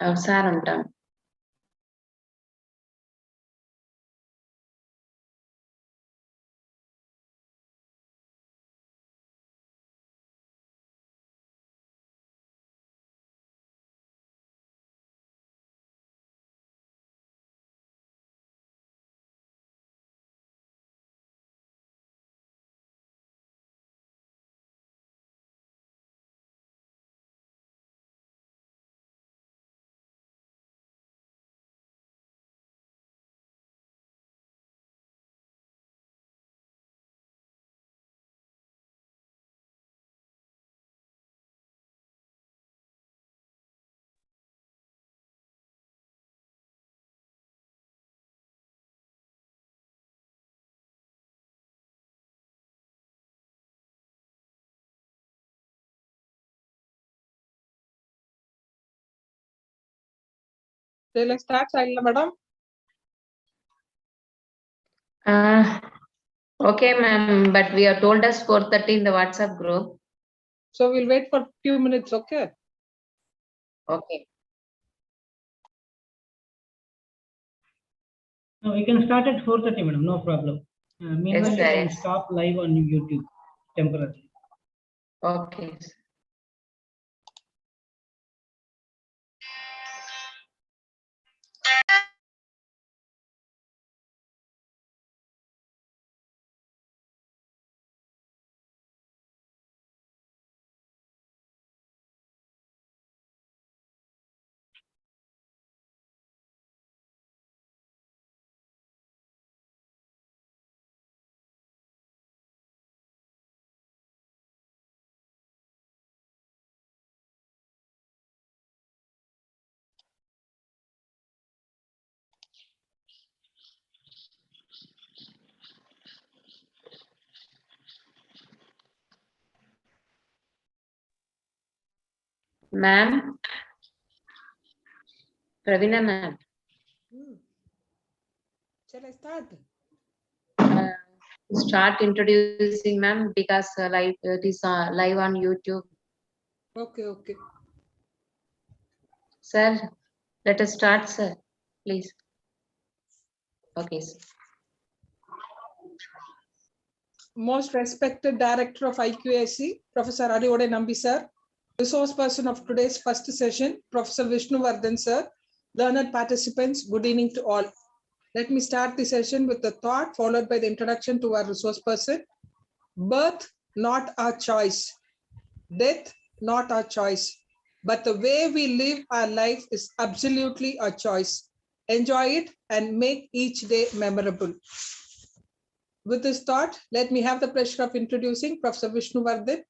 ఒకసారి ఉంటాం. Let's start, madam. Okay, ma'am, but we are told us 4:30 in the WhatsApp group. So we'll wait for a few minutes, okay? Okay. No, we can start at 4:30, madam. No problem. Meanwhile, Yes, we sir, can yes. stop live on YouTube temporarily. Okay. Ma'am, Pravina ma'am. Shall I start? Start introducing ma'am because live it is live on YouTube. Okay, okay. Sir, let us start, sir, please. Okay, sir. Most respected Director of IQAC, Professor Adiode Nambi sir, resource person of today's first session, Professor Vishnuvardhan sir, learned participants, good evening to all. Let me start the session with a thought followed by the introduction to our resource person. Birth, not our choice. Death, not our choice. But the way we live our life is absolutely our choice. Enjoy it and make each day memorable. With this thought, let me have the pleasure of introducing Professor Vishnuvardhan.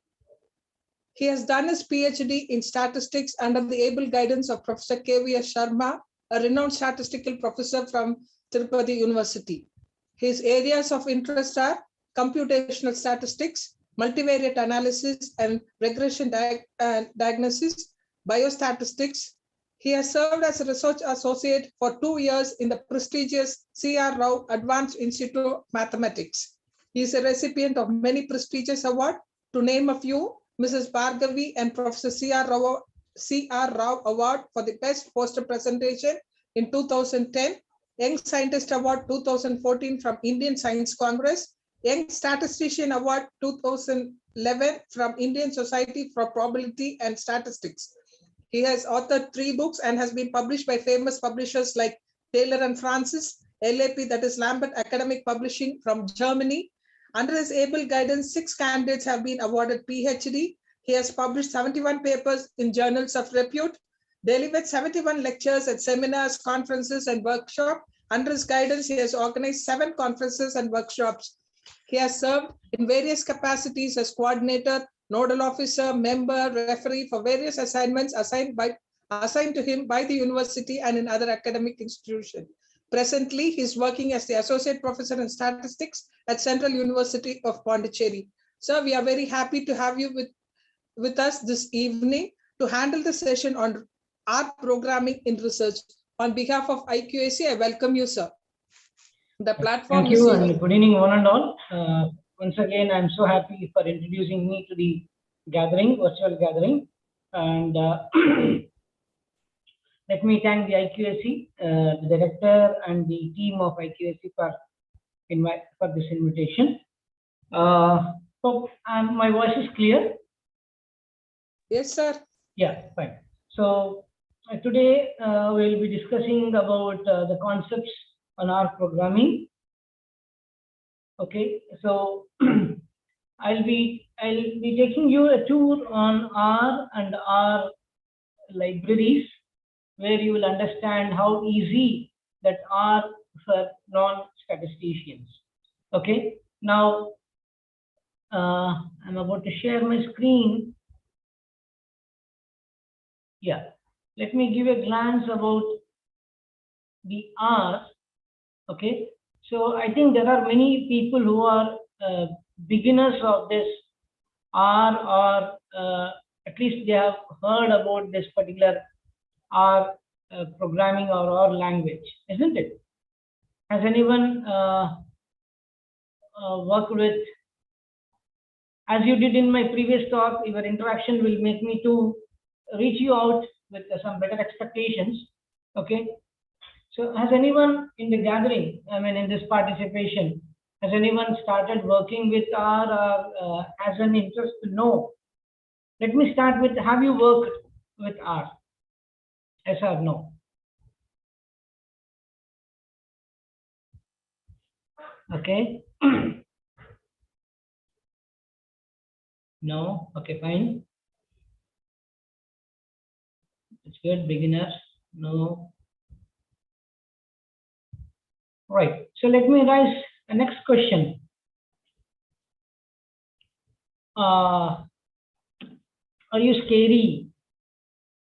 He has done his PhD in statistics under the able guidance of Professor K.V.S. Sharma, a renowned statistical professor from Tirupati University. His areas of interest are computational statistics, multivariate analysis and regression diagnosis, biostatistics. He has served as a research associate for 2 years in the prestigious C.R. Rao Advanced Institute of Mathematics. He is a recipient of many prestigious awards. To name a few, Mrs. Bhargavi and Professor C.R. Rao Award for the Best Poster Presentation in 2010, Young Scientist Award 2014 from Indian Science Congress, Young Statistician Award 2011 from Indian Society for Probability and Statistics. He has authored 3 books and has been published by famous publishers like Taylor and Francis, LAP, that is Lambert Academic Publishing from Germany. Under his able guidance, 6 candidates have been awarded PhD. He has published 71 papers in journals of repute, delivered 71 lectures at seminars, conferences, and workshops. Under his guidance, he has organized 7 conferences and workshops. He has served in various capacities as coordinator, nodal officer, member, referee for various assignments assigned by assigned to him by the university and in other academic institutions. Presently, he is working as the Associate Professor in Statistics at Central University of Pondicherry. Sir, we are very happy to have you with us this evening to handle the session on R programming in research. On behalf of IQAC, I welcome you, sir. The platform Thank you is and good evening one and all. Once again, I'm so happy for introducing me to the gathering, virtual gathering. And let me thank the IQAC, the director and the team of IQAC for this invitation. Hope my voice is clear. Yes, sir. Yeah, fine. So today we'll be discussing about the concepts on R programming. Okay, so I'll be taking you a tour on R and R libraries, where you will understand how easy that R for non-statisticians. Okay, now I'm about to share my screen. Yeah, let me give a glance about the R. Okay, so I think there are many people who are beginners of this R, or at least they have heard about this particular R programming or R language, isn't it? Has anyone worked with, as you did in my previous talk, your interaction will make me to reach you out with some better expectations. Okay, so has anyone in the gathering, I mean in this participation, has anyone started working with R or has an interest to know? Let me start with, have you worked with R? Yes or no? Okay. No. Okay, fine. It's good. Beginners. No. Right. So let me raise the next question. Are you scary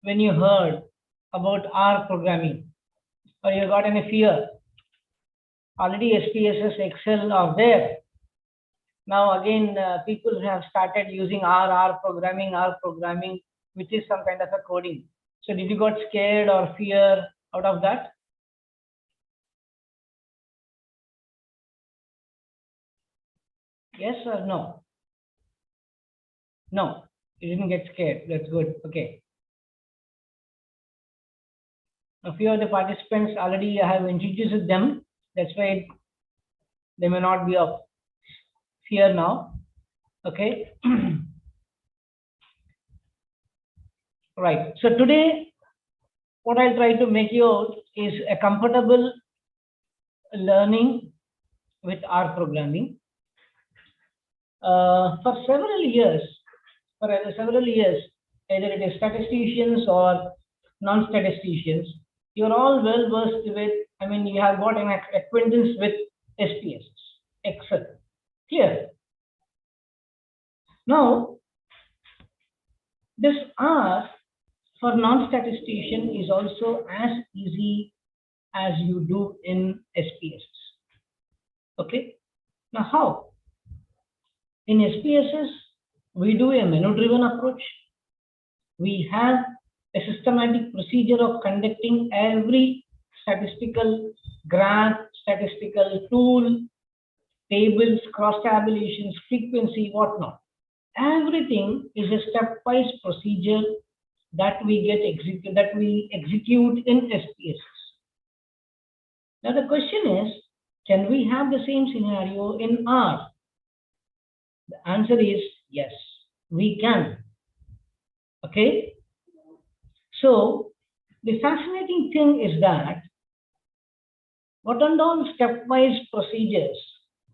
when you heard about R programming, or you got any fear? Already SPSS, Excel are there. Now again, people have started using R programming, which is some kind of a coding. So did you got scared or fear out of that? Yes or no? No, you didn't get scared. That's good. Okay. A few of the participants already I have introduced them. That's why they may not be of fear now. Okay. Right. So today, what I'll try to make you out is a comfortable learning with R programming. For several years, either it is statisticians or non-statisticians, you're all well versed with, I mean, you have got an acquaintance with SPSS, Excel. Clear? Now, this R for non-statistician is also as easy as you do in SPSS. Okay? Now, how? In SPSS, we do a menu-driven approach. We have a systematic procedure of conducting every statistical graph, statistical tool, tables, cross-tabulations, frequency, whatnot. Everything is a stepwise procedure that we execute in SPSS. Now the question is, can we have the same scenario in R? The answer is yes, we can. Okay. So the fascinating thing is that what and all stepwise procedures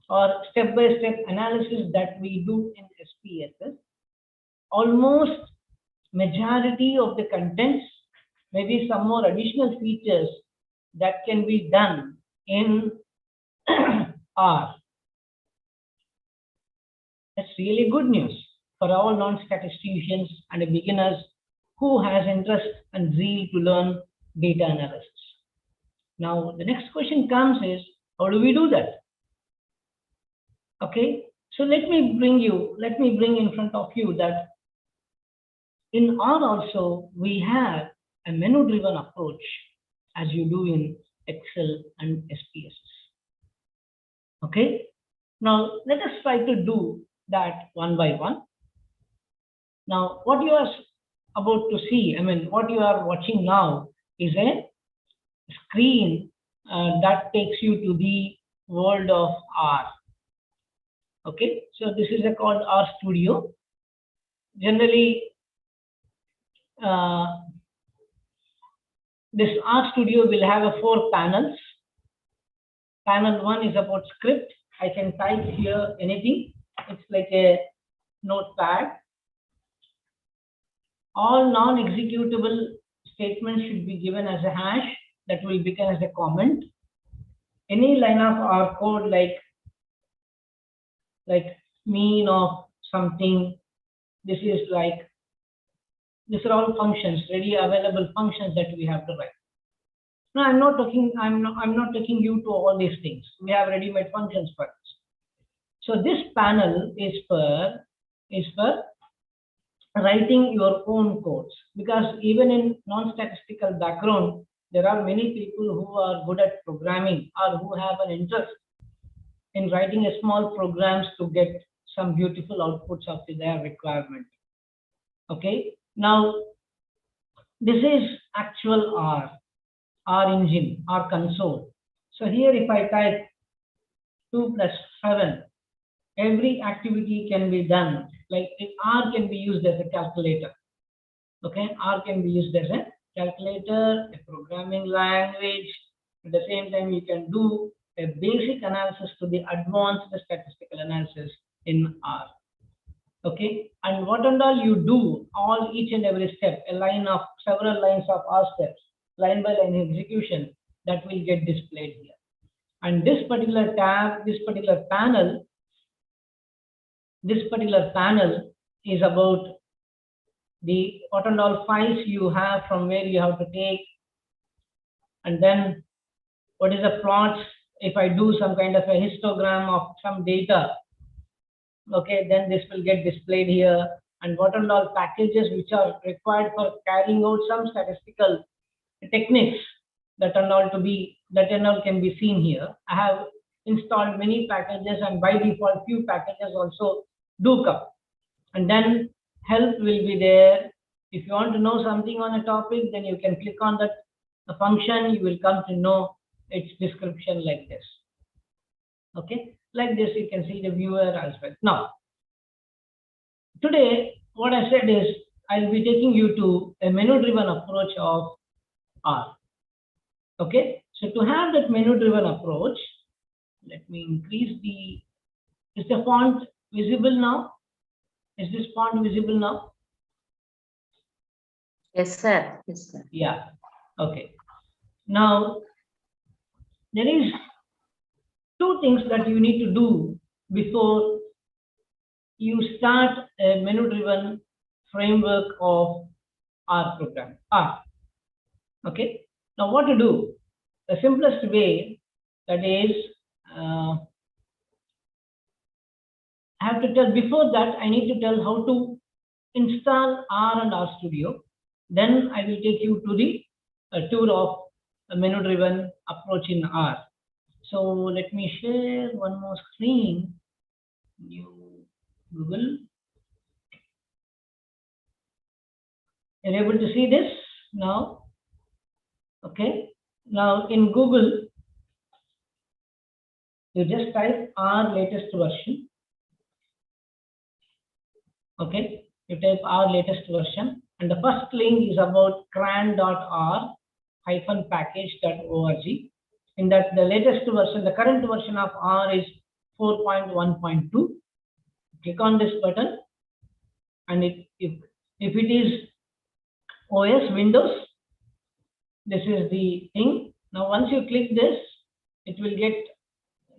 or step-by-step analysis that we do in SPSS, almost majority of the contents, maybe some more additional features that can be done in R. That's really good news for all non-statisticians and beginners who has interest and zeal to learn data analysis. Now, the next question comes is, how do we do that? Okay, so let me bring in front of you that in R also, we have a menu-driven approach as you do in Excel and Spss. Okay, now let us try to do that one by one. Now, what you are about to see, what you are watching now is a screen that takes you to the world of R. Okay, so this is called R Studio. Generally, this R Studio will have 4 panels. Panel 1 is about script. I can type here anything. It's like a notepad. All non-executable statements should be given as a hash that will become as a comment. Any line of R code like mean of something, these are all functions, ready available functions that we have to write. No, I'm not taking you to all these things. We have ready-made functions for this. So this panel is for writing your own codes, because even in non-statistical background, there are many people who are good at programming or who have an interest in writing a small programs to get some beautiful outputs of their requirement. Okay, now this is actual R engine, R console. So here if I type 2 plus 7, every activity can be done. Like R can be used as a calculator. Okay, R can be used as a calculator, a programming language. At the same time, you can do a basic analysis to the advanced statistical analysis in R. Okay, and what and all you do, each and every step, several lines of R steps, line by line execution, that will get displayed here. And this particular tab, this particular panel is about the what and all files you have, from where you have to take, and then what is the plots. If I do some kind of a histogram of some data, okay, then this will get displayed here, and what and all packages which are required for carrying out some statistical techniques, that and all can be seen here. I have installed many packages, and by default few packages also do come. And then help will be there. If you want to know something on a topic, then you can click on that function. You will come to know its description like this. Okay, like this you can see the viewer as well. Now, today what I said is I'll be taking you to a menu-driven approach of R. Okay, so to have that menu-driven approach, let me increase is the font visible now? Is this font visible now? Yes, sir. Yes, sir. Yeah. Okay. Now, there is 2 things that you need to do before you start a menu-driven framework of R program. Okay. Now, what to do? The simplest way, that is, I have to tell, before that, I need to tell how to install R and R Studio. Then I will take you to the tour of a menu-driven approach in R. So let me share one more screen. New Google. You're able to see this now? Okay. Now in Google, you just type R latest version. Okay. You type R latest version, and the first link is about cran.r-package.org. In that, the latest version, the current version of R is 4.1.2. Click on this button, and if it is OS Windows, this is the thing. Now once you click this, it will get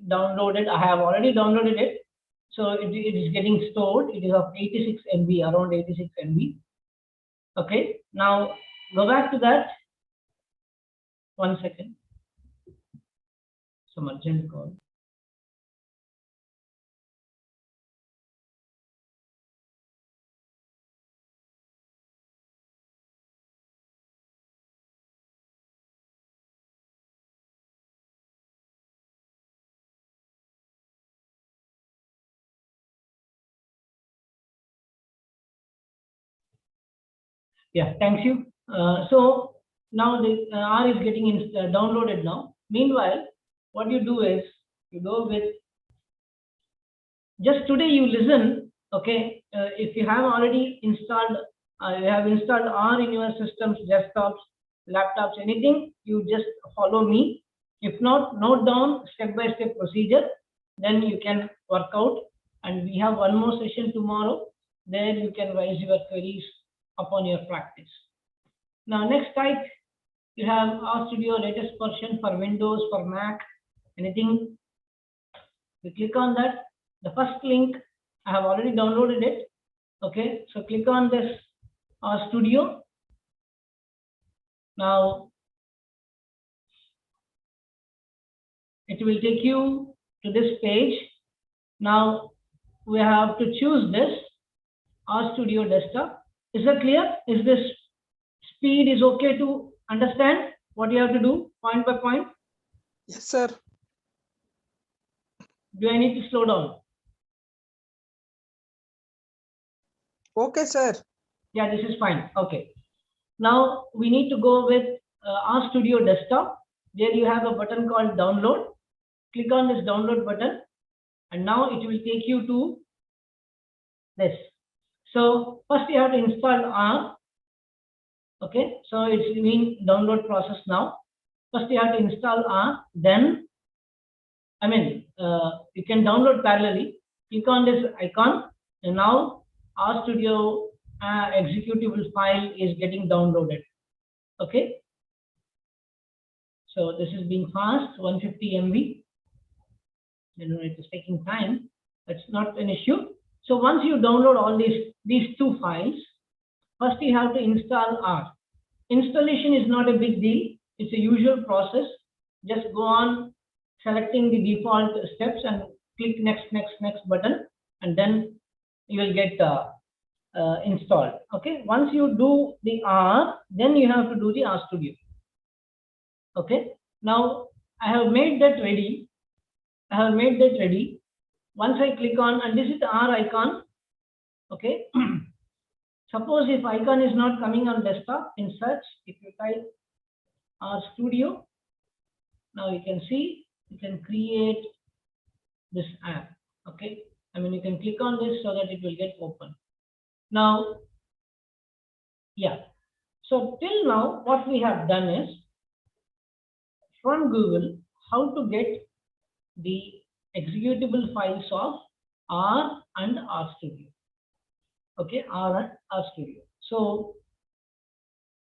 downloaded. I have already downloaded it, so it is getting stored. It is of 86 MB, around 86 MB. Okay, now go back to that. 1 second. Some urgent call. Yeah, thanks you. So now the R is getting downloaded now. Meanwhile, what you do is you go with just today you listen. Okay, if you have already installed, you have installed R in your systems, desktops, laptops, anything, you just follow me. If not, note down step-by-step procedure. Then you can work out. And we have one more session tomorrow. There you can raise your queries upon your practice. Now next type, you have RStudio latest version for Windows, for Mac, anything. You click on that. The first link, I have already downloaded it. Okay, so click on this RStudio. Now it will take you to this page. Now we have to choose this RStudio desktop. Is that clear? Is this speed is okay to understand what you have to do point by point? Yes, sir. Do I need to slow down? Okay, sir. Yeah, this is fine. Okay. Now we need to go with RStudio desktop. There you have a button called download. Click on this download button, and now it will take you to this. So first you have to install R. Okay, so it's being download process now. First you have to install R. Then, you can download parallelly. Click on this icon, and now RStudio executable file is getting downloaded. Okay, so this is being fast, 150 MB. It is taking time. That's not an issue. So once you download all these two files, first you have to install R. Installation is not a big deal. It's a usual process. Just go on selecting the default steps and click next button, and then you will get installed. Okay. Once you do the R, then you have to do the RStudio. Okay. Now I have made that ready. Once I click on, and this is the R icon. Okay. Suppose if icon is not coming on desktop, in search, if you type RStudio, now you can see you can create this app. Okay. You can click on this so that it will get open. Now, yeah. So till now, what we have done is from Google how to get the executable files of R and RStudio. Okay, R and RStudio. So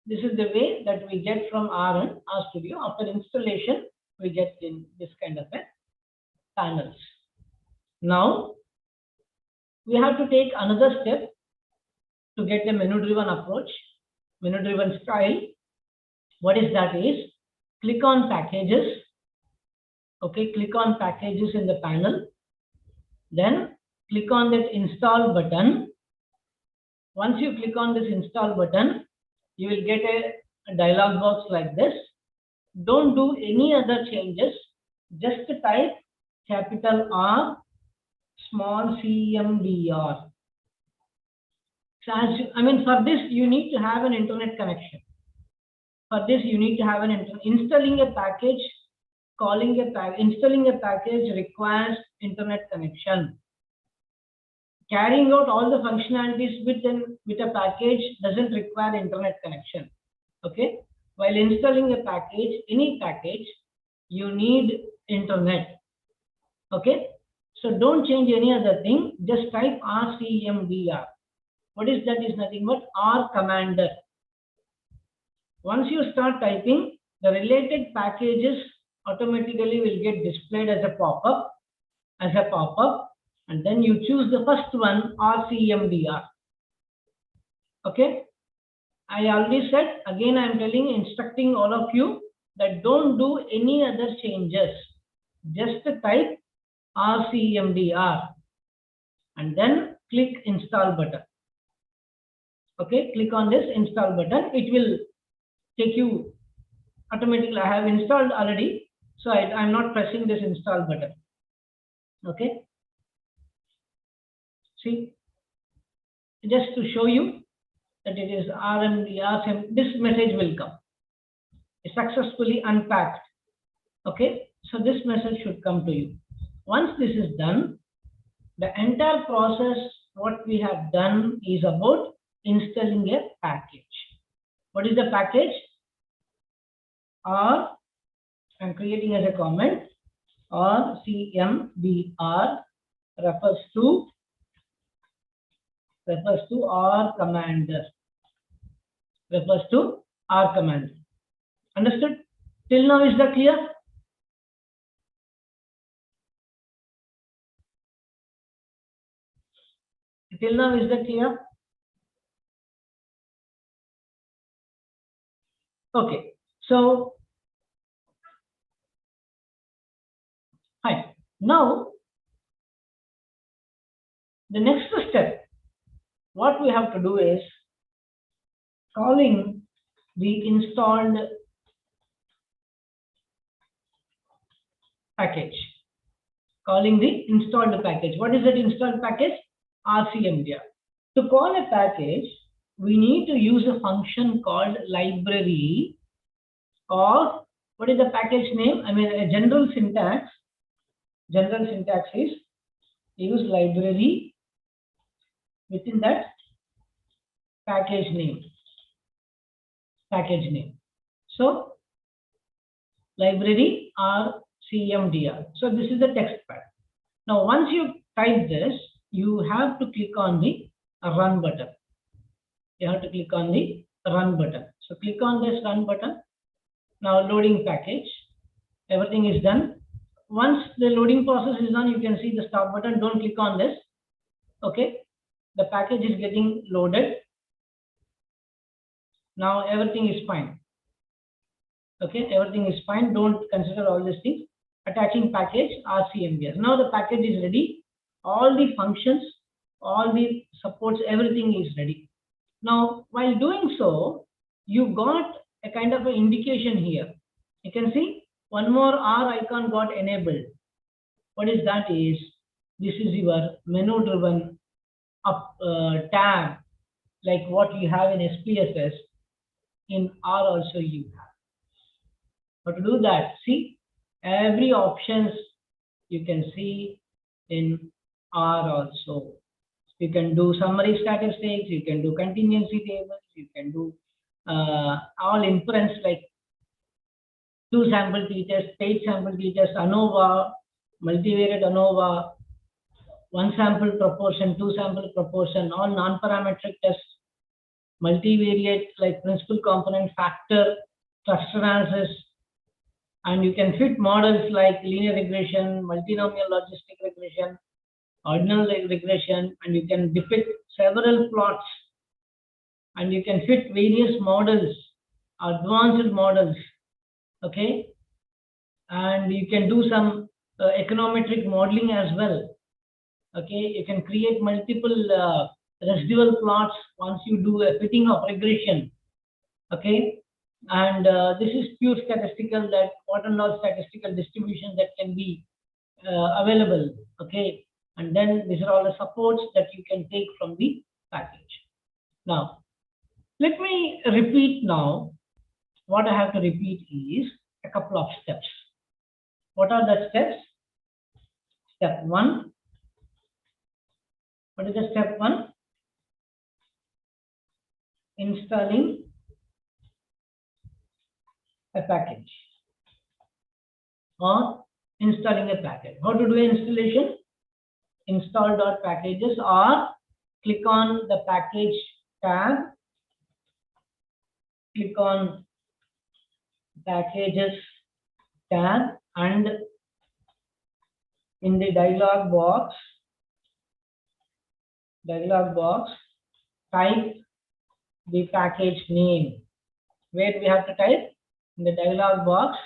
this is the way that we get from R and RStudio. After installation, we get in this kind of a panels. Now we have to take another step to get a menu-driven approach, menu-driven style. What is that is, click on packages. Okay, click on packages in the panel. Then click on that install button. Once you click on this install button, you will get a dialog box like this. Don't do any other changes. Just type capital R, small cmdr. So for this you need to have an internet connection. For this you need to have an installing a package, installing a package requires internet connection. Carrying out all the functionalities with a package doesn't require internet connection. Okay, while installing a package, any package, you need internet. Okay, so don't change any other thing. Just type rcmdr. What is that? Is nothing but R commander. Once you start typing, the related packages automatically will get displayed as a pop-up, and then you choose the first one, rcmdr. Okay. I already said, again I am instructing all of you that don't do any other changes. Just type rcmdr and then click install button. Okay, click on this install button. It will take you automatically. I have installed already, so I'm not pressing this install button. Okay, see, just to show you that it is RMDR, this message will come. It's successfully unpacked. Okay, so this message should come to you. Once this is done, the entire process, what we have done is about installing a package. What is the package? I'm creating as a comment, RCMDR refers to R commander. Refers to R commander. Understood? Till now, is that clear? Till now, is that clear? Okay. So, hi. Now, the next step, what we have to do is calling the installed package. Calling the installed package. What is that installed package? RCMDR. To call a package, we need to use a function called library, or what is the package name? I mean, a general syntax. General syntax is use library within that package name. Package name. So library RCMDR. So this is the text pad. Now once you type this, you have to click on the run button. You have to click on the run button. So click on this run button. Now loading package. Everything is done. Once the loading process is done, you can see the stop button. Don't click on this. Okay. The package is getting loaded. Now everything is fine. Okay, everything is fine. Don't consider all these things. Attaching package RCMDR. Now the package is ready. All the functions, all the supports, everything is ready. Now, while doing so, you got a kind of an indication here. You can see one more R icon got enabled. What is that is? This is your menu-driven tab, like what you have in SPSS. In R also you have. How to do that? See, every options you can see in R also. You can do summary statistics, you can do contingency tables, you can do all inference like 2 sample t-test, 8 sample t-test, ANOVA, multivariate ANOVA, 1 sample proportion, 2 sample proportion, all non-parametric tests, multivariate like principal component factor, cluster analysis, and you can fit models like linear regression, multinomial logistic regression, ordinal regression, and you can depict several plots, and you can fit various models, advanced models, okay, and you can do some econometric modeling as well, okay. You can create multiple residual plots once you do a fitting of regression, okay. And this is pure statistical, that what and all statistical distribution that can be available, okay. And then these are all the supports that you can take from the package. Now, let me repeat now. What I have to repeat is a couple of steps. What are the steps? Step 1. What is the step 1? Installing a package or installing a package. How to do installation? Install.packages, or click on the package tab, click on packages tab, and in the dialog box type the package name, where we have to type in the dialog box.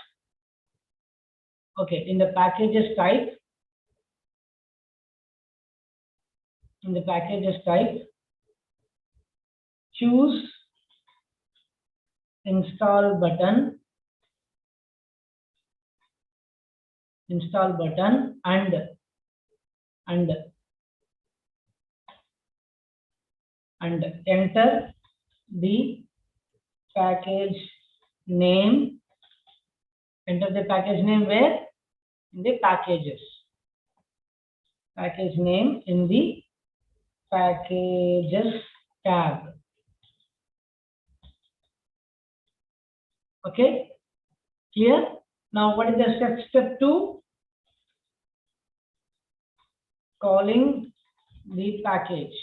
Okay, in the packages type, choose install button, and enter the package name. Enter the package name where? In the packages. Package name in the packages tab. Okay, clear? Now what is the step 2? Calling the package.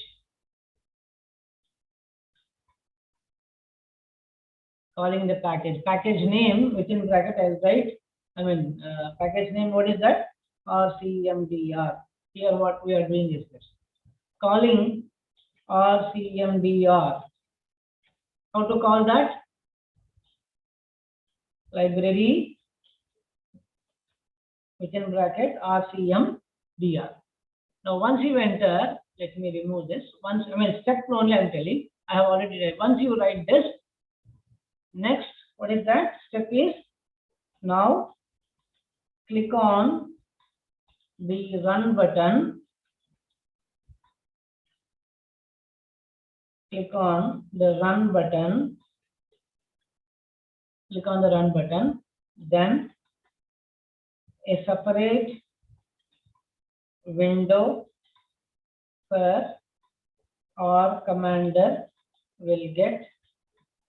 Calling the package name within bracket I'll write. Package name, what is that? RCMDR. Here what we are doing is this. Calling RCMDR. How to call that? Library within bracket RCMDR. Now once you enter, let me remove this. Step only I'm telling. I have already read. Once you write this, next, what is that? Step is now click on the run button. Click on the run button. Then a separate window for or commander will get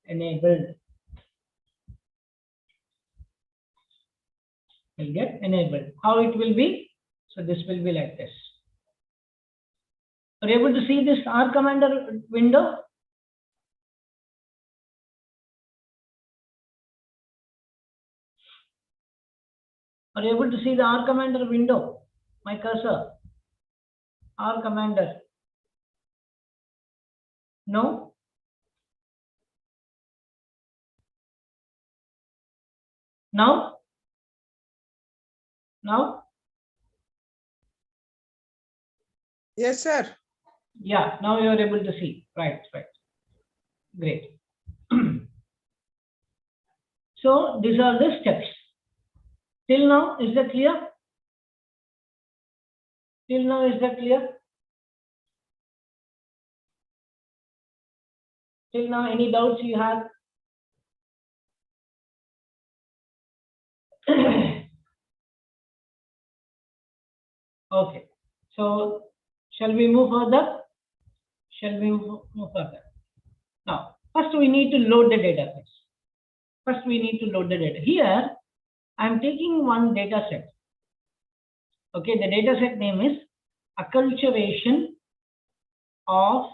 enabled. How it will be? So this will be like this. Are you able to see this R commander window? Are you able to see the R commander window? My cursor. R commander. No? Now? Yes, sir. Yeah, now you are able to see. Right. Great. So these are the steps. Till now, is that clear? Till now, is that clear? Till now, any doubts you have? Okay. So shall we move further? Now, first we need to load the database. Here, I'm taking one data set. Okay, the data set name is acculturation of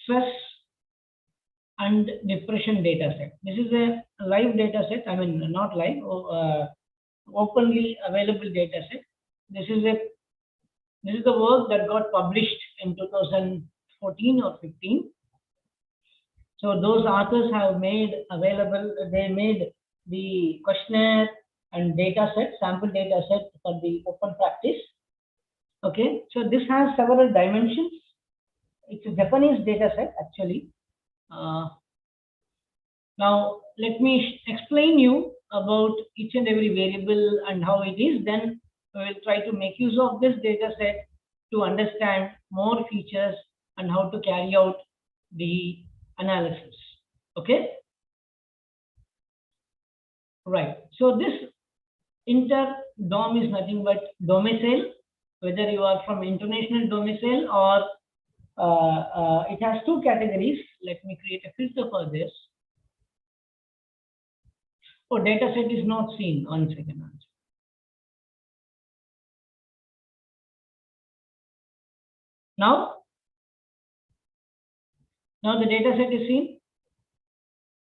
stress and depression data set. This is a live data set. Not live, openly available data set. This is the work that got published in 2014 or 15. So those authors have made available, they made the questionnaire and data set, sample data set for the open practice. Okay, so this has several dimensions. It's a Japanese data set actually. Now let me explain you about each and every variable and how it is. Then we will try to make use of this data set to understand more features and how to carry out the analysis. Okay, right. So this inter-dom is nothing but domicile, whether you are from international domicile or it has two categories. Let me create a filter for this. Oh, data set is not seen. 1 second. Now the data set is seen?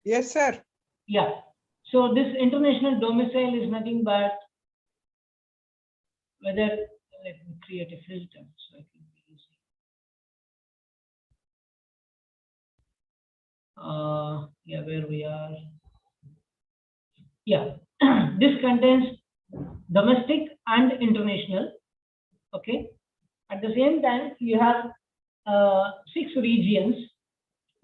Yes, sir. Yeah. So this international domicile is nothing but whether, let me create a filter so it will be easy. Yeah, where we are. Yeah, this contains domestic and international. Okay. At the same time, you have 6 regions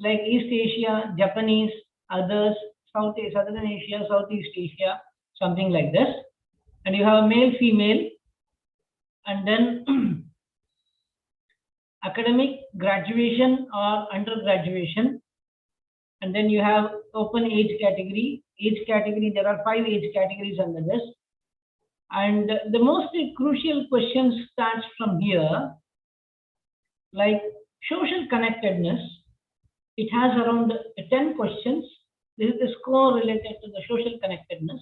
like East Asia, Japanese, others, Southern Asia, Southeast Asia, something like this. And you have male, female, and then academic, graduation or undergraduation. And then you have open age category. Age category, there are 5 age categories under this. And the most crucial question starts from here, like social connectedness. It has around 10 questions. This is the score related to the social connectedness.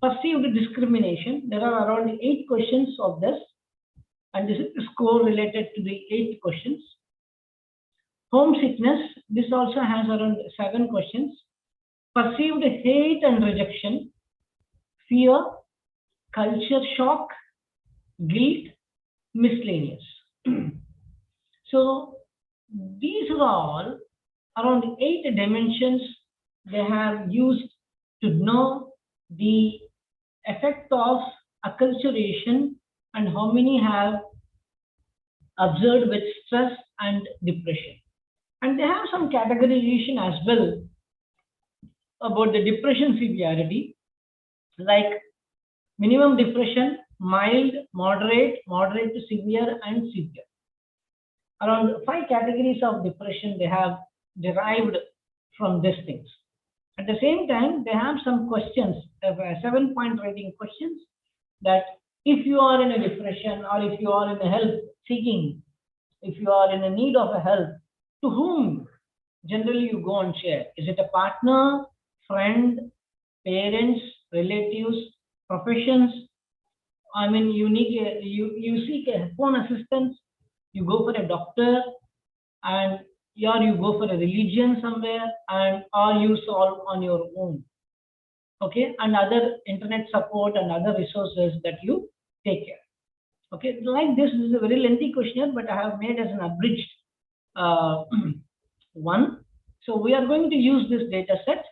Perceived discrimination, there are around 8 questions of this, and this is the score related to the 8 questions. Homesickness, this also has around 7 questions. Perceived hate and rejection, fear, culture shock, guilt, miscellaneous. So these are all around 8 dimensions they have used to know the effect of acculturation and how many have observed with stress and depression. And they have some categorization as well about the depression severity, like minimum depression, mild, moderate, moderate to severe, and severe. Around 5 categories of depression they have derived from these things. At the same time, they have some questions, 7-point rating questions, that if you are in a depression or if you are in a help seeking, if you are in a need of a help, to whom generally you go and share? Is it a partner, friend, parents, relatives, professions? I mean, you seek a phone assistance, you go for a doctor, and you go for a religion somewhere, and or you solve on your own. Okay, and other internet support and other resources that you take care. Okay, like this is a very lengthy questionnaire, but I have made as an abridged one. So we are going to use this data set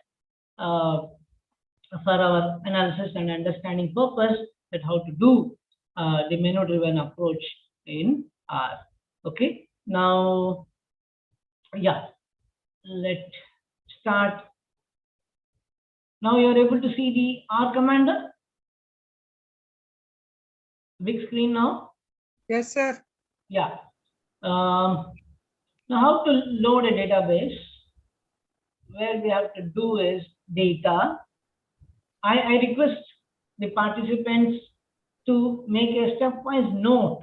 for our analysis and understanding purpose, that how to do the menu driven approach in R. Okay, now yeah, let's start. Now you are able to see the R commander. Big screen now. Yes, sir. Yeah. Now how to load a database? Where we have to do is data. I request the participants to make a stepwise note.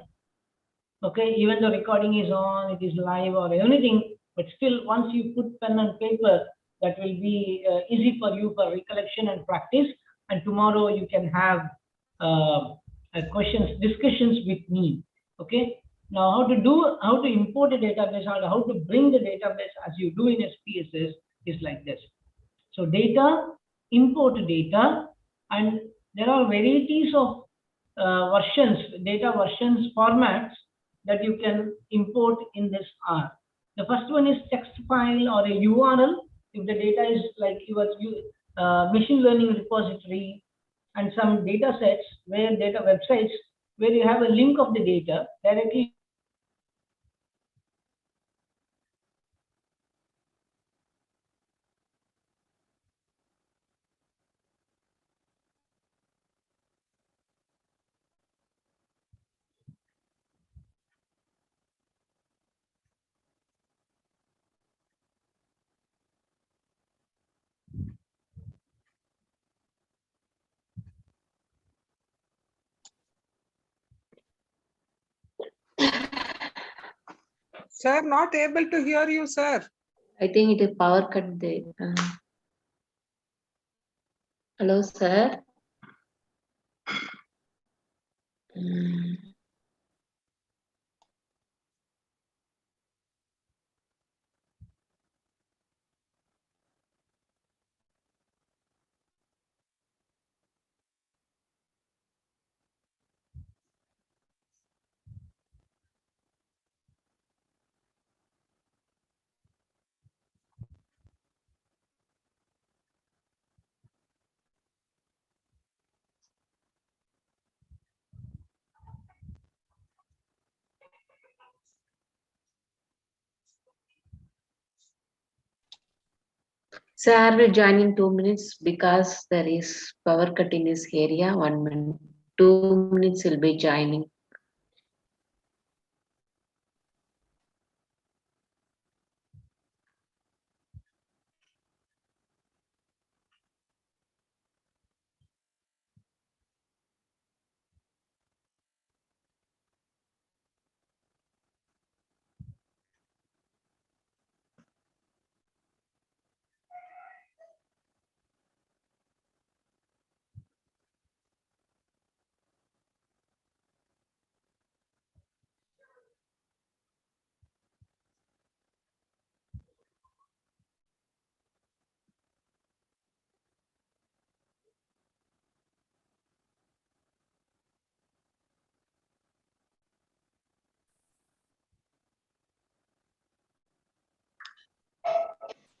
Okay, even the recording is on, it is live or anything, but still once you put pen and paper, that will be easy for you for recollection and practice. And tomorrow you can have discussions with me. Okay. Now how to import a database or how to bring the database as you do in SPSS is like this. So data, import data, and there are varieties of data versions, formats that you can import in this R. The first one is text file or a URL. If the data is like your machine learning repository and some data sets where data websites where you have a link of the data directly. Sir, not able to hear you, sir. I think it is power cut there. Hello, sir. Sir will join in 2 minutes because there is power cut in his area. 1 minute, 2 minutes will be joining.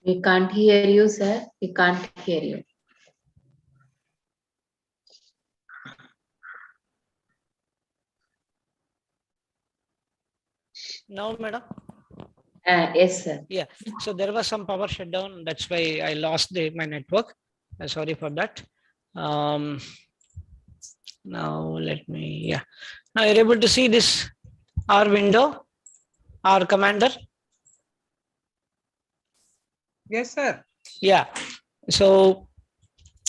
We can't hear you, sir. We can't hear you. Now, madam. Yes, sir. Yeah. So there was some power shutdown. That's why I lost my network. Sorry for that. Now let me. Yeah. Now you're able to see this R window, R commander. Yes, sir. Yeah. So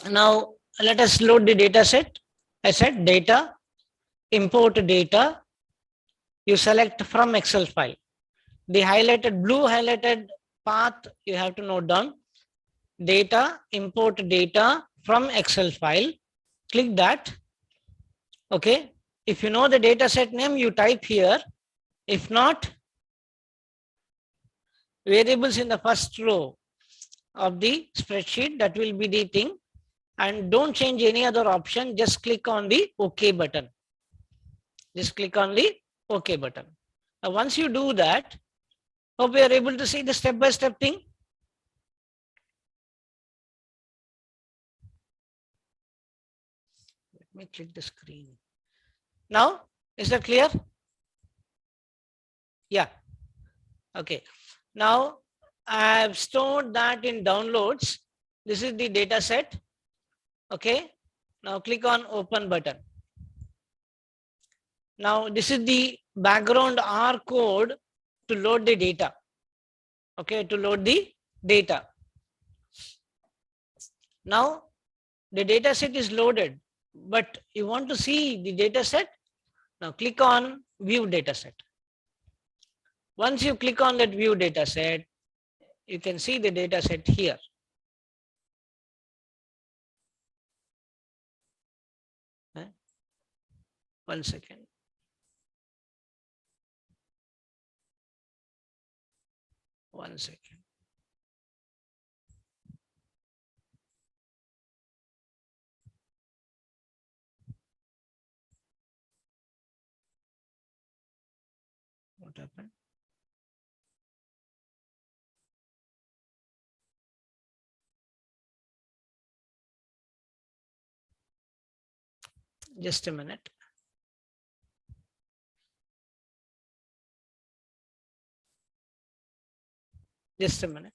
now let us load the data set. I said data, import data. You select from Excel file. The highlighted blue highlighted path you have to note down. Data, import data from Excel file. Click that. Okay. If you know the data set name, you type here. If not, variables in the first row of the spreadsheet, that will be the thing. And don't change any other option. Just click on the OK button. Just click on the OK button. Now, once you do that, hope you are able to see the step-by-step thing. Let me click the screen. Now, is that clear? Yeah. Okay. Now, I have stored that in downloads. This is the data set. Okay. Now, click on Open button. Now, this is the background R code to load the data. Okay, to load the data. Now, the data set is loaded, but you want to see the data set. Now, click on View Data Set. Once you click on that View Data Set, you can see the data set here. One second. One second. What happened? Just a minute. Just a minute.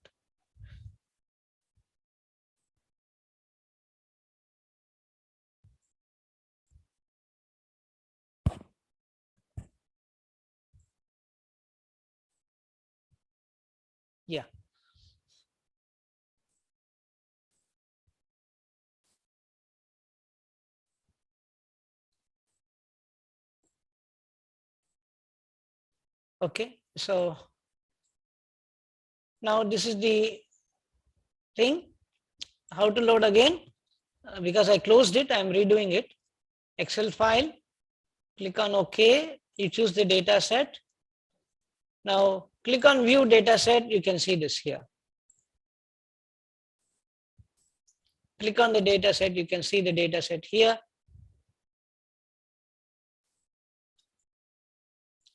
Yeah. Okay. So now this is the thing. How to load again? Because I closed it, I'm redoing it. Excel file. Click on OK. You choose the data set. Now click on View Data Set. You can see this here. Click on the data set. You can see the data set here.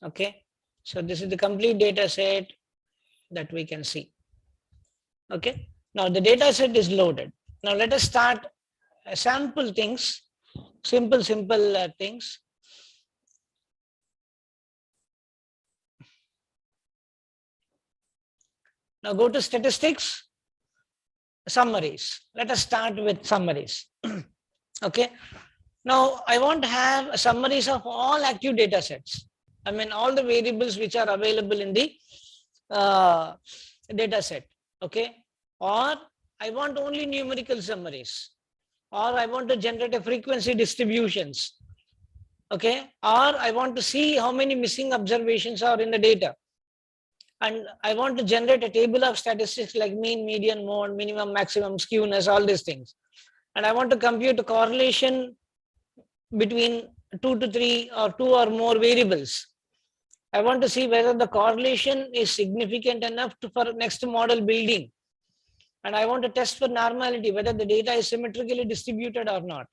Okay. So this is the complete data set that we can see. Okay. Now the data set is loaded. Now let us start sample things, simple things. Now go to statistics. summaries. Let us start with summaries. Okay. Now I want to have summaries of all active data sets. I mean, all the variables which are available in the data set. Okay. Or I want only numerical summaries. Or I want to generate a frequency distributions. Okay. Or I want to see how many missing observations are in the data. And I want to generate a table of statistics like mean, median, mode, minimum, maximum, skewness, all these things. And I want to compute a correlation between 2 to 3 or 2 or more variables. I want to see whether the correlation is significant enough for next model building. And I want to test for normality, whether the data is symmetrically distributed or not.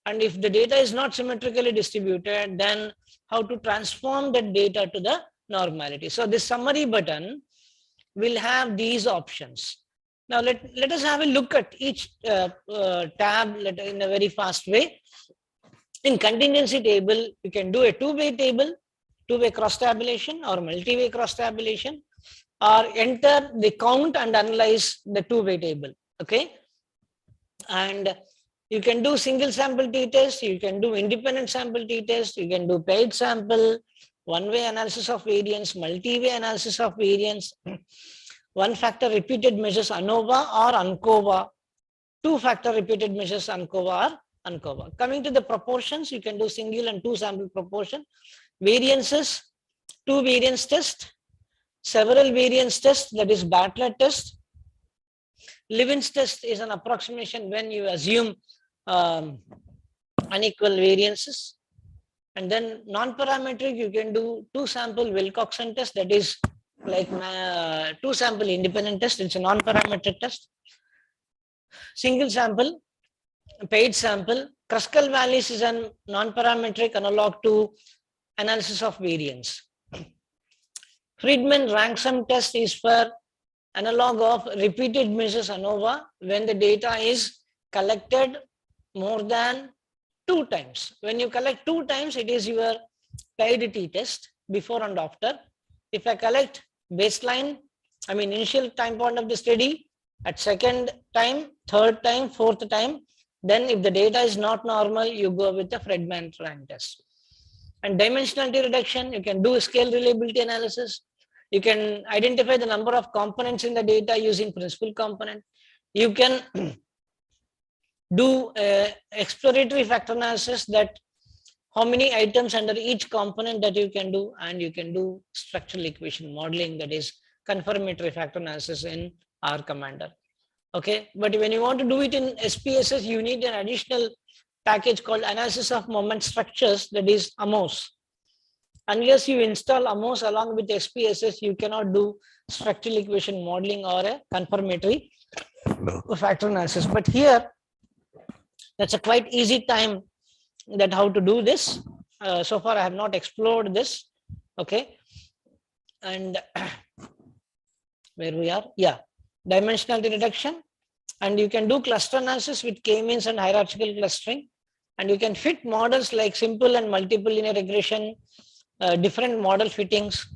And if the data is not symmetrically distributed, then how to transform that data to the normality. So this summary button will have these options. Now let us have a look at each tab in a very fast way. In contingency table, you can do a two-way table, two-way cross tabulation or multi-way cross tabulation, or enter the count and analyze the two-way table. Okay. And you can do single sample t-test, you can do independent sample t-test, you can do paired sample, one-way analysis of variance, multi-way analysis of variance, one-factor repeated measures ANOVA or ANCOVA, two-factor repeated measures ANCOVA or ANCOVA. Coming to the proportions, you can do single and two sample proportion, variances, two variance test, several variance test, that is Bartlett test. Levin's test is an approximation when you assume unequal variances. And then non-parametric, you can do two sample Wilcoxon test, that is like two sample independent test, it's a non-parametric test. Single sample, paired sample, Kruskal values is a non-parametric analog to analysis of variance. Friedman rank sum test is for analog of repeated measures ANOVA when the data is collected more than 2 times. When you collect 2 times, it is your paired t-test before and after. If I collect baseline, I mean initial time point of the study, at second time, third time, fourth time, then if the data is not normal, you go with the Friedman rank test. And dimensionality reduction, you can do scale reliability analysis. You can identify the number of components in the data using principal component. You can do exploratory factor analysis, that how many items under each component that you can do, and you can do structural equation modeling, that is confirmatory factor analysis in R Commander. Okay, but when you want to do it in SPSS, you need an additional package called analysis of moment structures, that is AMOS. Unless you install AMOS along with SPSS, you cannot do structural equation modeling or a confirmatory factor analysis. But here, that's a quite easy time that how to do this. So far, I have not explored this. Okay, and where we are, yeah, dimensionality reduction, and you can do cluster analysis with k-means and hierarchical clustering, and you can fit models like simple and multiple linear regression, different model fittings,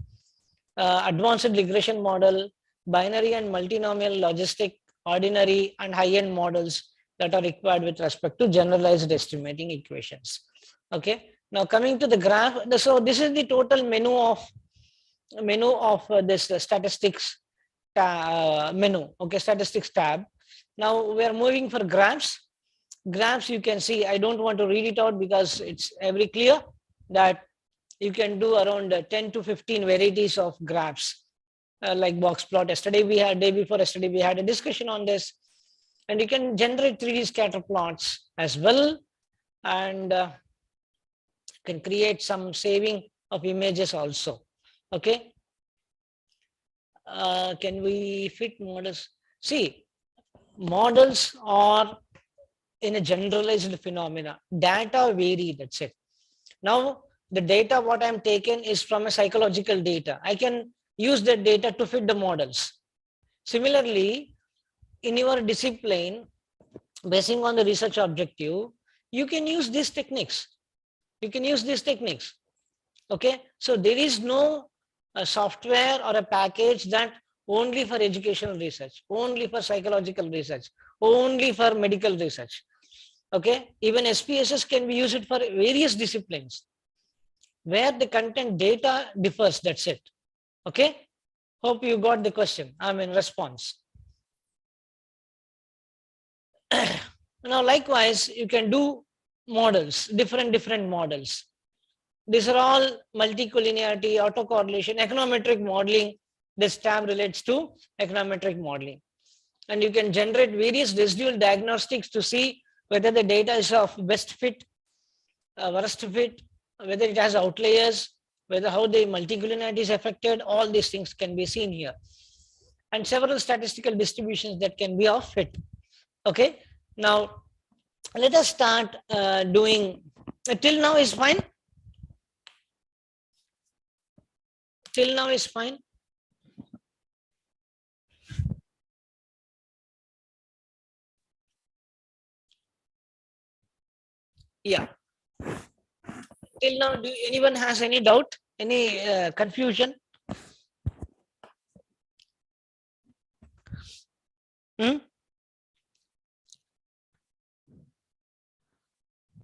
advanced regression model, binary and multinomial logistic, ordinary and high-end models that are required with respect to generalized estimating equations. Okay, now coming to the graph, so this is the total menu of this statistics menu. Okay, statistics tab. Now we are moving for graphs. Graphs, you can see, I don't want to read it out because it's very clear that you can do around 10 to 15 varieties of graphs, like box plot. Yesterday we had, day before yesterday we had a discussion on this, and you can generate 3D scatter plots as well, and can create some saving of images also. Okay, can we fit models? See, models are in a generalized phenomena. Data vary, that's it. Now, the data what I'm taken is from a psychological data. I can use that data to fit the models. Similarly, in your discipline, basing on the research objective, you can use these techniques. You can use these techniques. Okay, so there is no software or a package that only for educational research, only for psychological research, only for medical research. Okay, even SPSS can be used for various disciplines where the content data differs. That's it. Okay, hope you got the question. I mean response. Now, likewise, you can do models, different models. These are all multicollinearity, autocorrelation, econometric modeling. This tab relates to econometric modeling. And you can generate various residual diagnostics to see whether the data is of best fit, worst fit, whether it has outliers, whether how the multicollinearity is affected. All these things can be seen here. And several statistical distributions that can be of fit. Okay, now let us start doing, till now is fine? Till now is fine? Yeah. Till now, do anyone has any doubt, any confusion?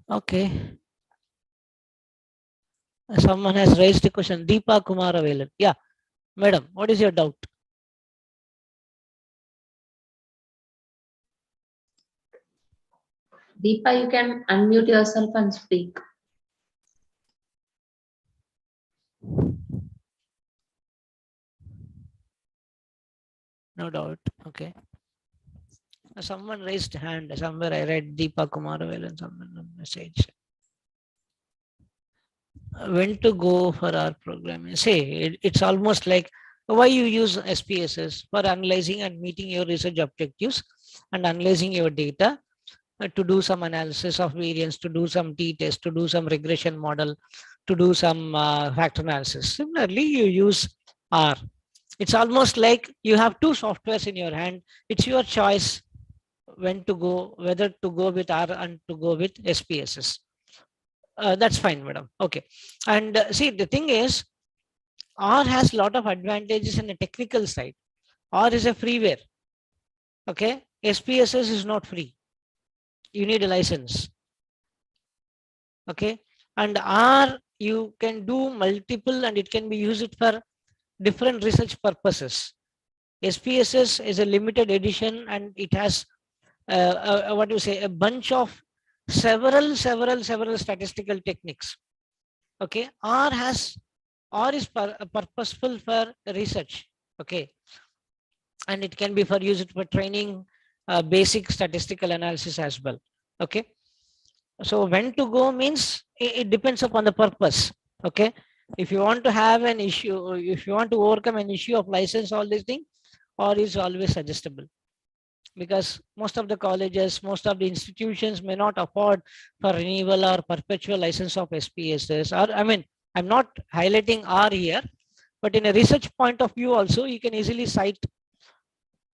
Okay. Someone has raised a question. Deepa Kumaravelan. Yeah, madam, what is your doubt? Deepa, you can unmute yourself and speak. No doubt. Okay. Someone raised hand. Somewhere I read Deepa Kumaravelan. Someone message. When to go for our programming? Say it's almost like why you use SPSS for analyzing and meeting your research objectives and analyzing your data, to do some analysis of variance, to do some t-test, to do some regression model, to do some factor analysis. Similarly, you use R. It's almost like you have two softwares in your hand. It's your choice when to go, whether to go with R and to go with SPSS. That's fine, madam. Okay. And see, the thing is, R has a lot of advantages in the technical side. R is a freeware. Okay. SPSS is not free. You need a license. Okay. And R, you can do multiple and it can be used for different research purposes. SPSS is a limited edition and it has what do you say, a bunch of several statistical techniques. Okay, R is purposeful for research. Okay, and it can be for used for training basic statistical analysis as well. Okay, so when to go means it depends upon the purpose. Okay, if you want to have an issue, if you want to overcome an issue of license, all these things, R is always suggestible. Because most of the colleges, most of the institutions may not afford for renewal or perpetual license of SPSS. Or I mean, I'm not highlighting R here, but in a research point of view also, you can easily cite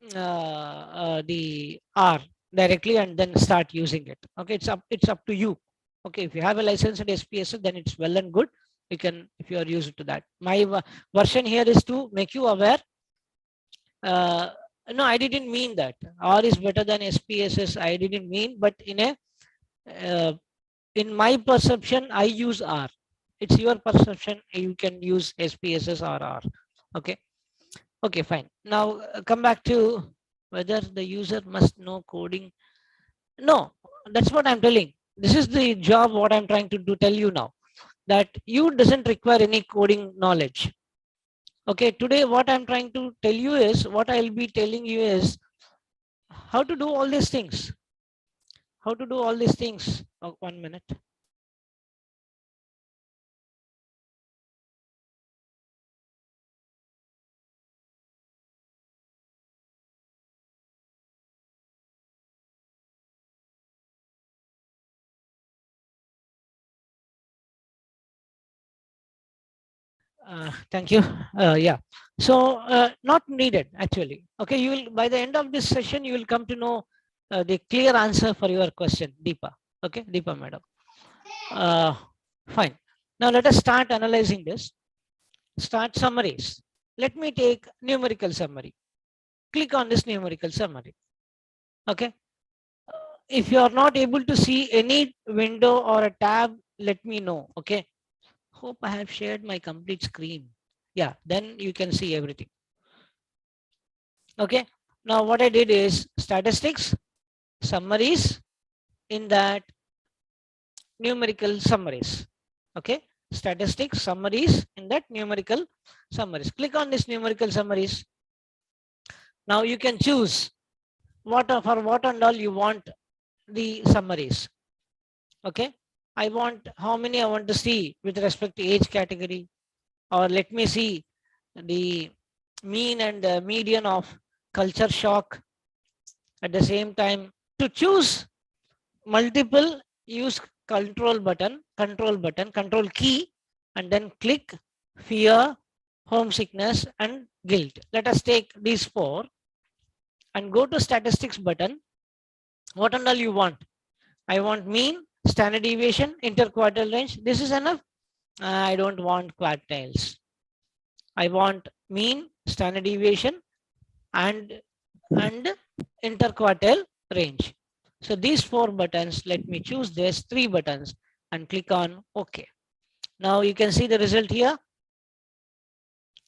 the R directly and then start using it. Okay, it's up to you. Okay, if you have a license at SPSS, then it's well and good. You can, if you are used to that. My version here is to make you aware. No, I didn't mean that R is better than SPSS. I didn't mean, but in my perception, I use R. It's your perception. You can use SPSS or R. Okay. Okay, fine. Now come back to whether the user must know coding. No, that's what I'm telling. This is the job. What I'm trying to do, tell you now, that you doesn't require any coding knowledge. Okay, today what I'm trying to tell you is, what I'll be telling you is how to do all these things. How to do all these things. Oh, 1 minute. Thank you. Yeah. So not needed actually. Okay, you will, by the end of this session, you will come to know the clear answer for your question, Deepa. Okay, Deepa madam. Fine. Now let us start analyzing this. Start summaries. let me take numerical summary. Click on this numerical summary. Okay. If you are not able to see any window or a tab, let me know. Okay. Hope I have shared my complete screen. Yeah, then you can see everything. Okay. Now what I did is statistics, summaries, in that numerical summaries. Okay. Statistics, summaries, in that numerical summaries. Click on this numerical summaries. Now you can choose for what and all you want the summaries. Okay. I want how many I want to see with respect to age category, or let me see the mean and median of culture shock. At the same time, to choose multiple, use control key, and then click fear, homesickness, and guilt. Let us take these 4 and go to statistics button. What and all you want? I want mean, standard deviation, interquartile range. This is enough. I don't want quartiles. I want mean, standard deviation, and interquartile range. So these 4 buttons, let me choose this 3 buttons and click on OK. Now you can see the result here.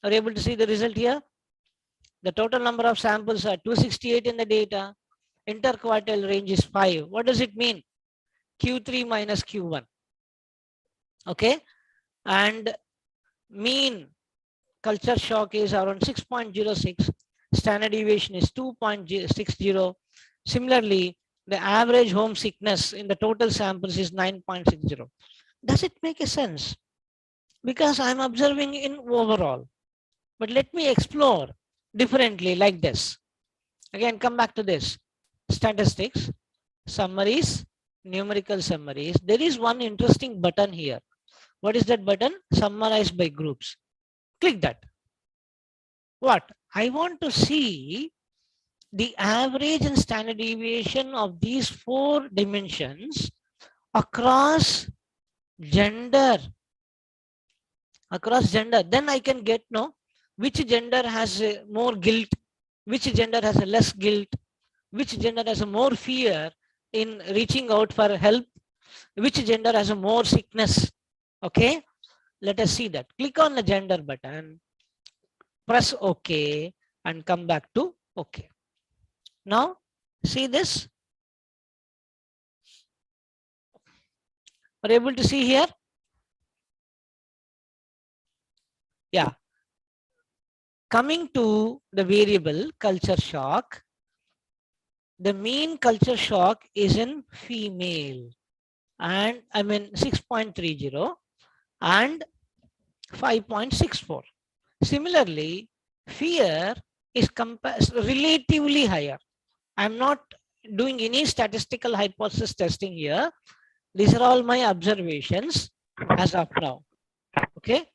Are you able to see the result here? The total number of samples are 268 in the data. Interquartile range is 5. What does it mean? Q3 minus Q1. Okay. And mean culture shock is around 6.06. Standard deviation is 2.60. Similarly, the average homesickness in the total samples is 9.60. Does it make a sense? Because I'm observing in overall. But let me explore differently like this. Again, come back to this. Statistics, summaries, numerical summaries. There is one interesting button here. What is that button? Summarize by groups. Click that. What? I want to see the average and standard deviation of these 4 dimensions across gender. Then I can get which gender has more guilt, which gender has a less guilt, which gender has a more fear in reaching out for help, which gender has a more sickness. Okay, let us see that. Click on the gender button, press OK, and come back to OK. Now see this. Are you able to see here? Yeah. Coming to the variable culture shock, the mean culture shock is in female, and I mean 6.30 and 5.64. Similarly, fear is relatively higher. I'm not doing any statistical hypothesis testing here. These are all my observations as of now. Okay.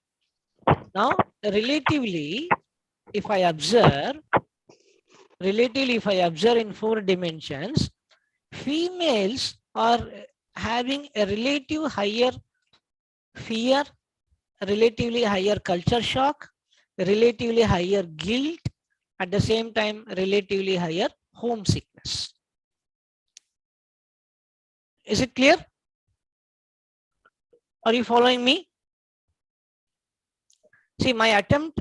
Now, relatively, if I observe in 4 dimensions, females are having a relative higher fear, relatively higher culture shock, relatively higher guilt, at the same time relatively higher homesickness. Is it clear? Are you following me? See, my attempt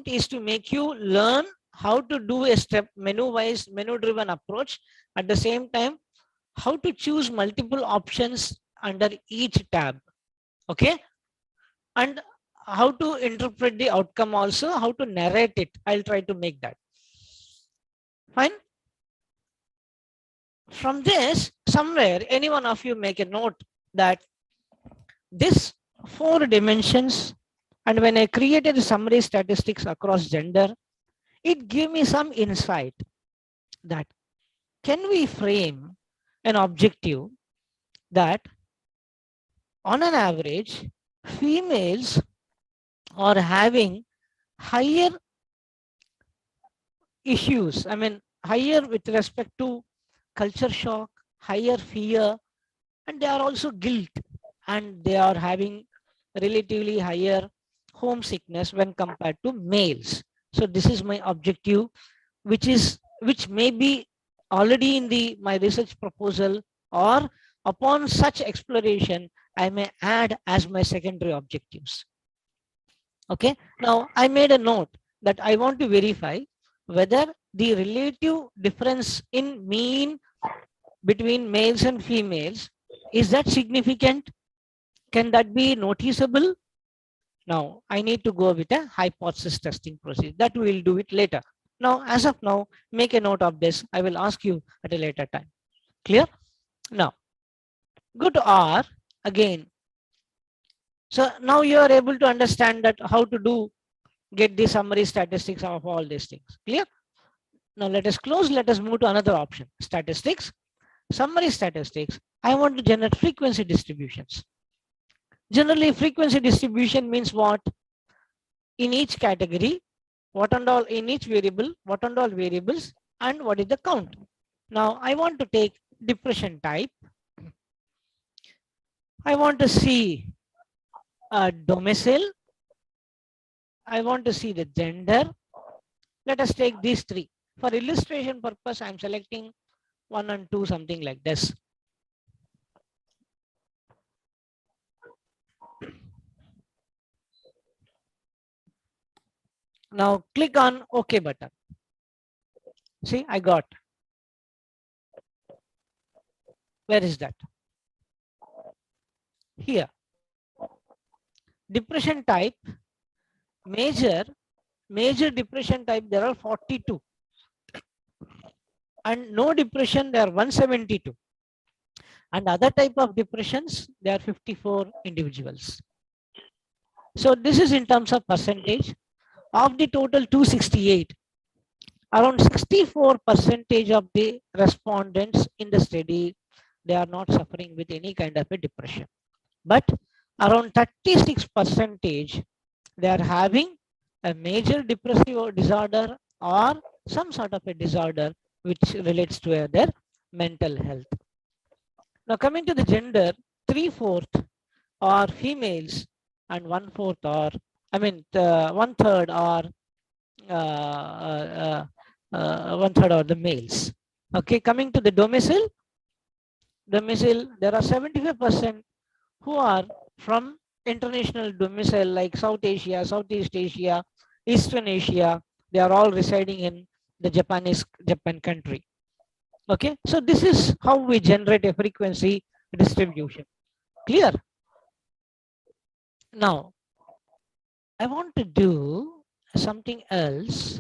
is to make you learn how to do a step menu-wise, menu-driven approach. At the same time, how to choose multiple options under each tab. Okay, and how to interpret the outcome also, how to narrate it. I'll try to make that. Fine. From this, somewhere, any one of you make a note that this 4 dimensions, and when I created summary statistics across gender, it gave me some insight that can we frame an objective that on an average, females are having higher issues. I mean, higher with respect to culture shock, higher fear, and they are also guilt, and they are having relatively higher homesickness when compared to males. So this is my objective, which may be already in my research proposal, or upon such exploration I may add as my secondary objectives. Okay, now I made a note that I want to verify whether the relative difference in mean between males and females, is that significant? Can that be noticeable? Now I need to go with a hypothesis testing procedure. That we will do it later. Now, as of now, make a note of this. I will ask you at a later time. Clear? Now, go to R again. So now you are able to understand that how to get the summary statistics of all these things. Clear? Now let us close. Let us move to another option. Statistics. Summary statistics. I want to generate frequency distributions. Generally, frequency distribution means what? In each category, what and all, in each variable, what and all variables, and what is the count. Now I want to take depression type. I want to see a domicile. I want to see the gender. Let us take these three. For illustration purpose, I am selecting 1 and 2, something like this. Now click on OK button. See, I got. Where is that? Here. Depression type, major depression type, there are 42. And no depression, there are 172. And other type of depressions, there are 54 individuals. So this is in terms of percentage. Of the total 268, around 64% of the respondents in the study, they are not suffering with any kind of a depression. But around 36%, they are having a major depressive disorder or some sort of a disorder which relates to their mental health. Now coming to the gender, 3/4 are females and 1/4 are, I mean, 1/3 are 1/3 are the males. Okay, coming to the domicile, there are 75% who are from international domicile like South Asia, Southeast Asia, Eastern Asia. They are all residing in the Japan country. Okay, so this is how we generate a frequency distribution. Clear? Now, I want to do something else.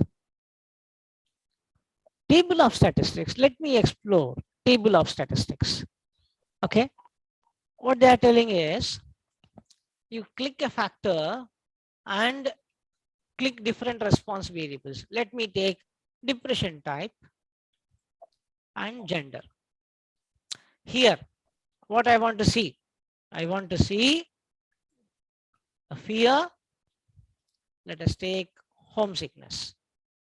Table of statistics. Let me explore table of statistics. Okay, what they are telling is you click a factor and click different response variables. Let me take depression type and gender. Here, what I want to see? I want to see a fear. Let us take homesickness.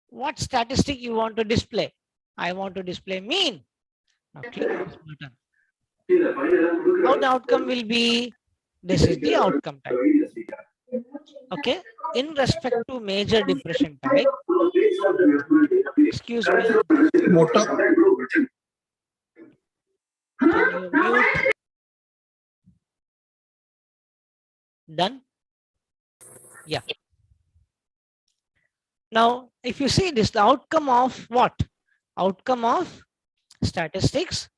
What statistic you want to display? I want to display mean. Now click this button. Now the outcome will be, this is the outcome type. Okay, in respect to major depression type, excuse me, can you mute? Done? Yeah. Now, if you see this, the outcome of what? Outcome of statistics,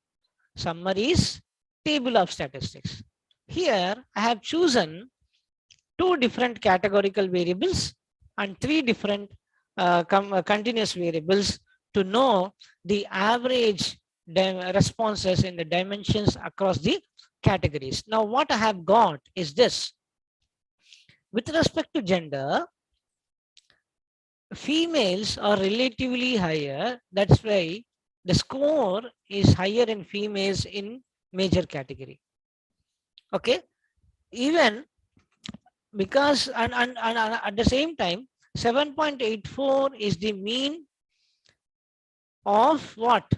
summaries, table of statistics. Here, I have chosen 2 different categorical variables and 3 different continuous variables to know the average responses in the dimensions across the categories. Now, what I have got is this. With respect to gender, females are relatively higher. That's why the score is higher in females in major category. Okay, even because and at the same time 7.84 is the mean of what?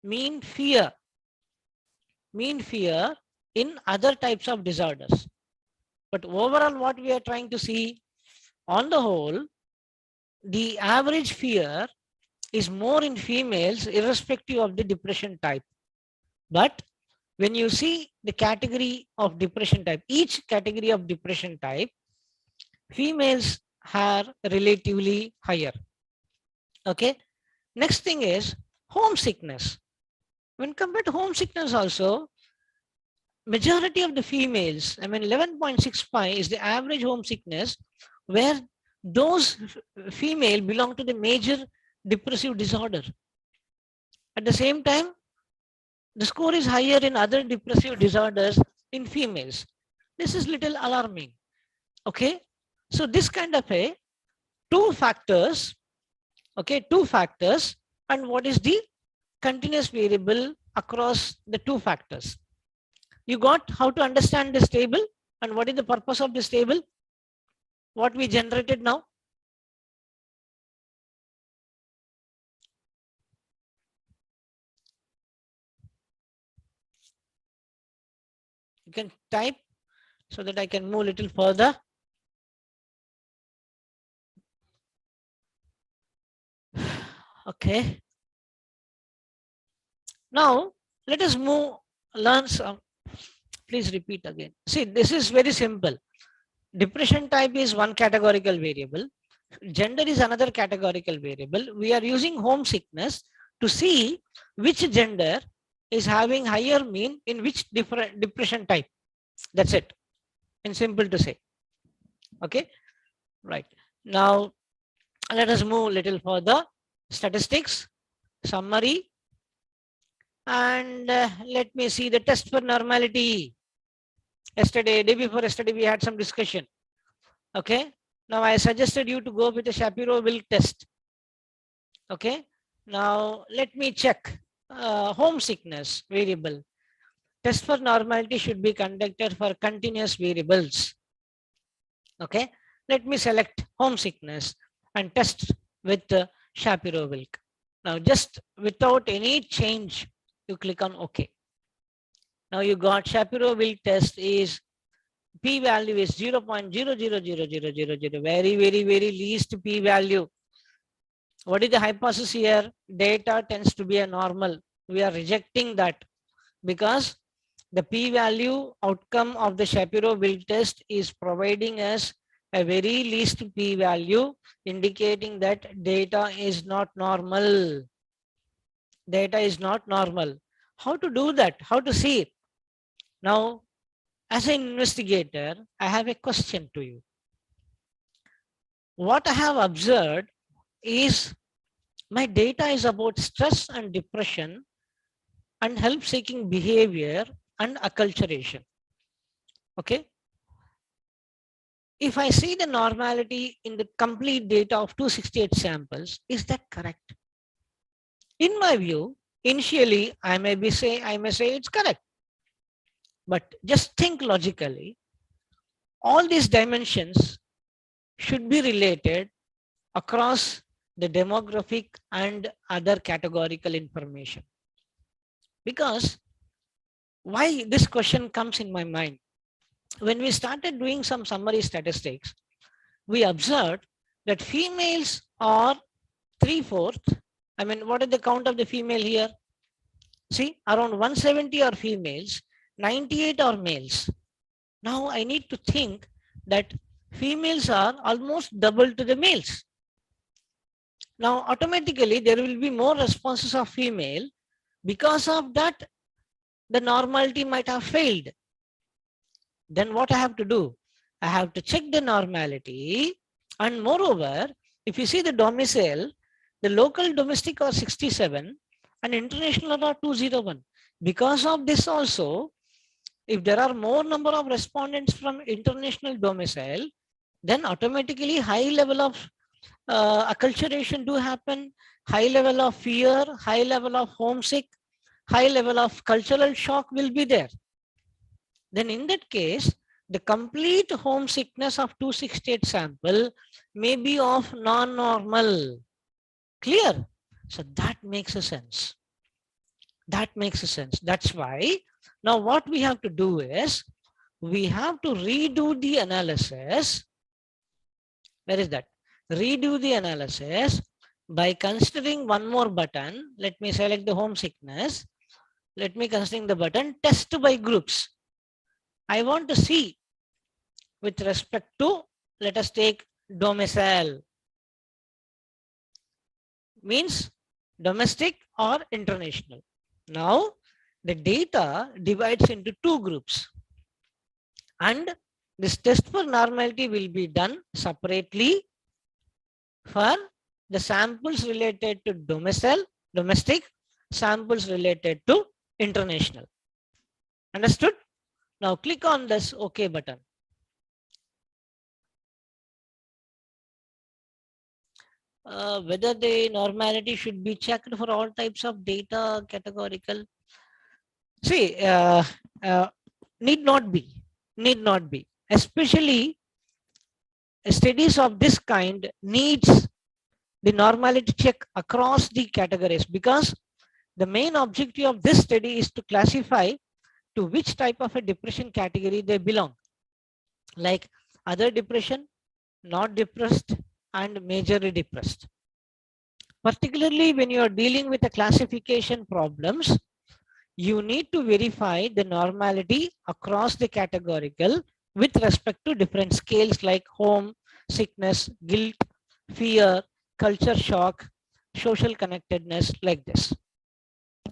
Mean fear in other types of disorders. But overall, what we are trying to see, on the whole, the average fear is more in females irrespective of the depression type. But when you see the category of depression type, each category of depression type, females are relatively higher. Okay. Next thing is homesickness. When compared to homesickness also, majority of the females, 11.65 is the average homesickness, where those female belong to the major depressive disorder. At the same time, the score is higher in other depressive disorders in females. This is little alarming. Okay. So this kind of a two factors, and what is the continuous variable across the two factors. You got how to understand this table and what is the purpose of this table? What we generated now? You can type so that I can move a little further. Okay. Now let us learn some. Please repeat again. See, this is very simple. Depression type is one categorical variable. Gender is another categorical variable. We are using homesickness to see which gender is having higher mean in which different depression type. That's it. In simple to say. Okay. Right. Now let us move a little further. Statistics, summary, and let me see the test for normality. Day before yesterday, we had some discussion. Okay. Now I suggested you to go with the Shapiro-Wilk test. Okay. Now let me check homesickness variable. Test for normality should be conducted for continuous variables. Okay. Let me select homesickness and test with Shapiro-Wilk. Now just without any change, you click on OK. Now you got Shapiro-Wilk test is p-value is 0.000000, very least p-value. What is the hypothesis here? Data tends to be a normal. We are rejecting that because the p-value outcome of the Shapiro-Wilk test is providing us a very least p-value, indicating that data is not normal. Data is not normal. How to do that? How to see it? Now, as an investigator, I have a question to you. What I have observed is my data is about stress and depression and help-seeking behavior and acculturation. Okay. If I see the normality in the complete data of 268 samples, is that correct? In my view, initially, I may say it's correct. But just think logically, all these dimensions should be related across the demographic and other categorical information. Because why this question comes in my mind? When we started doing some summary statistics, we observed that females are 3/4. What is the count of the female here? See, around 170 are females, 98 are males. Now I need to think that females are almost double to the males. Now automatically there will be more responses of female. Because of that, the normality might have failed. Then what I have to do? I have to check the normality, and moreover, if you see the domicile, the local domestic are 67 and international are 201. Because of this also, if there are more number of respondents from international domicile, then automatically high level of acculturation do happen, high level of fear, high level of homesick, high level of cultural shock will be there. Then in that case, the complete homesickness of 268 sample may be of non-normal. Clear? So that makes a sense. That makes a sense. That's why now what we have to do is we have to redo the analysis. Where is that? Redo the analysis by considering one more button. Let me select the homesickness. Let me considering the button test by groups. I want to see with respect to, let us take domicile. Means domestic or international. Now the data divides into two groups, and this test for normality will be done separately for the samples related to domestic, samples related to international. Understood? Now click on this OK button. Whether the normality should be checked for all types of data, categorical. See, need not be, especially studies of this kind needs the normality check across the categories, because the main objective of this study is to classify to which type of a depression category they belong, like other depression, not depressed, and majorly depressed. Particularly when you are dealing with the classification problems, you need to verify the normality across the categorical with respect to different scales like home, sickness, guilt, fear, culture shock, social connectedness, like this.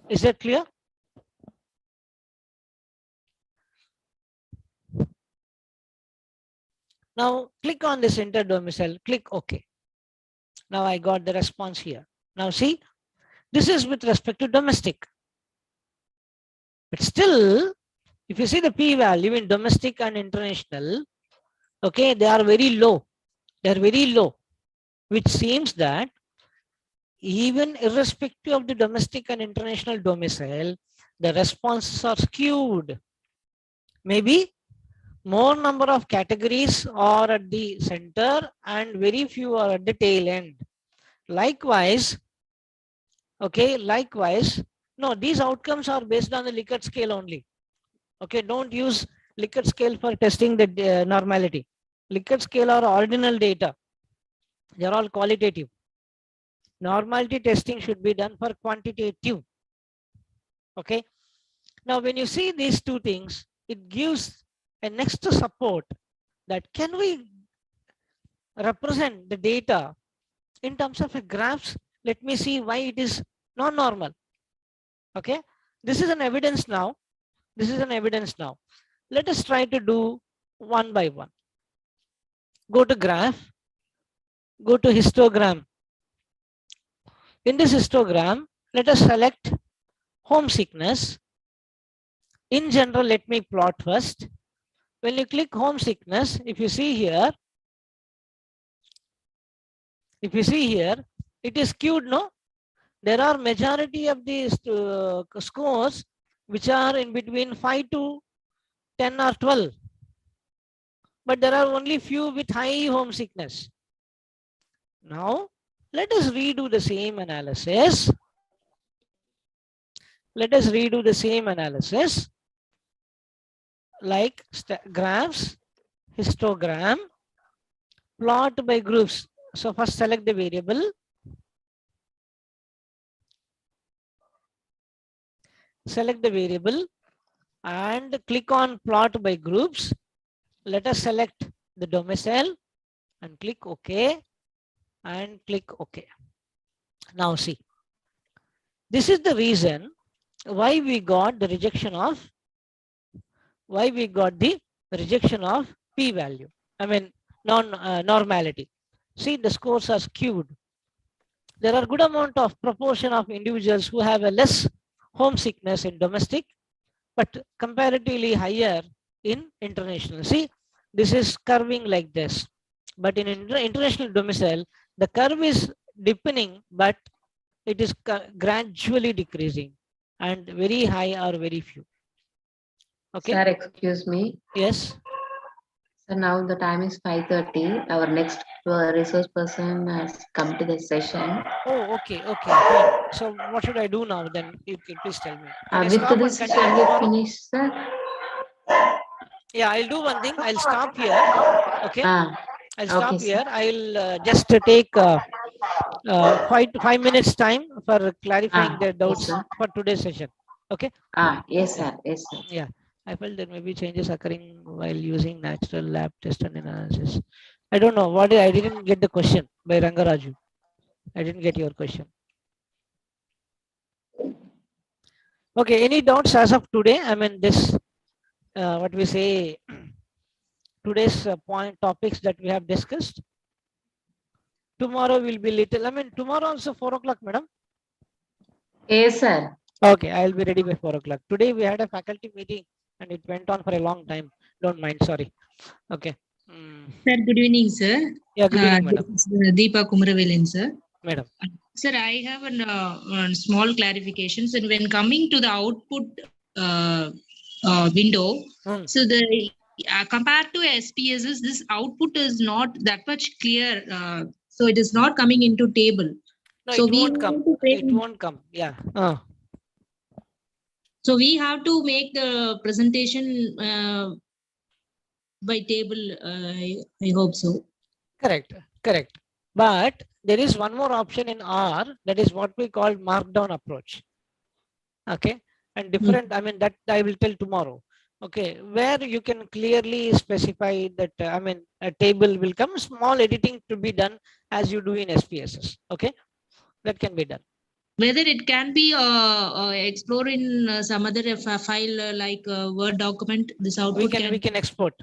Is that clear? Now click on this enter domicile, click OK. Now I got the response here. Now see, this is with respect to domestic. But still, if you see the p-value in domestic and international, okay, they are very low. They are very low, which seems that even irrespective of the domestic and international domicile, the responses are skewed. Maybe more number of categories are at the center and very few are at the tail end. Likewise, okay, no, these outcomes are based on the Likert scale only. Okay, don't use Likert scale for testing the normality. Likert scale are ordinal data. They are all qualitative. Normality testing should be done for quantitative. Okay. Now, when you see these two things, it gives a next support that can we represent the data in terms of a graphs. Let me see why it is not normal. Okay. This is an evidence now. This is an evidence now. Let us try to do one by one. Go to graph. Go to histogram. In this histogram, let us select homesickness. In general, let me plot first. When you click homesickness, if you see here, it is skewed, no? There are majority of these scores which are in between 5 to 10 or 12. But there are only few with high homesickness. Now, let us redo the same analysis. Let us redo the same analysis like graphs, histogram, plot by groups. So first select the variable. Select the variable and click on plot by groups. Let us select the domicile and click OK and click OK. Now see, this is the reason why we got the rejection of p-value. I mean normality. See, the scores are skewed. There are good amount of proportion of individuals who have a less homesickness in domestic, but comparatively higher in international. See, this is curving like this, but in international domicile, the curve is deepening, but it is gradually decreasing, and very high or very few. Okay. Sir, excuse me. Yes. So now the time is 5:30. Our next resource person has come to the session. Oh, okay, okay, fine. So what should I do now then? You can please tell me. Can I With stop this, and shall continue we tomorrow? finish, sir? Yeah, I'll do one thing. I'll stop here. Okay. I'll stop Okay, sir. here. I'll just take 5 minutes time for clarifying the Yes, doubts sir. for today's session. Okay. Yes, Yeah. sir. Yes, sir. Yeah. I felt there may be changes occurring while using natural lab test and analysis. I don't know what I didn't get the question by Rangaraju. I didn't get your question. Okay. Any doubts as of today? I mean, this what we say today's point topics that we have discussed. Tomorrow will be little. I mean, tomorrow also 4 o'clock, madam. Yes, sir. Okay, I'll be ready by 4 o'clock. Today we had a faculty meeting and it went on for a long time. Don't mind, sorry. Okay. Sir, good evening, sir. Yeah, good evening, madam. This is Deepa Kumaravelan, sir. Madam. Sir, I have a small clarification. So when coming to the output window, so the compared to SPSS, this output is not that much clear. So it is not coming into table. No, so it won't come. It won't come. Yeah. So we have to make the presentation by table. I hope so. Correct. Correct. But there is one more option in R, that is what we call Markdown approach. Okay. And different, I mean, that I will tell tomorrow. Okay, where you can clearly specify that, I mean, a table will come, small editing to be done as you do in SPSS. Okay, that can be done. Whether it can be explored in some other file like Word document, this output we can export.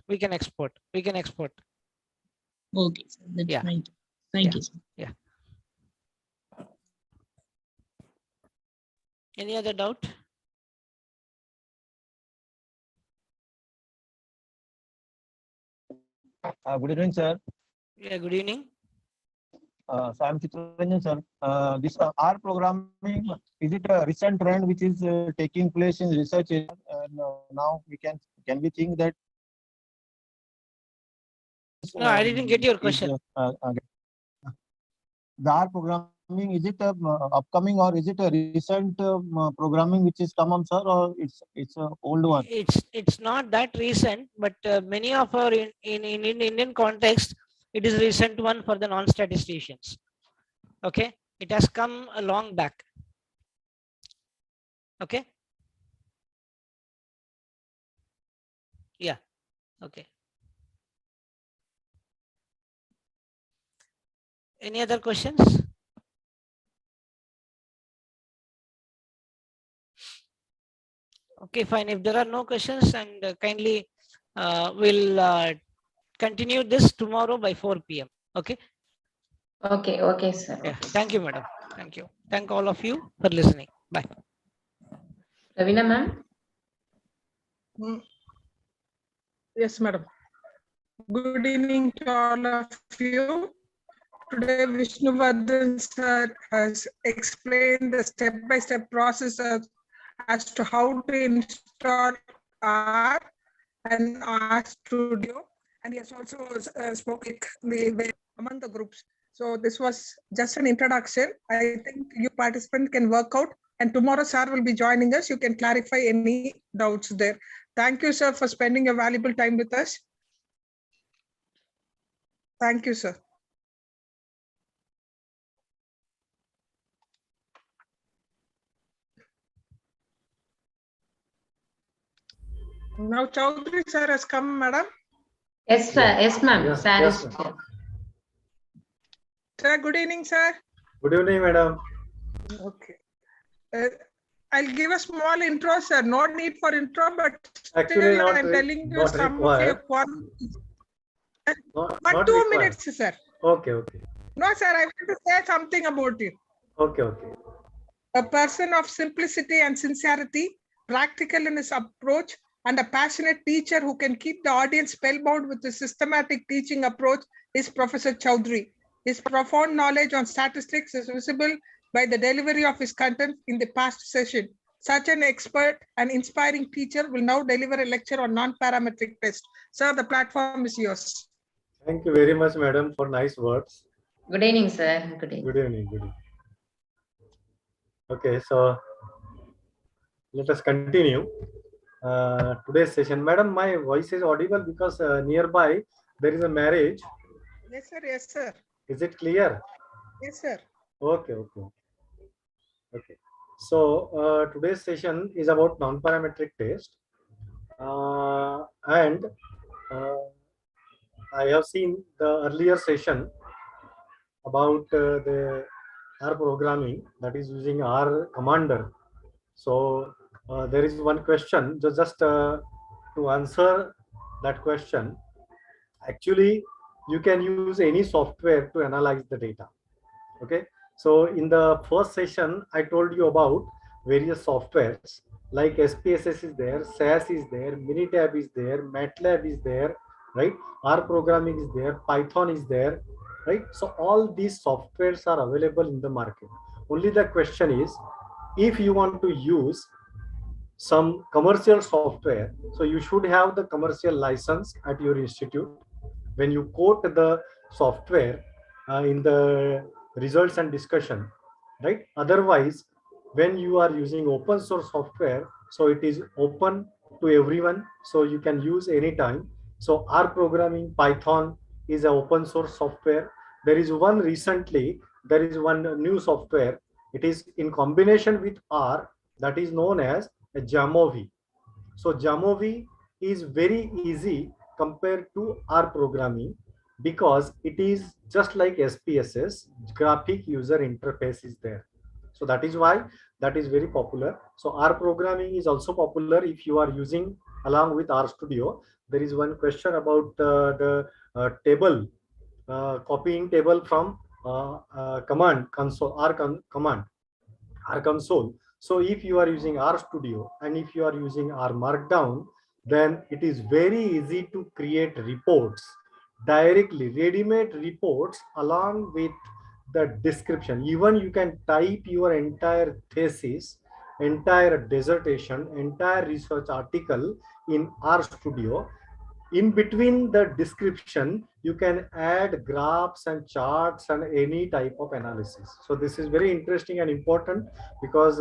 Okay, sir. That's yeah. fine. Thank you, sir. Yeah. Any other doubt? Good evening, sir. Yeah, good evening. So I'm Chitraranjan, sir. This R programming, is it a recent trend which is taking place in research? And now can we think that? No, I didn't get your question. The R programming, is it upcoming or is it a recent programming which is come on, sir, or it's an old one? It's not that recent, but many of our in Indian context, it is a recent one for the non-statisticians. Okay, it has come a long back. Okay. Yeah. Okay. Any other questions? Okay, fine. If there are no questions, and kindly we'll continue this tomorrow by 4 p.m. Okay. Okay, sir. Yeah. Thank you, madam. Thank you. Thank all of you for listening. Bye. Ravina, ma'am. Yes, madam. Good evening to all of you. Today, Vishnuvardhan sir has explained the step-by-step process as to how to install R and R Studio, and he has also spoken among the groups. So this was just an introduction. I think you participants can work out, and tomorrow sir will be joining us. You can clarify any doubts there. Thank you, sir, for spending your valuable time with us. Thank you, sir. Now Chaudhary sir has come, madam. Yes, sir. Yes, ma'am. Yes, Sir yes, is ma'am. here. Sir, good evening, sir. Good evening, madam. Okay. I'll give a small intro, sir. No need for intro, but Actually, still not I'm telling you not some of your required. qualities. Not But 2 required. minutes, sir. Okay. No, sir, I want to say something about you. Okay. A person of simplicity and sincerity, practical in his approach, and a passionate teacher who can keep the audience spellbound with his systematic teaching approach is Professor Chaudhary. His profound knowledge on statistics is visible by the delivery of his content in the past session. Such an expert and inspiring teacher will now deliver a lecture on non-parametric test. Sir, the platform is yours. Thank you very much, madam, for nice words. Good evening, sir. Good evening. Good evening. Okay, so let us continue today's session. Madam, my voice is audible because nearby there is a marriage. Yes, sir. Yes, sir. Is it clear? Yes, sir. Okay. Okay. So today's session is about non-parametric test, and I have seen the earlier session about the R programming, that is using R commander. So there is one question, just to answer that question. Actually, you can use any software to analyze the data. Okay, so in the first session I told you about various softwares like SPSS is there, SAS is there, Minitab is there, MATLAB is there, right? R programming is there, Python is there, right? So all these softwares are available in the market. Only the question is, if you want to use some commercial software, so you should have the commercial license at your institute. When you quote the software in the results and discussion, right? Otherwise, when you are using open source software, so it is open to everyone, so you can use anytime. So R programming, Python is an open source software. There is one recently, there is one new software. It is in combination with R, that is known as a Jamovi. So Jamovi is very easy compared to R programming because it is just like SPSS, graphic user interface is there. So that is why that is very popular. So R programming is also popular if you are using along with R Studio. There is one question about the table, copying table from command console, command, R console. So if you are using R Studio and if you are using R Markdown, then it is very easy to create reports directly, ready-made reports along with the description. Even you can type your entire thesis, entire dissertation, entire research article in R Studio. In between the description, you can add graphs and charts and any type of analysis. So this is very interesting and important because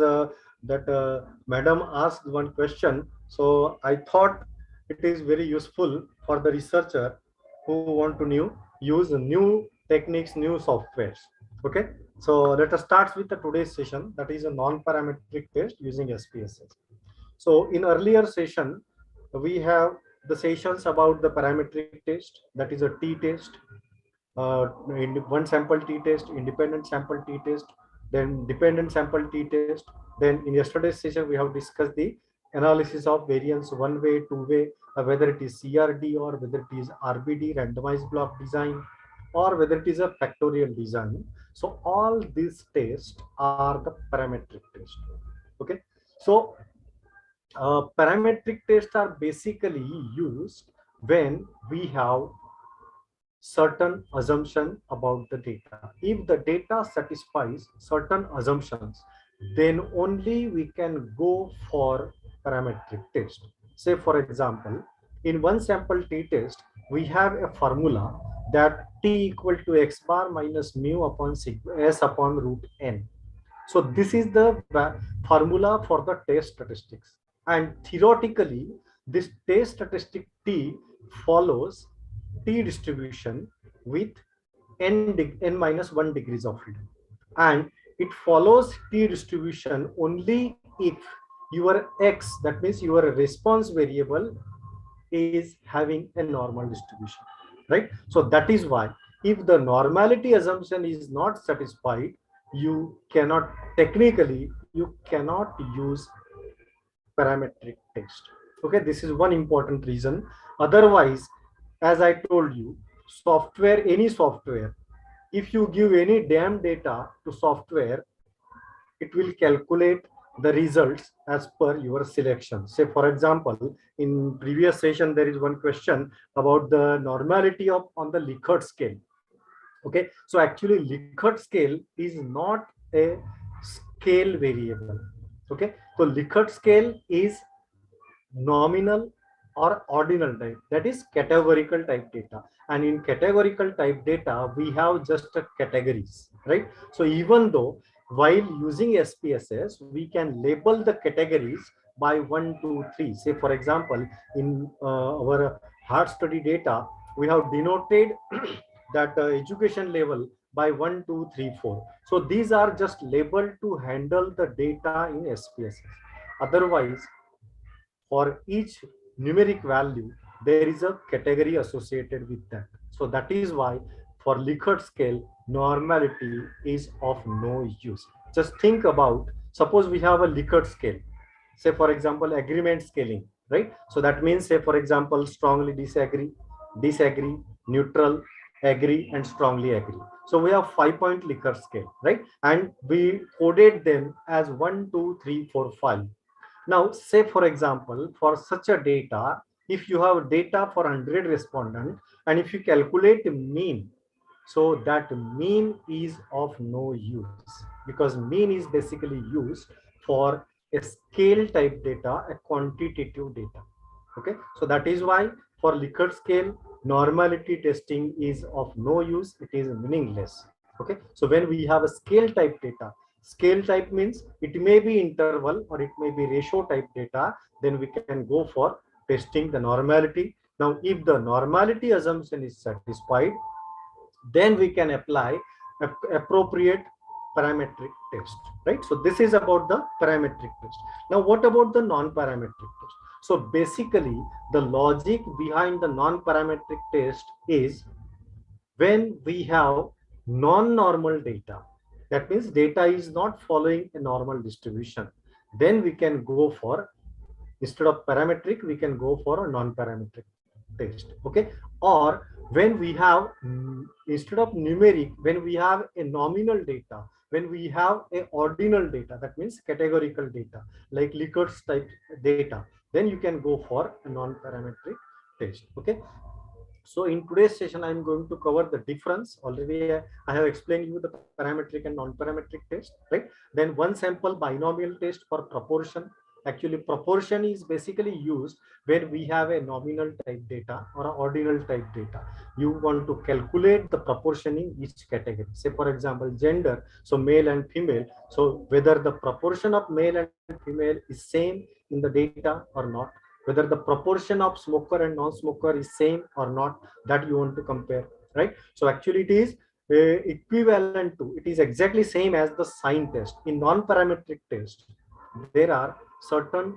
madam asked one question. So I thought it is very useful for the researcher who want to use new techniques, new softwares. Okay, so let us start with the today's session, that is a non-parametric test using SPSS. So in earlier session, we have the sessions about the parametric test, that is a t-test, one sample t-test, independent sample t-test, then dependent sample t-test. Then in yesterday's session, we have discussed the analysis of variance one way, two way, whether it is CRD or whether it is RBD, randomized block design, or whether it is a factorial design. So all these tests are the parametric test. Okay, so parametric tests are basically used when we have certain assumption about the data. If the data satisfies certain assumptions, then only we can go for parametric test. Say for example, in one sample t-test, we have a formula that t equal to x bar minus mu upon sigma s upon root n. So this is the formula for the test statistics. And theoretically, this test statistic t follows t distribution with n minus 1 degrees of freedom. And it follows t distribution only if your x, that means your response variable, is having a normal distribution, right? So that is why if the normality assumption is not satisfied, you cannot, technically you cannot use parametric test. Okay, this is one important reason. Otherwise, as I told you, software, any software, if you give any damn data to software, it will calculate the results as per your selection. Say for example, in previous session there is one question about the normality of on the Likert scale. Okay, so actually Likert scale is not a scale variable. Okay, so Likert scale is nominal or ordinal type, that is categorical type data. And in categorical type data, we have just categories, right? So even though while using SPSS, we can label the categories by 1, 2, 3. Say for example, in our hard study data, we have denoted that education level by 1, 2, 3, 4. So these are just labeled to handle the data in SPSS. Otherwise, for each numeric value, there is a category associated with that. So that is why for Likert scale, normality is of no use. Just think about, suppose we have a Likert scale, say for example, agreement scaling, right? So that means, say for example, strongly disagree, disagree, neutral, agree, and strongly agree. So we have 5-point Likert scale, right? And we coded them as 1, 2, 3, 4, 5. Now, say for example, for such a data, if you have data for 100 respondents, and if you calculate mean, so that mean is of no use, because mean is basically used for a scale type data, a quantitative data. Okay, so that is why for Likert scale, normality testing is of no use, it is meaningless. Okay, so when we have a scale type data, scale type means it may be interval or it may be ratio type data, then we can go for testing the normality. Now, if the normality assumption is satisfied, then we can apply appropriate parametric test, right? So this is about the parametric test. Now, what about the non-parametric test? So basically, the logic behind the non-parametric test is when we have non-normal data, that means data is not following a normal distribution, then we can go for, instead of parametric, we can go for a non-parametric test. Okay, or when we have instead of numeric, when we have a nominal data, when we have a ordinal data, that means categorical data like Likert's type data, then you can go for a non-parametric test. Okay, so in today's session, I'm going to cover the difference. Already I have explained you the parametric and non-parametric test, right? Then one sample binomial test for proportion. Actually, proportion is basically used when we have a nominal type data or an ordinal type data. You want to calculate the proportion in each category. Say, for example, gender, so male and female. So whether the proportion of male and female is same in the data or not, whether the proportion of smoker and non-smoker is same or not, that you want to compare, right? So actually it is equivalent to, it is exactly same as the sign test. In non-parametric test, there are certain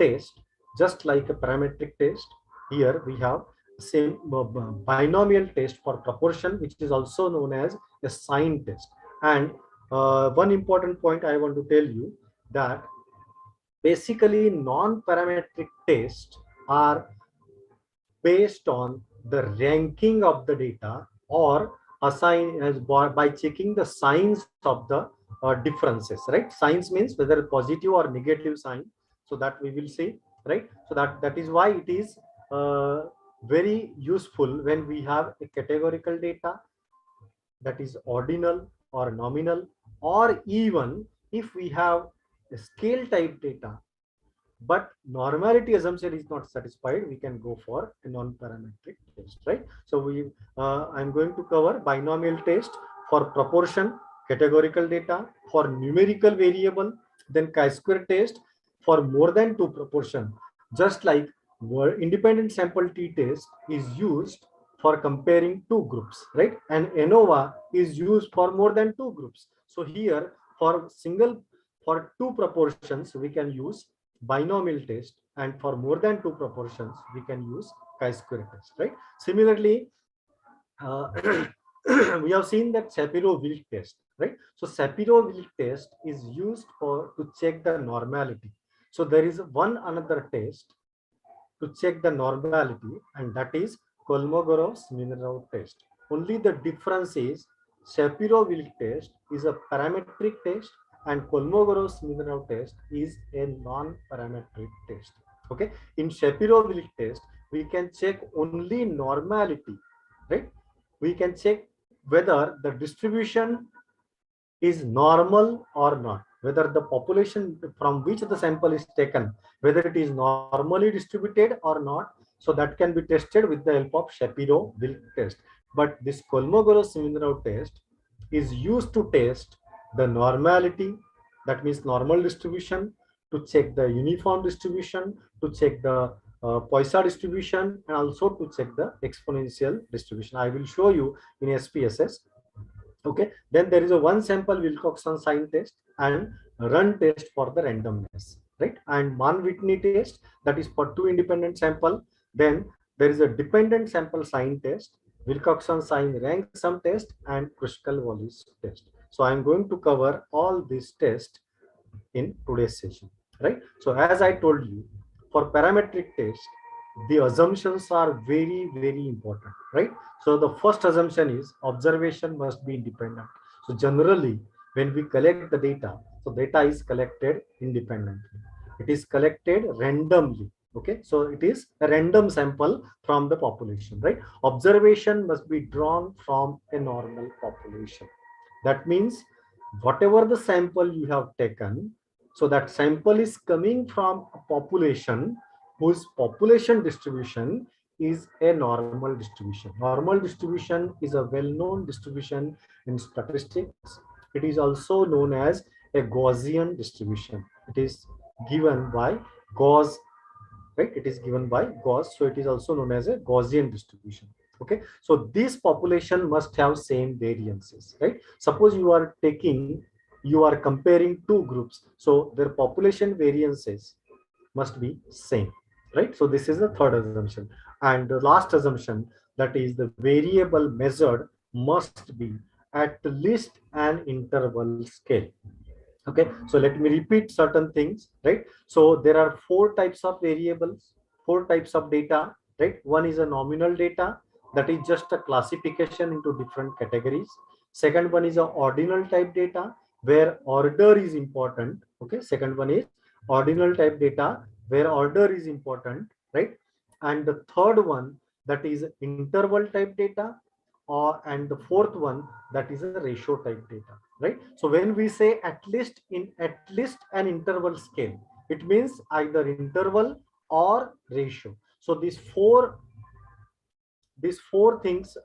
tests, just like a parametric test. Here we have same binomial test for proportion, which is also known as a sign test. And one important point I want to tell you that basically non-parametric tests are based on the ranking of the data or assign as by checking the signs of the differences, right? Signs means whether positive or negative sign. So that we will see, right? So that is why it is very useful when we have a categorical data that is ordinal or nominal, or even if we have a scale type data, but normality assumption is not satisfied, we can go for a non-parametric test, right? So I'm going to cover binomial test for proportion, categorical data, for numerical variable, then chi-square test for more than 2 proportion, just like independent sample t-test is used for comparing 2 groups, right? And ANOVA is used for more than 2 groups. So here for 2 proportions, we can use binomial test, and for more than 2 proportions, we can use chi-square test, right? Similarly, we have seen that Shapiro-Wilk test, right? So Shapiro-Wilk test is used to check the normality. So there is another test to check the normality, and that is Kolmogorov's mineral test. Only the difference is Shapiro-Wilk test is a parametric test and Kolmogorov's mineral test is a non-parametric test. Okay, in Shapiro-Wilk test, we can check only normality, right? We can check whether the distribution is normal or not, whether the population from which the sample is taken, whether it is normally distributed or not. So that can be tested with the help of Shapiro-Wilk test. But this Kolmogorov's mineral test is used to test the normality, that means normal distribution, to check the uniform distribution, to check the Poisson distribution and also to check the exponential distribution. I will show you in SPSS. Okay, then there is a one sample Wilcoxon sign test and run test for the randomness, right? And Mann-Whitney test, that is for two independent sample. Then there is a dependent sample sign test, Wilcoxon sign rank sum test, and Kruskal-Wallis test. So I am going to cover all these tests in today's session, right? So as I told you, for parametric test, the assumptions are very, very important, right? So the first assumption is observation must be independent. So generally, when we collect the data, so data is collected independently. It is collected randomly. Okay, so it is a random sample from the population, right? Observation must be drawn from a normal population. That means whatever the sample you have taken, so that sample is coming from a population whose population distribution is a normal distribution. Normal distribution is a well-known distribution in statistics. It is also known as a Gaussian distribution. It is given by Gauss, right? It is given by Gauss, so it is also known as a Gaussian distribution. Okay, so this population must have same variances, right? Suppose you are comparing two groups, so their population variances must be same, right? So this is the third assumption. And the last assumption, that is the variable measured must be at least an interval scale. Okay, so let me repeat certain things, right? So there are four types of variables, four types of data, right? One is a nominal data, that is just a classification into different categories. Second one is a ordinal type data, where order is important. Okay, second one is ordinal type data where order is important, right? And the third one, that is interval type data, and the fourth one, that is a ratio type data, right? So when we say at least an interval scale, it means either interval or ratio. So these four things,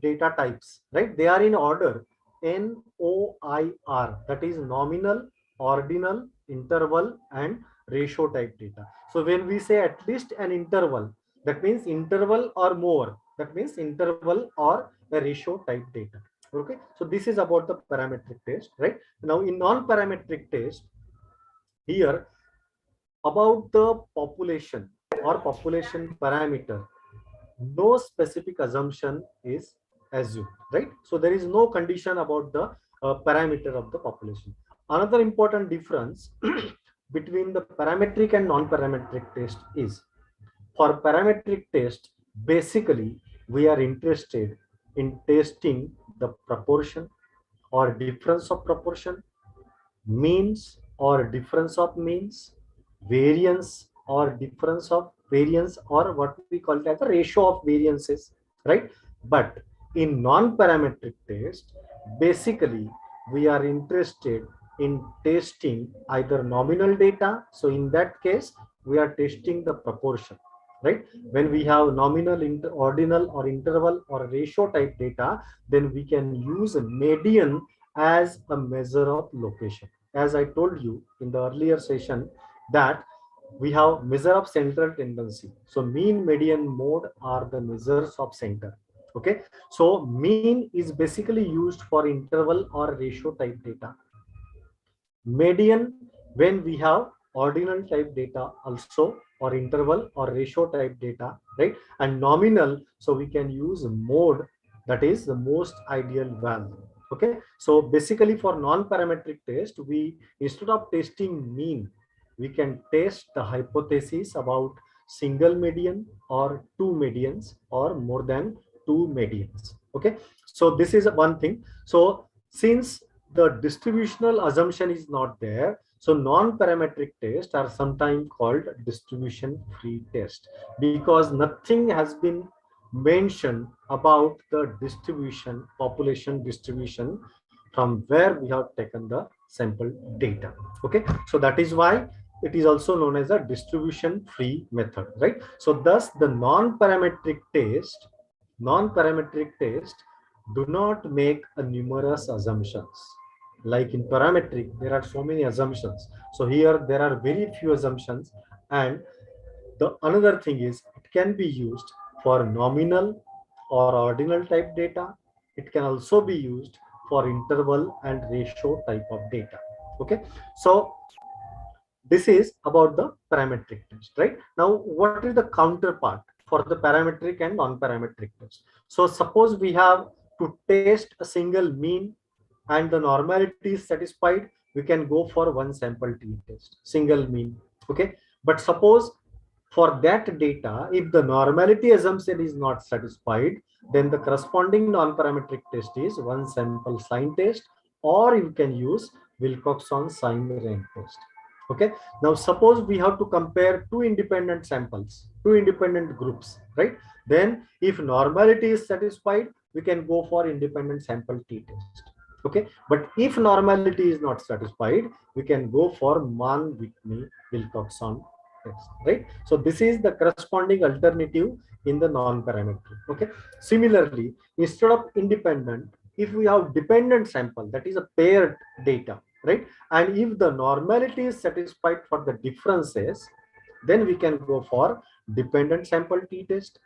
data types, right? They are in order NOIR, that is nominal, ordinal, interval, and ratio type data. So when we say at least an interval, that means interval or more, that means interval or a ratio type data. Okay, so this is about the parametric test, right? Now in non-parametric test, here about the population or population parameter, no specific assumption is assumed, right? So there is no condition about the parameter of the population. Another important difference between the parametric and non-parametric test is, for parametric test, basically we are interested in testing the proportion or difference of proportion, means or difference of means, variance or difference of variance, or what we call it as a ratio of variances, right? But in non-parametric test, basically we are interested in testing either nominal data. So in that case, we are testing the proportion, right? When we have nominal, ordinal, or interval or ratio type data, then we can use a median as a measure of location. As I told you in the earlier session, that we have measure of central tendency. So mean, median, mode are the measures of center. Okay, so mean is basically used for interval or ratio type data. Median when we have ordinal type data also, or interval or ratio type data, right? And nominal, so we can use mode, that is the most ideal value. Okay, so basically for non-parametric test, we, instead of testing mean, we can test the hypothesis about single median or two medians or more than two medians. Okay, so this is one thing. So since the distributional assumption is not there, so non-parametric tests are sometimes called distribution free test, because nothing has been mentioned about the distribution, population distribution from where we have taken the sample data. Okay, so that is why it is also known as a distribution free method, right? So thus the non-parametric test do not make a numerous assumptions. Like in parametric, there are so many assumptions. So here there are very few assumptions. And the another thing is it can be used for nominal or ordinal type data. It can also be used for interval and ratio type of data. Okay, so this is about the parametric test, right? Now, what is the counterpart for the parametric and non-parametric test? So suppose we have to test a single mean and the normality is satisfied, we can go for one sample t-test, single mean. Okay, but suppose for that data, if the normality assumption is not satisfied, then the corresponding non-parametric test is one sample sign test, or you can use Wilcoxon sign rank test. Okay, now suppose we have to compare two independent samples, two independent groups, right? Then if normality is satisfied, we can go for independent sample t-test. Okay, but if normality is not satisfied, we can go for Mann-Whitney Wilcoxon test, right? So this is the corresponding alternative in the non-parametric. Okay, similarly, instead of independent, if we have dependent sample, that is a paired data, right? And if the normality is satisfied for the differences, then we can go for dependent sample t-test.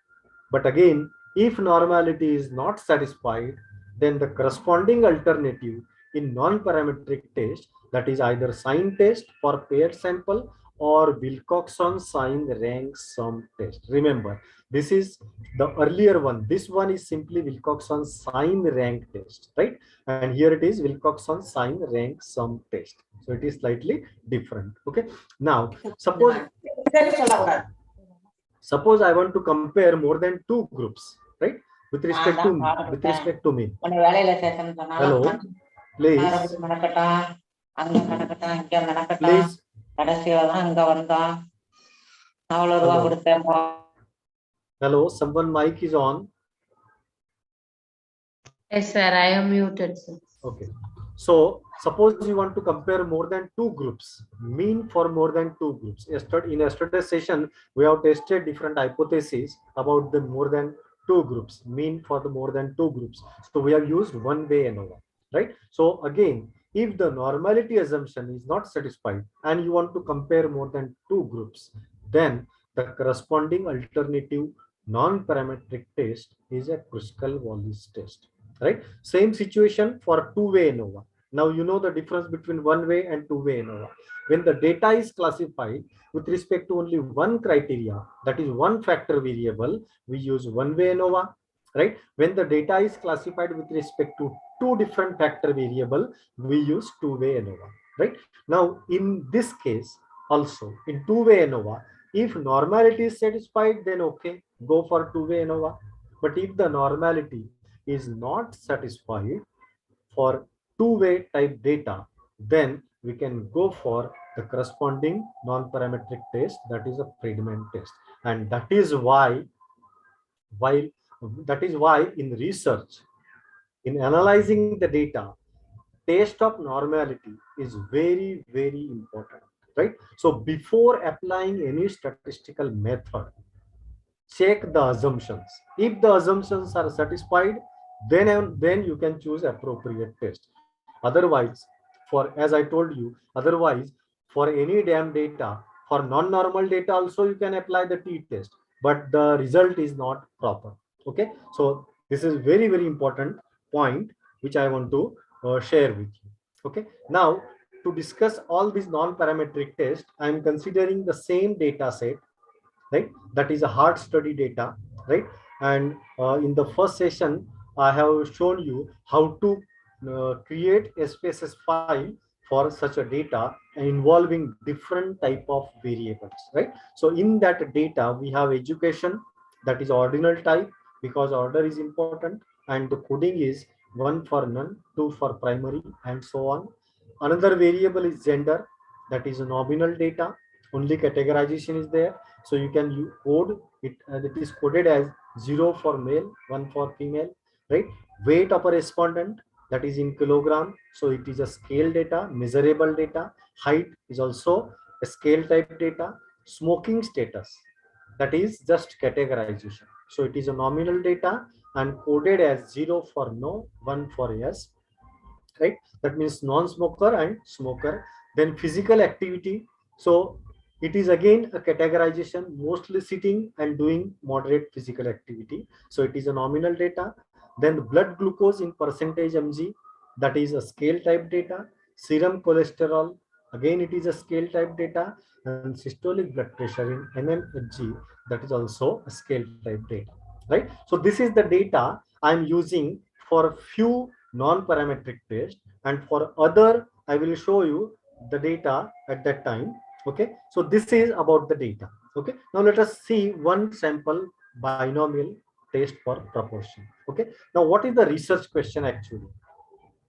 But again, if normality is not satisfied, then the corresponding alternative in non-parametric test, that is either sign test for paired sample or Wilcoxon sign rank sum test. Remember, this is the earlier one. This one is simply Wilcoxon sign rank test, right? And here it is Wilcoxon sign rank sum test. So it is slightly different. Okay. Now, suppose I want to compare more than two groups, right? With respect to me. Hello, please. Please. Hello, someone mic is on. Yes, sir, I am muted, sir. Okay. So suppose you want to compare more than two groups, mean for more than two groups. In yesterday's session, we have tested different hypotheses about the more than two groups, mean for the more than two groups. So we have used one-way ANOVA, right? So again, if the normality assumption is not satisfied and you want to compare more than two groups, then the corresponding alternative non-parametric test is a Kruskal-Wallis test, right? Same situation for two-way ANOVA. Now you know the difference between one-way and two-way ANOVA. When the data is classified with respect to only one criteria, that is one factor variable, we use one-way ANOVA, right? When the data is classified with respect to two different factor variable, we use two-way ANOVA, right? Now in this case also, in two-way ANOVA, if normality is satisfied, then okay, go for two-way ANOVA. But if the normality is not satisfied for two-way type data, then we can go for the corresponding non-parametric test, that is a Friedman test. And that is why in research, in analyzing the data, test of normality is very, very important, right? So before applying any statistical method, check the assumptions. If the assumptions are satisfied, then you can choose appropriate test. Otherwise, as I told you, otherwise for any damn data, for non-normal data also you can apply the t-test, but the result is not proper. Okay, so this is very, very important point which I want to share with you. Okay, now to discuss all these non-parametric tests, I am considering the same data set, right? That is a hard study data, right? And in the first session, I have shown you how to create a Spss file for such a data involving different type of variables, right? So in that data, we have education, that is ordinal type, because order is important, and the coding is 1 for none, 2 for primary, and so on. Another variable is gender, that is nominal data, only categorization is there. So you can code it, it is coded as 0 for male, 1 for female, right? Weight of a respondent, that is in kilogram. So it is a scale data, measurable data. Height is also a scale type data. Smoking status, that is just categorization. So it is a nominal data and coded as 0 for no, 1 for yes. right? That means non-smoker and smoker. Then physical activity. So it is again a categorization, mostly sitting and doing moderate physical activity. So it is a nominal data. Then the blood glucose in percentage mg, that is a scale type data. Serum cholesterol, again it is a scale type data. And systolic blood pressure in mmHg, that is also a scale type data, right? So this is the data I'm using for few non-parametric tests, and for other I will show you the data at that time. Okay, so this is about the data. Okay, now let us see one sample binomial test for proportion. Okay, now what is the research question actually?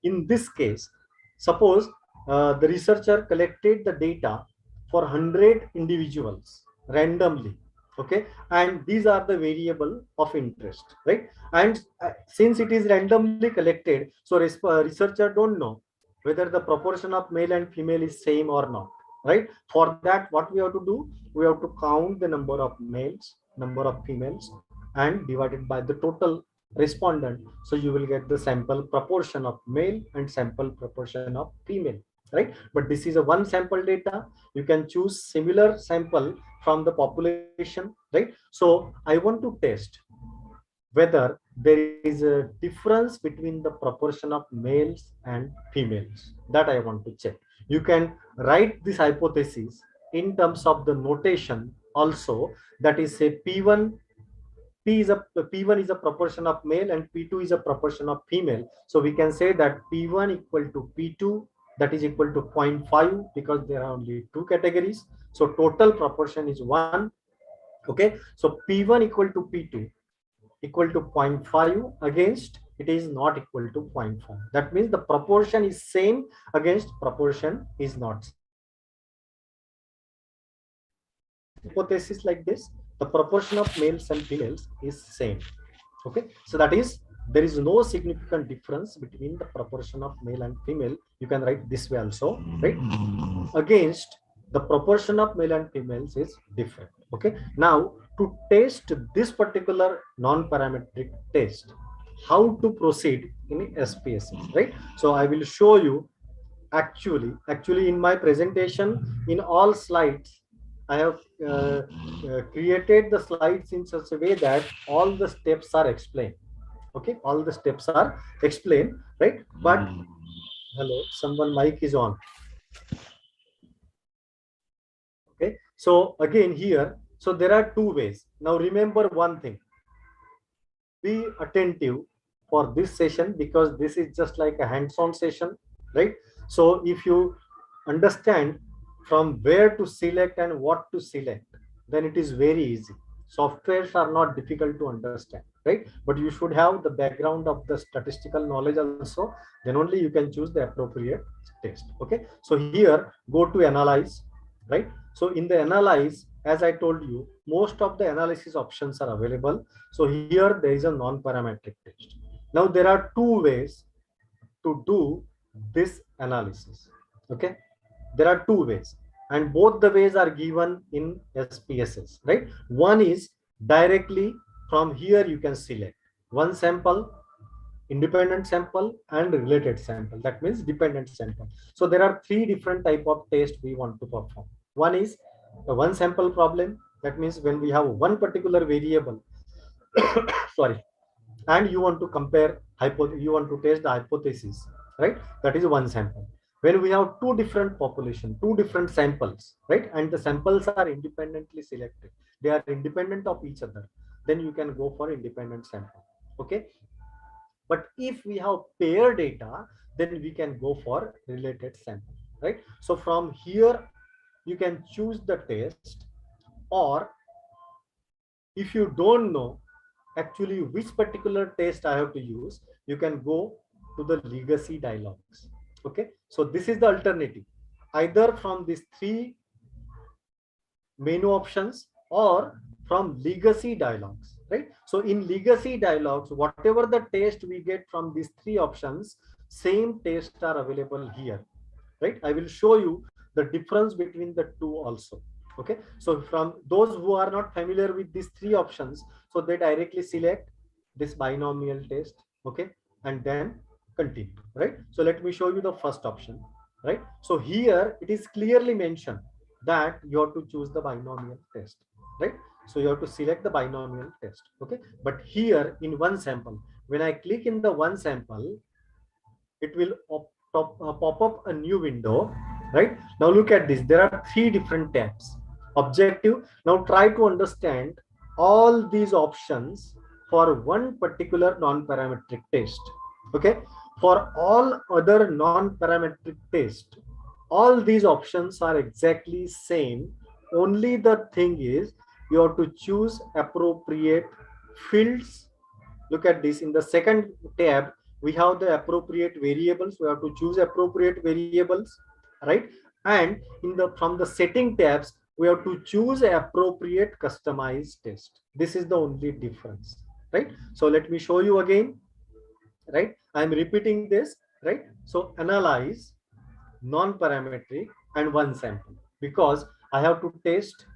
In this case, suppose the researcher collected the data for 100 individuals randomly. Okay, and these are the variable of interest, right? And since it is randomly collected, so researcher don't know whether the proportion of male and female is same or not, right? For that, what we have to do, we have to count the number of males, number of females, and divided by the total respondent. So you will get the sample proportion of male and sample proportion of female, right? But this is a one sample data. You can choose similar sample from the population, right? So I want to test whether there is a difference between the proportion of males and females. That I want to check. You can write this hypothesis in terms of the notation also, that is say P1 P1 is a proportion of male and P2 is a proportion of female. So we can say that P1 equal to P2, that is equal to 0.5, because there are only two categories. So total proportion is 1. Okay, so P1 equal to P2 equal to 0.5 against it is not equal to 0.5. That means the proportion is same against proportion is not. Hypothesis like this, the proportion of males and females is same. Okay, so that is there is no significant difference between the proportion of male and female. You can write this way also, right? Against the proportion of male and females is different. Okay, now to test this particular non-parametric test, how to proceed in SPSS, right? So I will show you actually in my presentation, in all slides I have created the slides in such a way that all the steps are explained. Okay, all the steps are explained, right? But hello, someone mic is on. Okay, so again here, so there are two ways. Now remember one thing, be attentive for this session, because this is just like a hands-on session, right? So if you understand from where to select and what to select, then it is very easy. Softwares are not difficult to understand, right? But you should have the background of the statistical knowledge also, then only you can choose the appropriate test. Okay, so here go to analyze, right? So in the analyze, as I told you, most of the analysis options are available. So here there is a non-parametric test. Now there are two ways to do this analysis. Okay, there are two ways, and both the ways are given in SPSS, right? One is directly from here you can select one sample, independent sample, and related sample. That means dependent sample. So there are three different type of tests we want to perform. One is a one sample problem. That means when we have one particular variable sorry, and you want to compare you want to test the hypothesis, right? That is one sample. When we have two different population, two different samples, right, and the samples are independently selected, they are independent of each other, then you can go for independent sample. Okay, but if we have pair data, then we can go for related sample, right? So from here you can choose the test, or if you don't know actually which particular test I have to use, you can go to the legacy dialogues. Okay, so this is the alternative, either from these three menu options or from legacy dialogues, right? So in legacy dialogues, whatever the test we get from these three options, same tests are available here, right? I will show you the difference between the two also. Okay, so from those who are not familiar with these three options, so they directly select this binomial test. Okay, and then continue, right? So let me show you the first option, right? So here it is clearly mentioned that you have to choose the binomial test, right? So you have to select the binomial test, okay? But here in one sample, when I click in the one sample, it will pop up a new window, right? Now look at this. There are three different tabs. Objective. Now try to understand all these options for one particular non-parametric test. Okay. For all other non-parametric test, all these options are exactly same. Only the thing is you have to choose appropriate fields. Look at this. In the second tab, we have the appropriate variables. We have to choose appropriate variables, right? And in the from the setting tabs, we have to choose appropriate customized test. This is the only difference, right? So let me show you again, right? I'm repeating this, right? So analyze non-parametric and one sample, because I have to test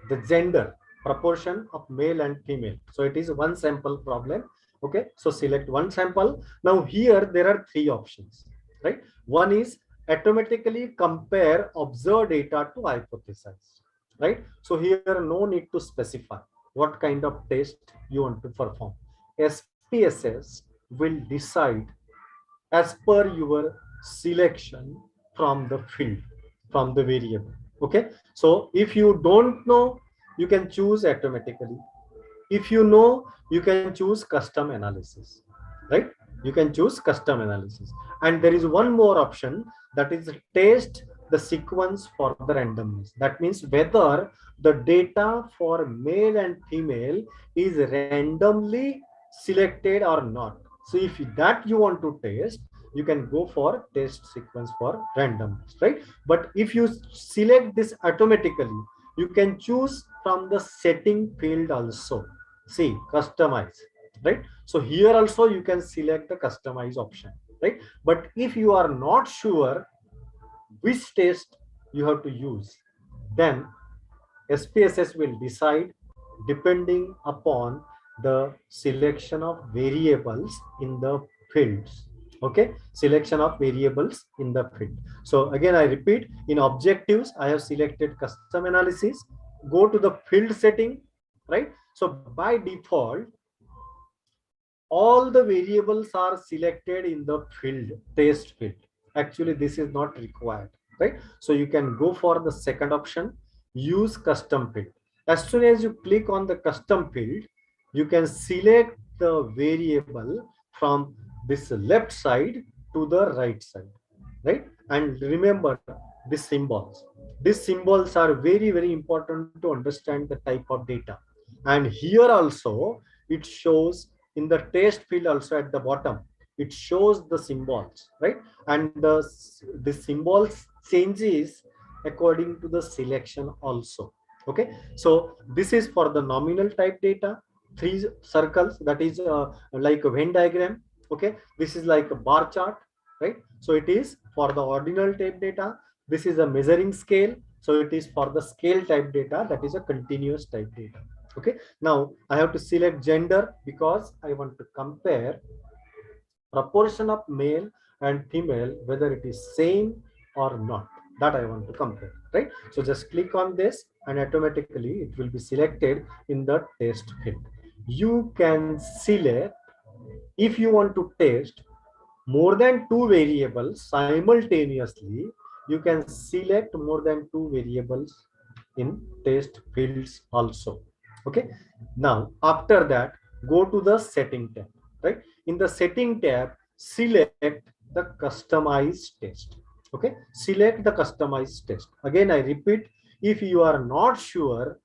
the gender proportion of male and female. So it is one sample problem. Okay, so select one sample. Now here there are three options, right? One is automatically compare observed data to hypothesize, right? So here no need to specify what kind of test you want to perform. SPSS will decide as per your selection from the field, from the variable. Okay, so if you don't know, you can choose automatically. If you know, you can choose custom analysis, right? You can choose custom analysis. And there is one more option, that is test the sequence for the randomness. That means whether the data for male and female is randomly selected or not. So if that you want to test, you can go for test sequence for randomness, right? But if you select this automatically, you can choose from the setting field also. See, customize, right? So here also you can select the customize option, right? But if you are not sure which test you have to use, then SPSS will decide depending upon the selection of variables in the fields. Okay, selection of variables in the field. So again, I repeat, in objectives, I have selected custom analysis. Go to the field setting, right? So by default, all the variables are selected in the field, test field. Actually, this is not required, right? So you can go for the second option, use custom field. As soon as you click on the custom field, you can select the variable from this left side to the right side, right? And remember these symbols. These symbols are very, very important to understand the type of data. And here also, it shows in the test field also at the bottom, it shows the symbols, right? And the symbols changes according to the selection also. Okay, so this is for the nominal type data, three circles, that is like a Venn diagram. Okay, this is like a bar chart, right? So it is for the ordinal type data. This is a measuring scale, so it is for the scale type data, that is a continuous type data. Okay, now I have to select gender because I want to compare proportion of male and female, whether it is same or not, that I want to compare, right? So just click on this and automatically it will be selected in the test field. You can select, if you want to test more than two variables simultaneously, you can select more than two variables in test fields also. Okay, now after that, go to the setting tab, right? In the setting tab, select the customized test. Okay, select the customized test. Again, I repeat, if you are not sure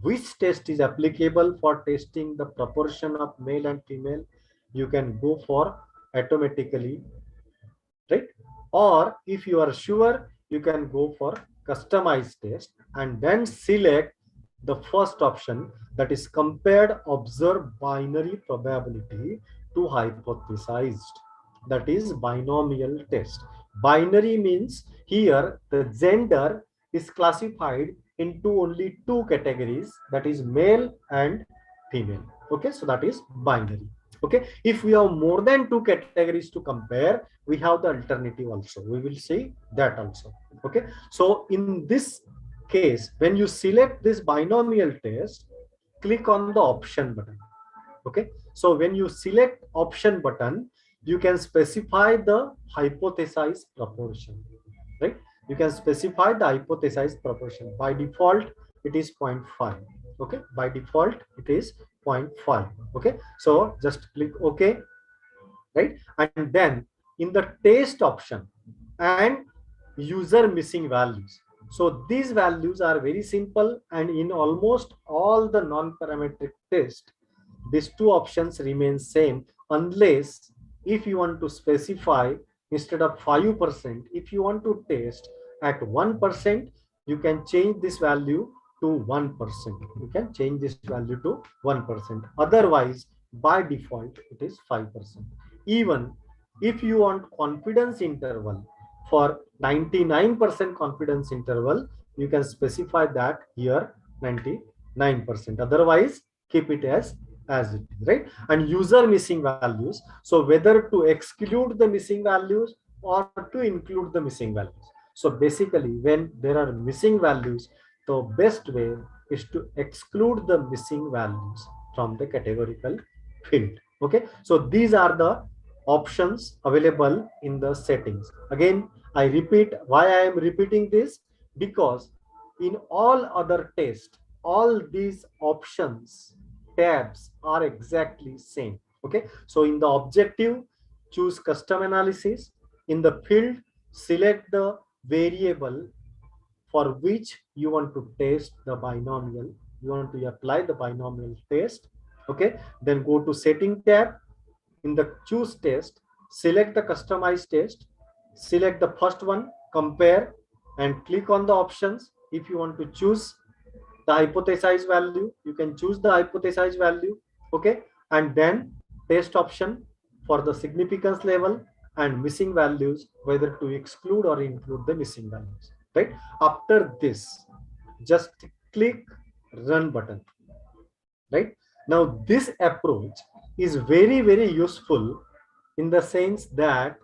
which test is applicable for testing the proportion of male and female, you can go for automatically, right? Or if you are sure, you can go for customized test and then select the first option, that is compared observed binary probability to hypothesized, that is binomial test. Binary means here the gender is classified into only two categories, that is male and female. Okay, so that is binary. Okay, if we have more than 2 categories to compare, we have the alternative also. We will see that also. Okay, so in this case, when you select this binomial test, click on the option button. Okay, so when you select option button, you can specify the hypothesized proportion, right? You can specify the hypothesized proportion. By default, it is 0.5. Okay, by default, it is 0.5. Okay, so just click OK, right? And then in the test option and user missing values. So these values are very simple, and in almost all the non-parametric tests, these two options remain same, unless if you want to specify instead of 5%, if you want to test at 1%, you can change this value to 1%. You can change this value to 1%. Otherwise, by default, it is 5%. Even if you want confidence interval for 99% confidence interval, you can specify that here 99%. Otherwise, keep it as it is, right? And user missing values. So whether to exclude the missing values or to include the missing values. So basically, when there are missing values, the best way is to exclude the missing values from the categorical field. Okay, so these are the options available in the settings. Again, I repeat why I am repeating this, because in all other tests, all these options tabs are exactly same. Okay, so in the objective, choose custom analysis. In the field, select the variable for which you want to test the binomial, you want to apply the binomial test. Okay, then go to setting tab. In the choose test, select the customized test, select the first one, compare, and click on the options. If you want to choose the hypothesized value, you can choose the hypothesized value. Okay, and then test option for the significance level and missing values, whether to exclude or include the missing values, right? After this, just click run button, right? Now this approach is very, very useful in the sense that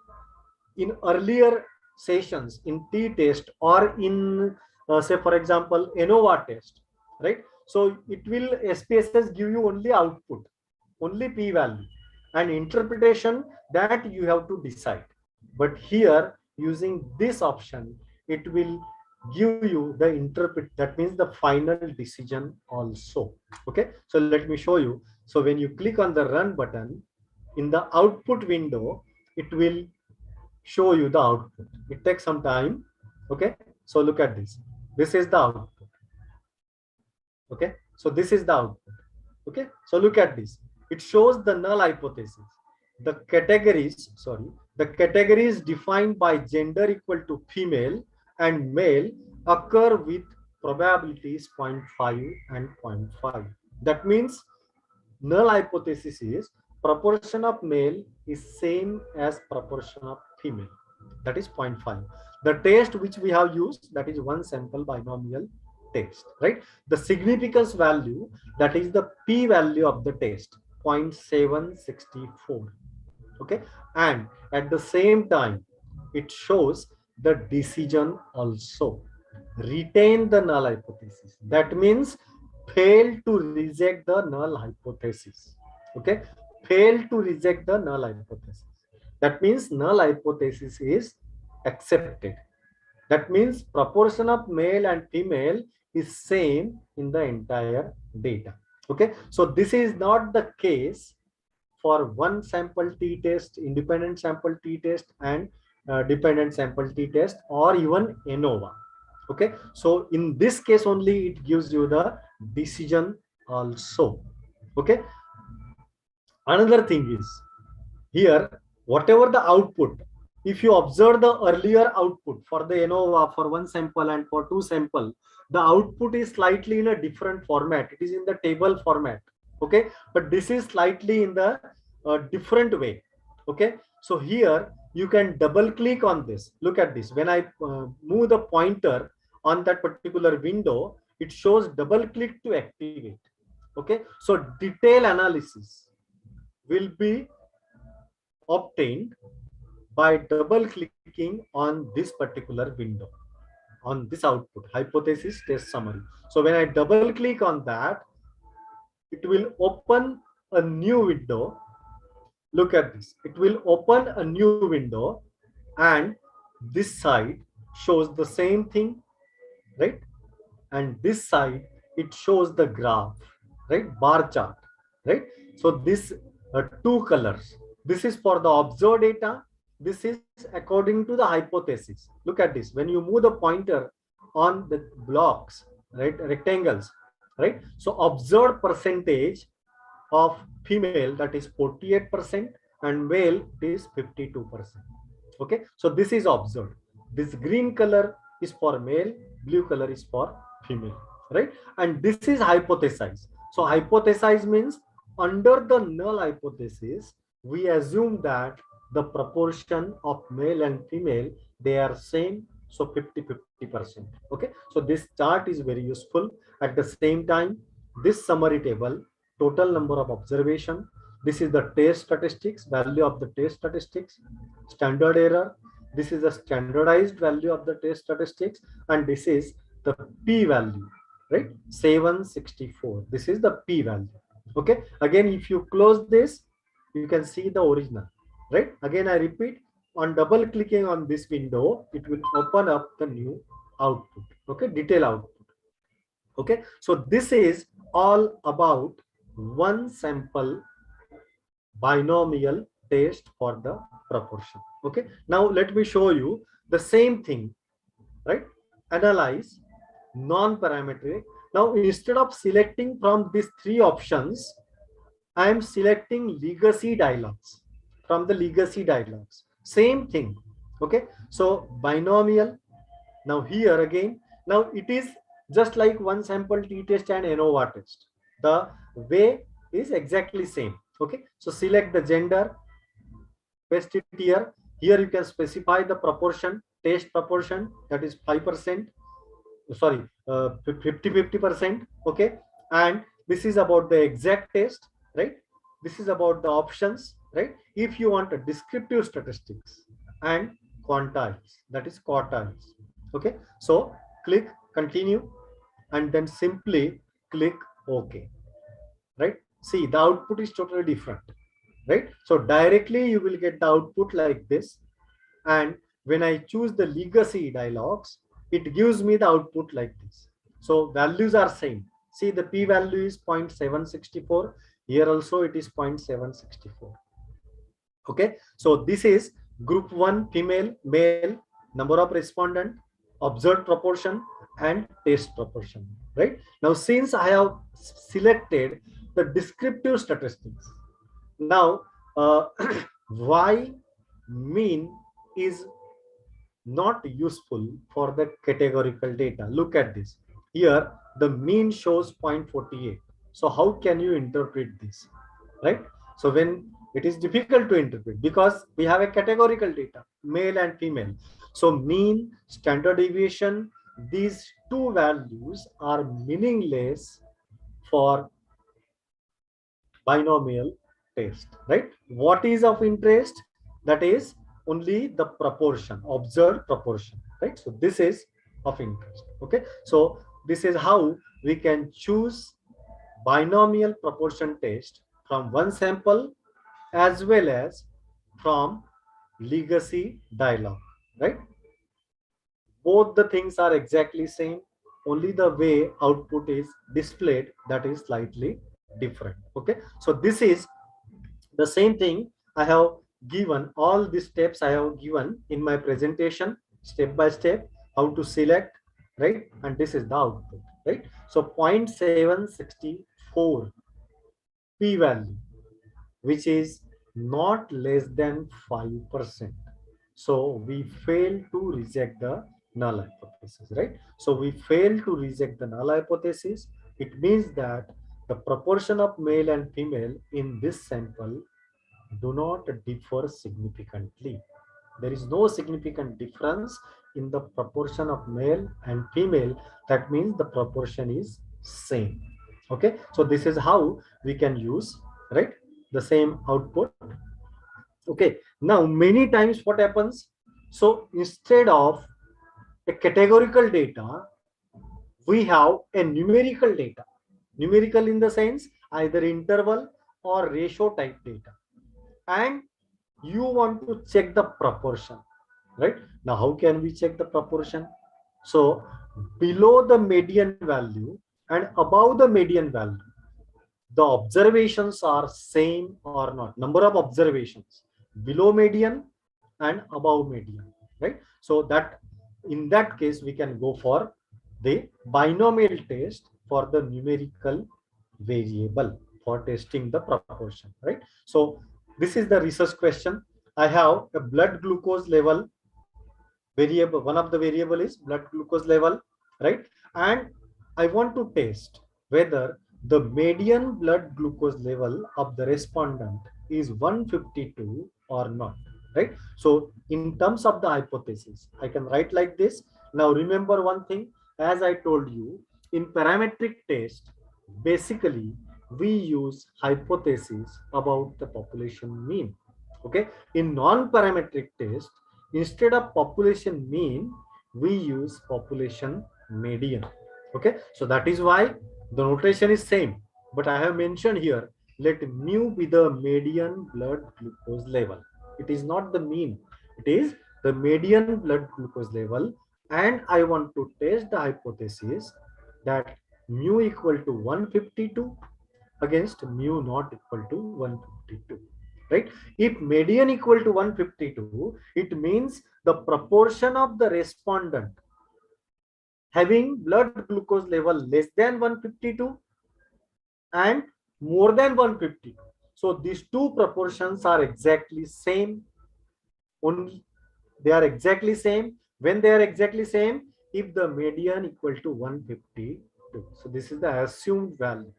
in earlier sessions in t-test or in say for example ANNOVA test, right? So it will SPSS give you only output, only p-value, and interpretation that you have to decide. But here, using this option, it will give you the interpret, that means the final decision also. Okay, so let me show you. So when you click on the run button, in the output window, it will show you the output. It takes some time. Okay, so look at this. This is the output. Okay, so this is the output. Okay, so look at this. It shows the null hypothesis. The categories, the categories defined by gender equal to female and male occur with probabilities 0.5 and 0.5. That means null hypothesis is proportion of male is same as proportion of female, that is 0.5. The test which we have used, that is one sample binomial test, right? The significance value, that is the p value of the test, 0.764. Okay, and at the same time it shows the decision also. Retain the null hypothesis, that means fail to reject the null hypothesis. Okay, fail to reject the null hypothesis, that means null hypothesis is accepted. That means proportion of male and female is same in the entire data. Okay, so this is not the case for one sample t-test, independent sample t-test, and dependent sample t-test, or even ANNOVA. Okay, so in this case only it gives you the decision also. Okay, another thing is here, whatever the output, if you observe the earlier output for the ANNOVA for one sample and for two sample, the output is slightly in a different format. It is in the table format. Okay, but this is slightly in the different way. Okay, so here you can double click on this. Look at this. When I move the pointer on that particular window, it shows double click to activate. Okay, so detail analysis. will be obtained by double clicking on this particular window, on this output, hypothesis test summary. So when I double click on that, it will open a new window. Look at this. It will open a new window, and this side shows the same thing, right? And this side, it shows the graph, right? Bar chart, right? So this two colors. This is for the observed data. This is according to the hypothesis. Look at this. When you move the pointer on the blocks, right, rectangles, right? So observed percentage of female, that is 48%, and male is 52%. Okay, so this is observed. This green color is for male, blue color is for female, right? And this is hypothesized. So hypothesize means under the null hypothesis, we assume that the proportion of male and female, they are same, so 50-50%. Okay, so this chart is very useful. At the same time, this summary table, total number of observation, this is the test statistics, value of the test statistics, standard error, this is the standardized value of the test statistics, and this is the p-value, right? 764. This is the p-value. Okay, again, if you close this, you can see the original, right? Again, I repeat, on double clicking on this window, it will open up the new output. Okay, detail output. Okay, so this is all about one sample binomial test for the proportion. Okay, now let me show you the same thing, right? Analyze non-parametric. Now instead of selecting from these three options, I am selecting legacy dialogues. From the legacy dialogues, same thing. Okay, so binomial. Now here again, now it is just like one sample t-test and ANOVA test. The way is exactly same. Okay, so select the gender, paste it here. Here you can specify the proportion, test proportion, that is 5%, sorry, 50-50%. Okay, and this is about the exact test, right? This is about the options, right? If you want a descriptive statistics and quantiles, that is quartiles. Okay, so click continue and then simply click OK, right? See, the output is totally different, right? So directly you will get the output like this, and when I choose the legacy dialogues, it gives me the output like this. So values are same. See, the p-value is 0.764. Here also it is 0.764. Okay, so this is group 1 female, male, number of respondent, observed proportion, and test proportion, right? Now since I have selected the descriptive statistics, now why mean is not useful for the categorical data? Look at this. Here the mean shows 0.48. So how can you interpret this, right? So when it is difficult to interpret because we have a categorical data, male and female. So mean, standard deviation, these two values are meaningless for binomial test, right? What is of interest? That is only the proportion, observed proportion, right? So this is of interest. Okay, so this is how we can choose binomial proportion test from one sample as well as from legacy dialog, right? Both the things are exactly same, only the way output is displayed that is slightly different. Okay, so this is the same thing I have given. All these steps I have given in my presentation step by step, how to select, right? And this is the output, right? So 0.764 p-value, which is not less than 5%. So we fail to reject the null hypothesis, right? So we fail to reject the null hypothesis. It means that the proportion of male and female in this sample do not differ significantly. There is no significant difference in the proportion of male and female. That means the proportion is same. Okay, so this is how we can use, right, the same output. Okay, now many times what happens? So instead of a categorical data, we have a numerical data. Numerical in the sense either interval or ratio type data. And you want to check the proportion, right? Now, how can we check the proportion? So below the median value and above the median value, the observations are same or not. Number of observations below median and above median, right? So that in that case, we can go for the binomial test for the numerical variable for testing the proportion, right? So this is the research question. I have a blood glucose level variable. One of the variable is blood glucose level, right? And I want to test whether the median blood glucose level of the respondent is 152 or not, right? So in terms of the hypothesis, I can write like this. Now remember one thing, as I told you, in parametric test, basically we use hypothesis about the population mean. Okay, in non-parametric test, instead of population mean, we use population median. Okay, so that is why the notation is same, but I have mentioned here, let mu be the median blood glucose level. It is not the mean, it is the median blood glucose level. And I want to test the hypothesis that mu equal to 152 against mu not equal to 152, right? If median equal to 152, it means the proportion of the respondent having blood glucose level less than 152 and more than 150. So these two proportions are exactly same. Only they are exactly same. When they are exactly same, if the median equal to 152. So this is the assumed value.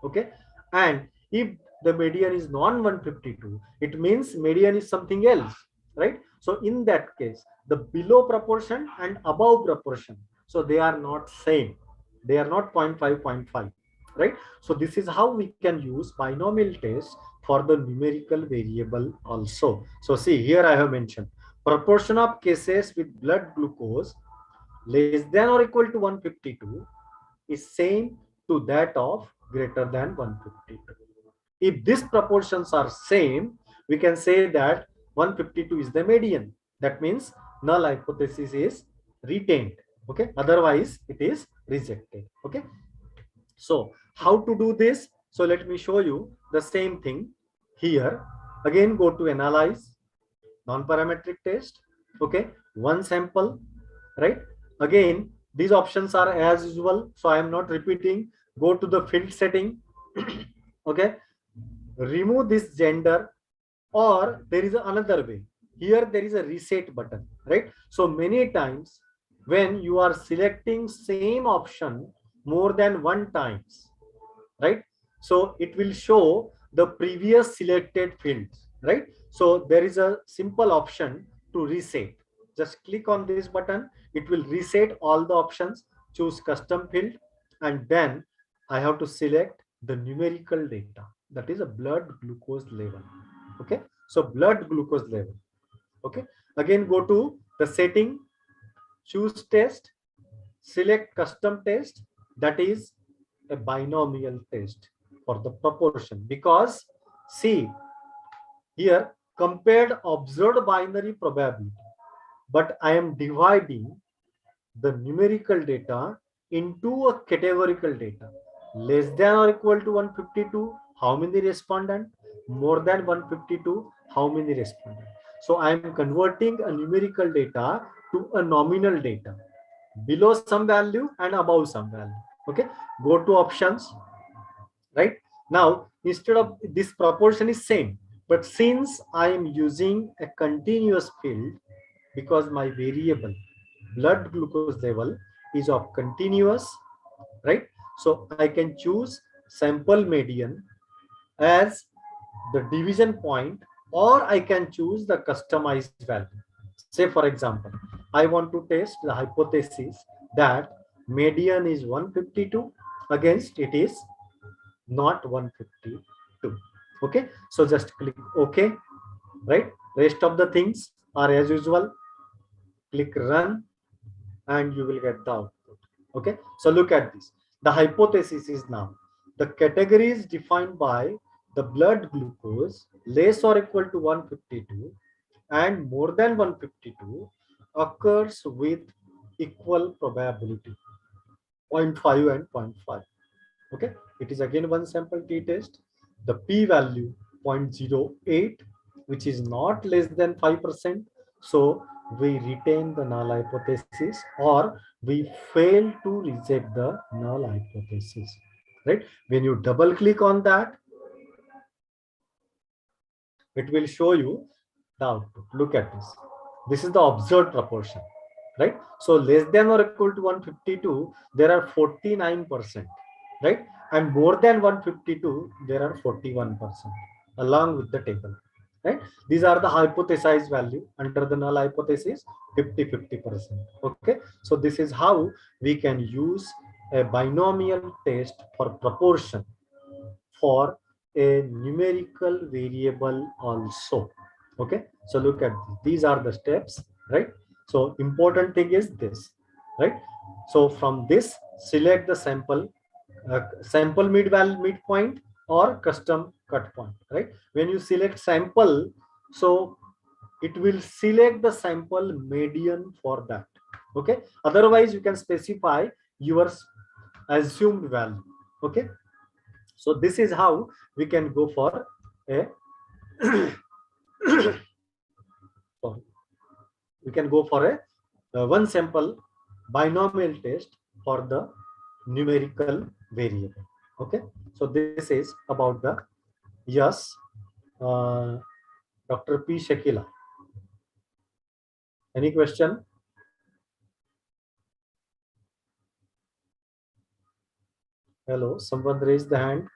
Okay, and if the median is non 152, it means median is something else, right? So in that case, the below proportion and above proportion, so they are not same, they are not 0.5 0.5, right? So this is how we can use binomial test for the numerical variable also. So see here, I have mentioned proportion of cases with blood glucose less than or equal to 152 is same to that of greater than 152. If these proportions are same, we can say that 152 is the median. That means null hypothesis is retained. Okay, otherwise it is rejected. Okay, so how to do this? So let me show you the same thing here. Again, go to analyze non-parametric test. Okay, one sample, right? Again, these options are as usual, so I am not repeating. Go to the field setting. Okay, remove this gender, or there is another way. Here there is a reset button, right? So many times when you are selecting same option more than one times, right? So it will show the previous selected fields, right? So there is a simple option to reset. Just click on this button. It will reset all the options, choose custom field, and then I have to select the numerical data. That is a blood glucose level. Okay, so blood glucose level. Okay, again go to the setting, choose test, select custom test. That is a binomial test for the proportion, because see here compared observed binary probability, but I am dividing the numerical data into a categorical data. Less than or equal to 152, how many respondent? More than 152, how many respondent? So I am converting a numerical data to a nominal data, below some value and above some value. Okay, go to options. Right now, instead of this proportion is same, but since I am using a continuous field, because my variable blood glucose level is of continuous, right? So I can choose sample median as the division point, or I can choose the customized value. Say for example, I want to test the hypothesis that median is 152 against it is not 152. Okay, so just click OK, right? Rest of the things are as usual. Click run and you will get the output. Okay, so look at this. The hypothesis is now the category is defined by the blood glucose less or equal to 152 and more than 152 occurs with equal probability 0.5 and 0.5. Okay, it is again one sample t-test. The p-value 0.08, which is not less than 5%. So we retain the null hypothesis or we fail to reject the null hypothesis, right? When you double click on that, it will show you the output. Look at this. This is the observed proportion, right? So less than or equal to 152, there are 49%, right? And more than 152, there are 41% along with the table, right? These are the hypothesized value under the null hypothesis, 50-50%. Okay, so this is how we can use a binomial test for proportion for a numerical variable also. Okay, so look at this. These are the steps, right? So important thing is this, right? So from this, select the sample midpoint or custom cut point, right? When you select sample, so it will select the sample median for that. Okay, otherwise you can specify your assumed value. Okay, so this is how we can go for a sorry, we can go for a one sample binomial test for the numerical variable. Okay, so this is about the yes, Dr. P. Shakila. Any question? Hello, someone raised the hand.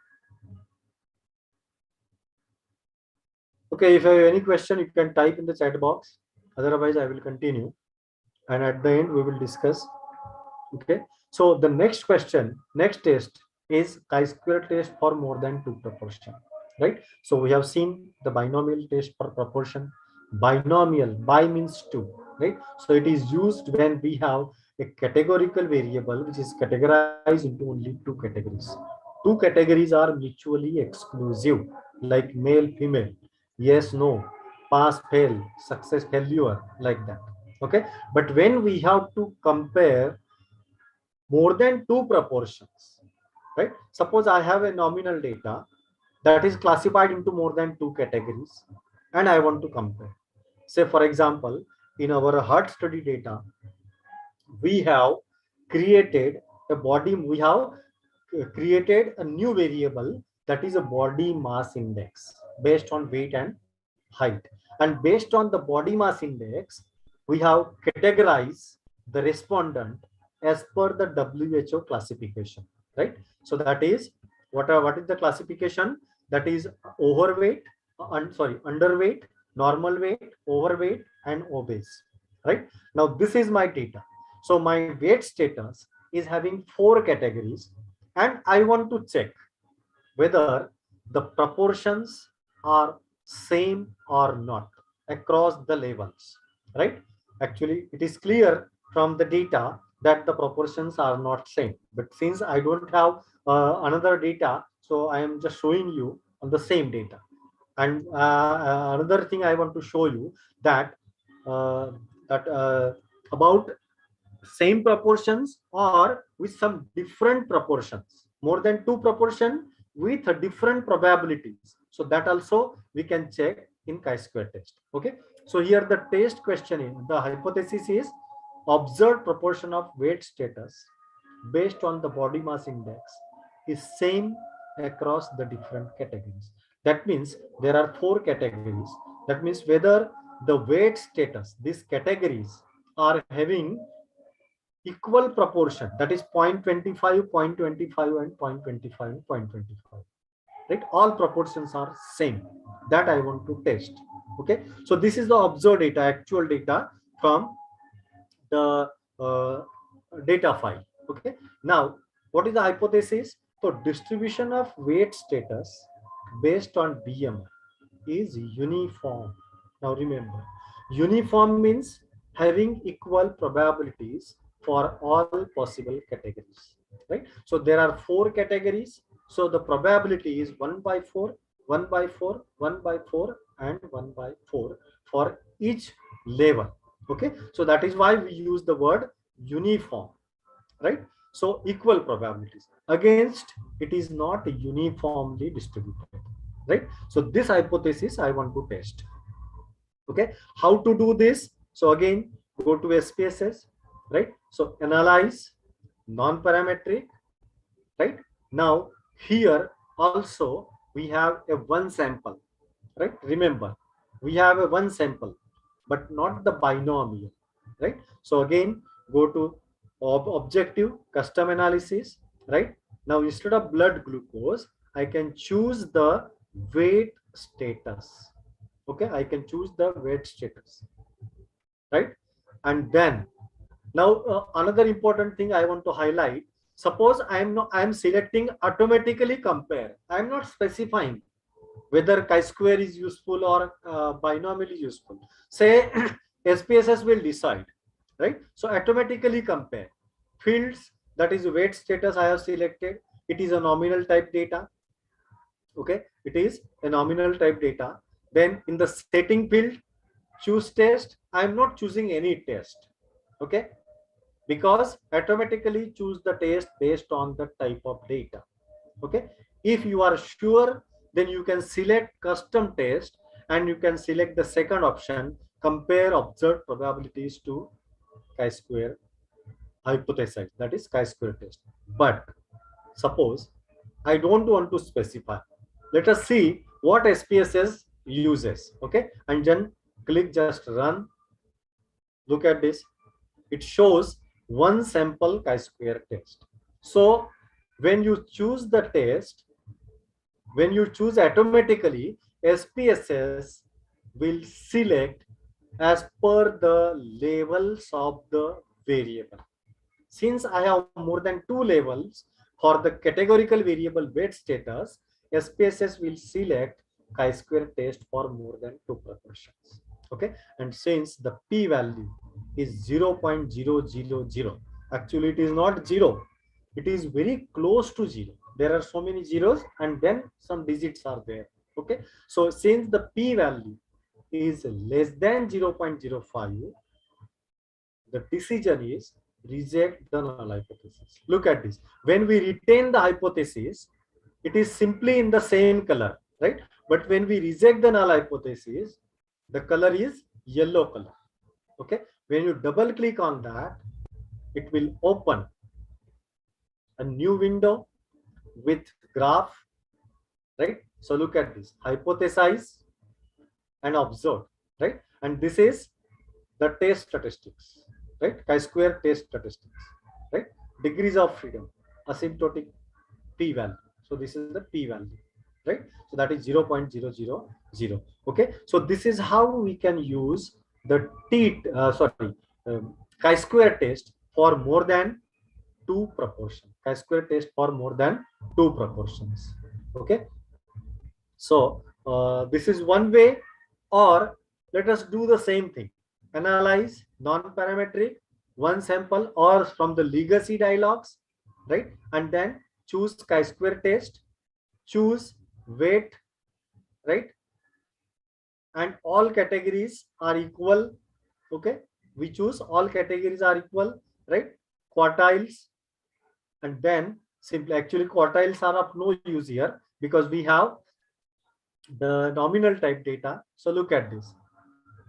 Okay, if you have any question, you can type in the chat box. Otherwise, I will continue. And at the end, we will discuss. Okay, so the next question, next test is chi-square test for more than 2 proportion, right? So we have seen the binomial test for proportion. Binomial, bi means 2, right? So it is used when we have a categorical variable which is categorized into only 2 categories. 2 categories are mutually exclusive, like male, female, yes, no, pass, fail, success, failure, like that. Okay, but when we have to compare more than 2 proportions, right? Suppose I have a nominal data that is classified into more than 2 categories and I want to compare. Say for example, in our heart study data, we have created a body, we have created a new variable that is a body mass index based on weight and height. And based on the body mass index, we have categorized the respondent as per the WHO classification, right? So that is what is the classification? That is overweight, underweight, normal weight, overweight, and obese, right? Now this is my data. So my weight status is having 4 categories, and I want to check whether the proportions are same or not across the levels, right? Actually, it is clear from the data that the proportions are not same. But since I don't have another data, so I am just showing you on the same data. And another thing I want to show you that about same proportions or with some different proportions, more than 2 proportion with different probabilities. So that also we can check in chi-square test. Okay, so here the test question is, the hypothesis is observed proportion of weight status based on the body mass index is same across the different categories. That means there are 4 categories. That means whether the weight status, these categories are having equal proportion, that is 0.25, 0.25, and 0.25 and 0.25, right? All proportions are same. That I want to test. Okay, so this is the observed data, actual data from the data file. Okay, now what is the hypothesis? So distribution of weight status based on BMI is uniform. Now remember, uniform means having equal probabilities for all possible categories, right? So there are 4 categories. So the probability is 1 by 4, 1 by 4, 1 by 4, and 1 by 4 for each level. Okay, so that is why we use the word uniform, right? So equal probabilities against it is not uniformly distributed, right? So this hypothesis I want to test. Okay, how to do this? So again, go to SPSS, right? So analyze non-parametric, right? Now here also we have a one sample, right? Remember, we have a one sample, but not the binomial, right? So again, go to objective custom analysis, right? Now instead of blood glucose, I can choose the weight status. Okay, I can choose the weight status, right? And then now another important thing I want to highlight. Suppose I'm selecting automatically compare. I'm not specifying whether chi-square is useful or binomial is useful. Say SPSS will decide, right? So automatically compare fields, that is weight status I have selected. It is a nominal type data. Okay, it is a nominal type data. Then in the setting field, choose test. I am not choosing any test. Okay, because automatically choose the test based on the type of data. Okay, if you are sure, then you can select custom test and you can select the second option, compare observed probabilities to chi-square hypothesis, that is chi-square test. But suppose I don't want to specify. Let us see what SPSS uses. Okay, and then click just run. Look at this. It shows one sample chi-square test. So when you choose the test, when you choose automatically, SPSS will select as per the levels of the variable. Since I have more than 2 levels for the categorical variable weight status, SPSS will select chi-square test for more than 2 proportions. Okay, and since the p-value is 0.000, actually it is not 0, it is very close to 0. There are so many zeros and then some digits are there. Okay, so since the p-value is less than 0.05, the decision is reject the null hypothesis. Look at this. When we retain the hypothesis, it is simply in the same color, right? But when we reject the null hypothesis, the color is yellow color. Okay, when you double click on that, it will open a new window with graph, right? So look at this, hypothesize and observe, right? And this is the test statistics, right? Chi-square test statistics, right? Degrees of freedom, asymptotic p-value. So this is the p-value, right? So that is 0.000. Okay, so this is how we can use the chi-square test for more than 2 proportions. Chi-square test for more than 2 proportions. Okay, so this is one way. Or let us do the same thing. Analyze non-parametric, one sample, or from the legacy dialogues, right? And then choose chi-square test, choose weight, right? And all categories are equal. Okay, we choose all categories are equal, right? Quartiles, and then simply, actually quartiles are of no use here because we have the nominal type data. So look at this,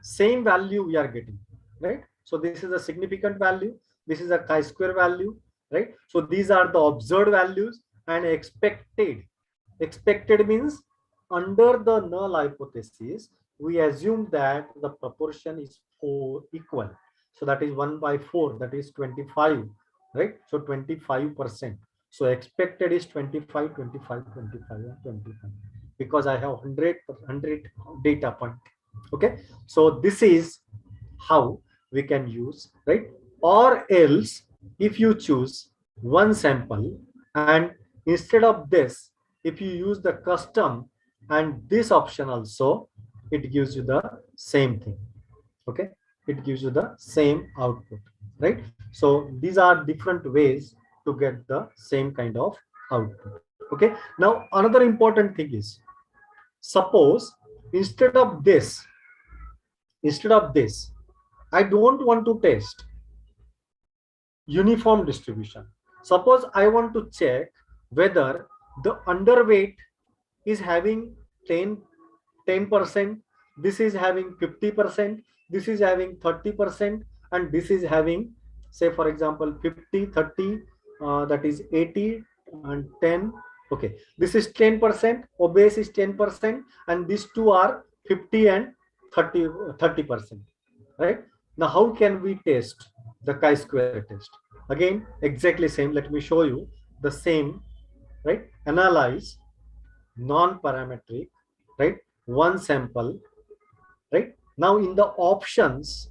same value we are getting, right? So this is a significant value, this is a chi-square value, right? So these are the observed values, and expected means under the null hypothesis we assume that the proportion is 4 equal. So that is 1 by 4, that is 25, right? So 25%. So expected is 25, 25, 25, and 25 because I have 100 data point. Okay, so this is how we can use, right? Or else if you choose one sample and instead of this, if you use the custom and this option also, it gives you the same thing. Okay, it gives you the same output, right? So these are different ways to get the same kind of output. Okay, now another important thing is, suppose instead of this, I don't want to test uniform distribution. Suppose I want to check whether the underweight is having 10%, this is having 50%, this is having 30%, and this is having, say for example, 50, 30, that is 80 and 10. Okay, this is 10%, obese is 10%, and these two are 50 and 30%, right? Now how can we test the chi-square test? Again, exactly same. Let me show you the same, right? Analyze non-parametric, right? One sample, right? Now in the options,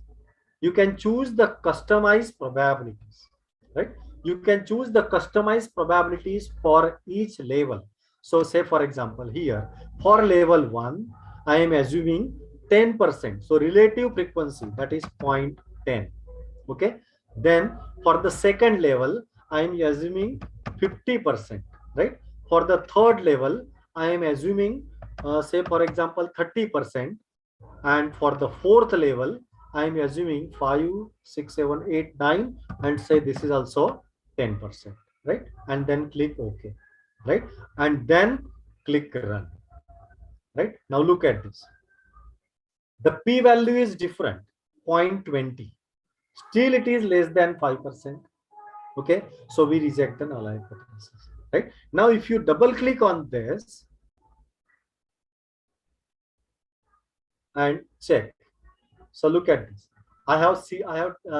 you can choose the customized probabilities, right? You can choose the customized probabilities for each level. So say for example here, for level 1, I am assuming 10%. So relative frequency, that is 0.10. Okay. Then for the second level, I am assuming 50%, right? For the third level, I am assuming, say for example, 30%. And for the fourth level, I am assuming 5, 6, 7, 8, 9, and say this is also 10%, right? And then click OK, right? And then click run, right? Now look at this. The p-value is different, 0.20. Still it is less than 5%. Okay, so we reject the null hypothesis, right? Now if you double click on this and check, so look at this. I have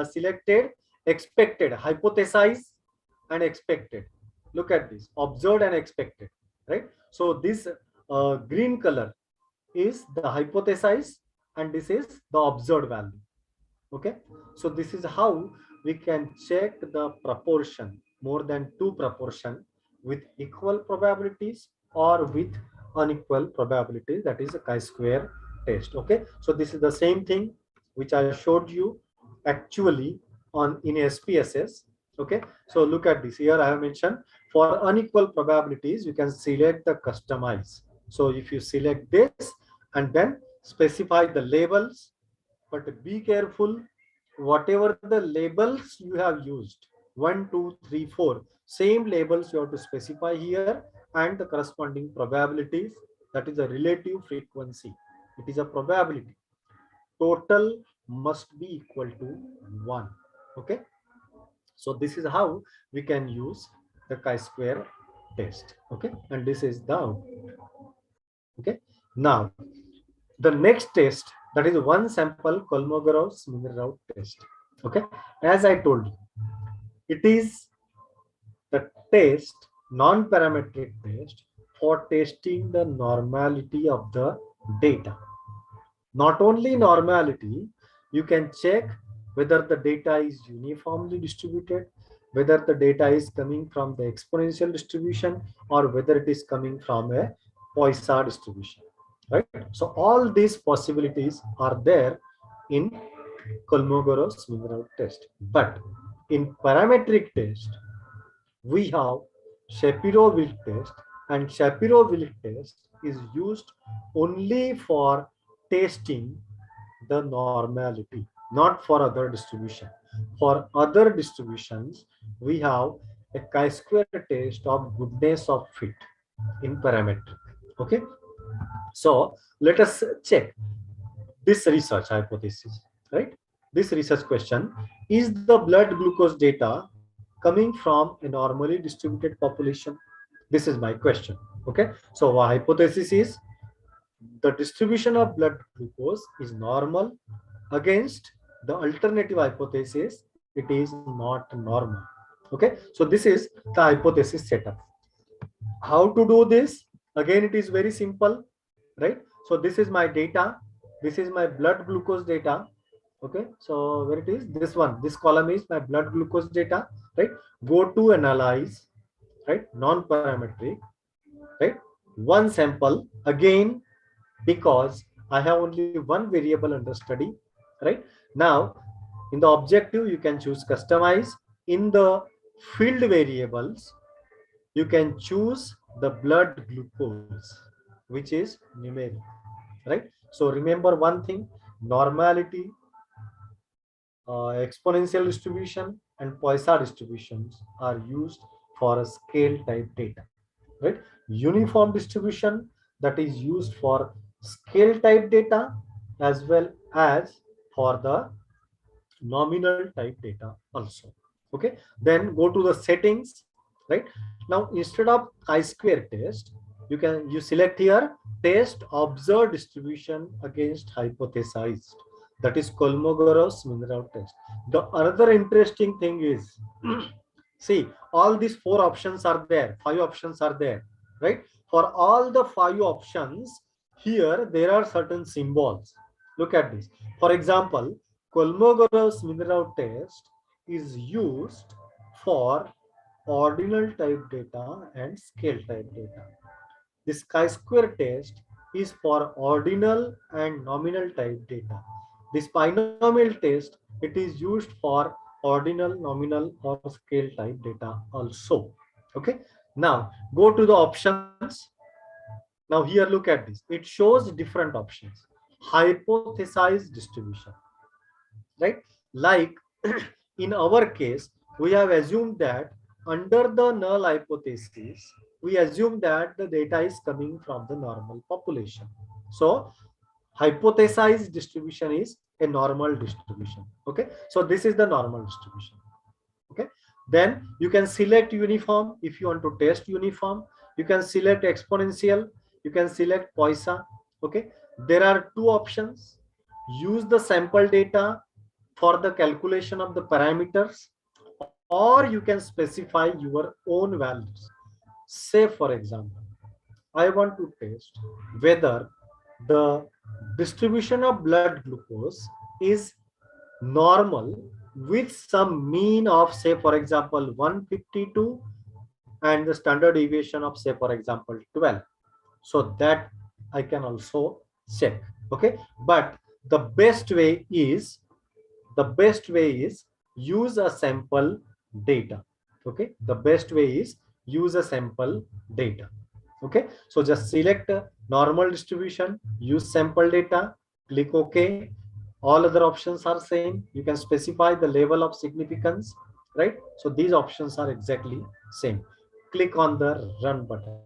selected expected, hypothesize and expected. Look at this, observed and expected, right? So this green color is the hypothesize and this is the observed value. Okay, so this is how we can check the proportion, more than 2 proportion with equal probabilities or with unequal probabilities, that is a chi-square test. Okay, so this is the same thing which I showed you actually on in SPSS. Okay, so look at this. Here I have mentioned for unequal probabilities you can select the customize. So if you select this and then specify the labels, but be careful, whatever the labels you have used, 1, 2, 3, 4, same labels you have to specify here, and the corresponding probabilities, that is a relative frequency. It is a probability. Total must be equal to 1. Okay, so this is how we can use the chi-square test. Okay, and this is the output. Okay, now the next test, that is one sample Kolmogorov's mineral test. Okay, as I told you, it is the test, non-parametric test for testing the normality of the data. Not only normality, you can check whether the data is uniformly distributed, whether the data is coming from the exponential distribution, or whether it is coming from a Poisson distribution. Right? So all these possibilities are there in Kolmogorov's mineral test. But in parametric test, we have Shapiro-Wilk test, and Shapiro-Wilk test is used only for testing the normality, not for other distribution. For other distributions, we have a chi-square test of goodness of fit in parametric. Okay. So let us check this research hypothesis, right? This research question: is the blood glucose data coming from a normally distributed population? This is my question. Okay, so our hypothesis is the distribution of blood glucose is normal, against the alternative hypothesis it is not normal. Okay, so this is the hypothesis setup. How to do this? Again, it is very simple, right? So this is my data, this is my blood glucose data. Okay, so where it is, this one, this column is my blood glucose data, right? Go to analyze, right? Non-parametric, right? one sample again, because I have only one variable under study, right? Now, in the objective, you can choose customize. In the field variables, you can choose the blood glucose, which is numeric, right? So remember one thing, normality, exponential distribution and Poisson distributions are used for a scale type data, right? Uniform distribution, that is used for scale type data as well as for the nominal type data also. Okay, then go to the settings, right? Now instead of chi-square test, you select here test observed distribution against hypothesized, that is Kolmogorov's mineral test. The another interesting thing is see, all these four options are there, five options are there, right? For all the five options, here there are certain symbols. Look at this. For example, Kolmogorov's mineral test is used for ordinal type data and scale type data. This chi-square test is for ordinal and nominal type data. This binomial test, it is used for ordinal, nominal or scale type data also. Okay. Now go to the options. Now here look at this. It shows different options. Hypothesized distribution, right? Like in our case, we have assumed that under the null hypothesis, we assume that the data is coming from the normal population. So hypothesized distribution is a normal distribution. Okay, so this is the normal distribution. Okay, then you can select uniform if you want to test uniform. You can select exponential, you can select Poisson. Okay, there are two options. Use the sample data for the calculation of the parameters, or you can specify your own values. Say for example, I want to test whether the distribution of blood glucose is normal with some mean of, say for example, 152 and the standard deviation of, say for example, 12. So that I can also check. Okay, but the best way is use a sample data. Okay, the best way is use a sample data. Okay, so just select a normal distribution, use sample data, click OK. All other options are same. You can specify the level of significance, right? So these options are exactly same. Click on the run button.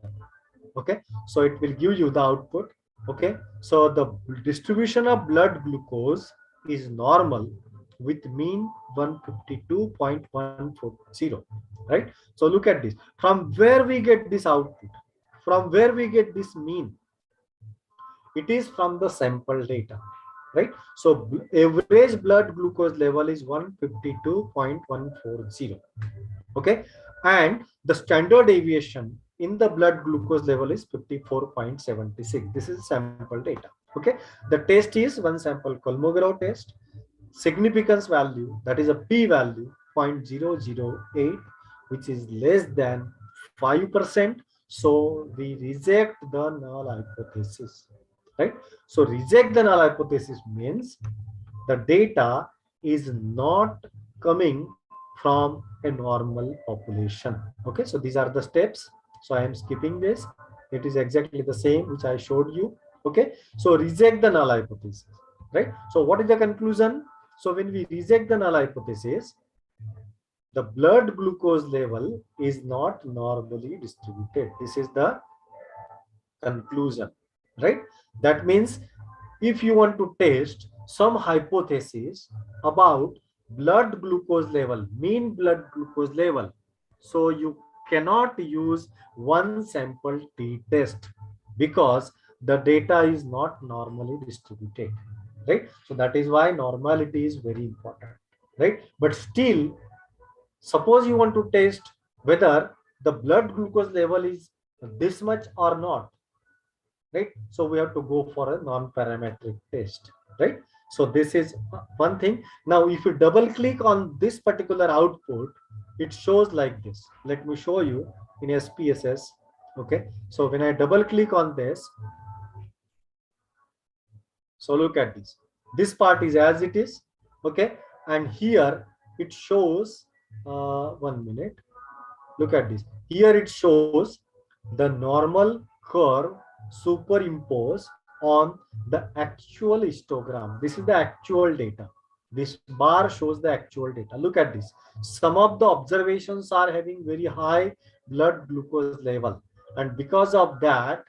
Okay, so it will give you the output. Okay, so the distribution of blood glucose is normal with mean 152.140, right? So look at this. From where we get this output? From where we get this mean? It is from the sample data, right? So average blood glucose level is 152.140. Okay, and the standard deviation in the blood glucose level is 54.76. This is sample data. Okay, the test is one sample Kolmogorov test. Significance value, that is a p value 0.008, which is less than 5%. So we reject the null hypothesis, right? So reject the null hypothesis means the data is not coming from a normal population. Okay, so these are the steps. So I am skipping this. It is exactly the same which I showed you. Okay, so reject the null hypothesis, right? So what is the conclusion? So when we reject the null hypothesis, the blood glucose level is not normally distributed. This is the conclusion, right? That means if you want to test some hypothesis about blood glucose level, mean blood glucose level, so you cannot use one sample t-test because the data is not normally distributed, right? So that is why normality is very important, right? But still, suppose you want to test whether the blood glucose level is this much or not, right? So we have to go for a non-parametric test, right? So this is one thing. Now if you double click on this particular output, it shows like this. Let me show you in SPSS. Okay, so when I double click on this, so look at this. This part is as it is. Okay, and here it shows 1 minute. Look at this. Here it shows the normal curve superimposed on the actual histogram. This is the actual data. This bar shows the actual data. Look at this. Some of the observations are having very high blood glucose level, and because of that,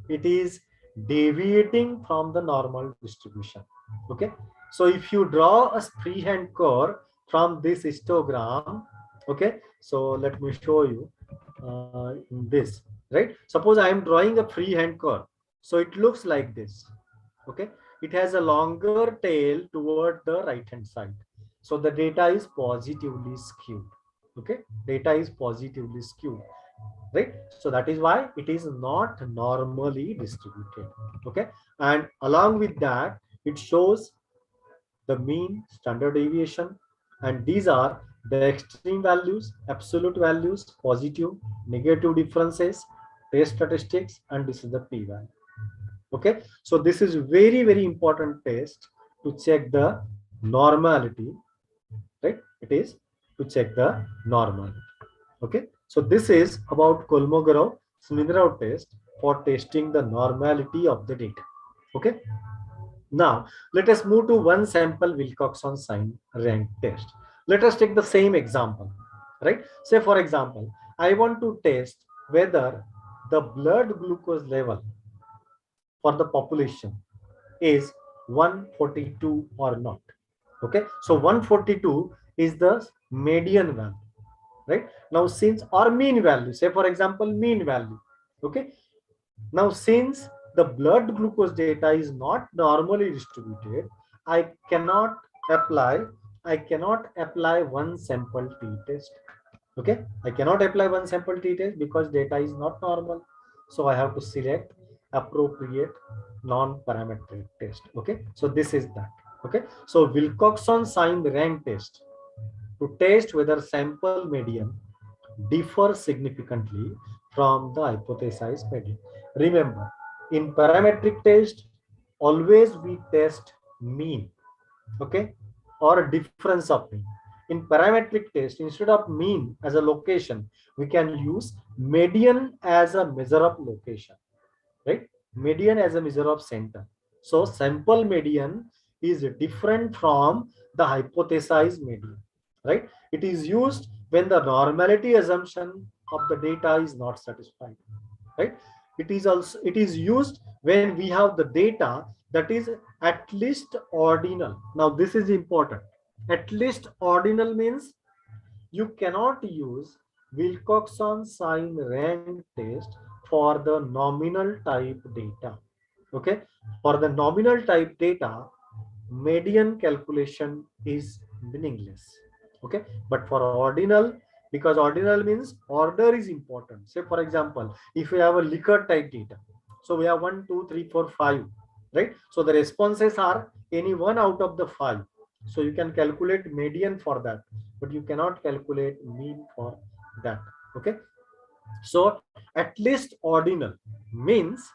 it is deviating from the normal distribution. Okay, so if you draw a freehand curve from this histogram, okay, so let me show you in this, right? Suppose I am drawing a freehand curve, so it looks like this. Okay, it has a longer tail toward the right hand side, so the data is positively skewed. Okay, data is positively skewed, right? So that is why it is not normally distributed. Okay, and along with that, it shows the mean, standard deviation, and these are the extreme values, absolute values, positive, negative differences, test statistics, and this is the p-value. Okay, so this is very important test to check the normality, right? It is to check the normality. Okay, so this is about Kolmogorov Smirnov test for testing the normality of the data. Okay, now let us move to one sample Wilcoxon sign rank test. Let us take the same example, right? Say for example, I want to test whether the blood glucose level for the population is 142 or not. Okay, so 142 is the median value, right? Now since, or mean value, say for example mean value. Okay, now since the blood glucose data is not normally distributed, I cannot apply one sample t-test. Okay, I cannot apply one sample t-test because data is not normal, so I have to select appropriate non-parametric test. Okay, so this is that. Okay, so Wilcoxon sign rank test to test whether sample median differs significantly from the hypothesized median. Remember, in parametric test, always we test mean, okay, or difference of mean. In parametric test, instead of mean as a location, we can use median as a measure of location, right? Median as a measure of center. So sample median is different from the hypothesized median, right? It is used when the normality assumption of the data is not satisfied, right? It is used when we have the data that is at least ordinal. Now this is important. At least ordinal means you cannot use Wilcoxon sign rank test for the nominal type data. Okay, for the nominal type data, median calculation is meaningless. Okay, but for ordinal, because ordinal means order is important. Say for example, if we have a Likert type data, so we have 1 2 3 4 5, right? So the responses are any one out of the 5, so you can calculate median for that, but you cannot calculate mean for that. Okay, so at least ordinal means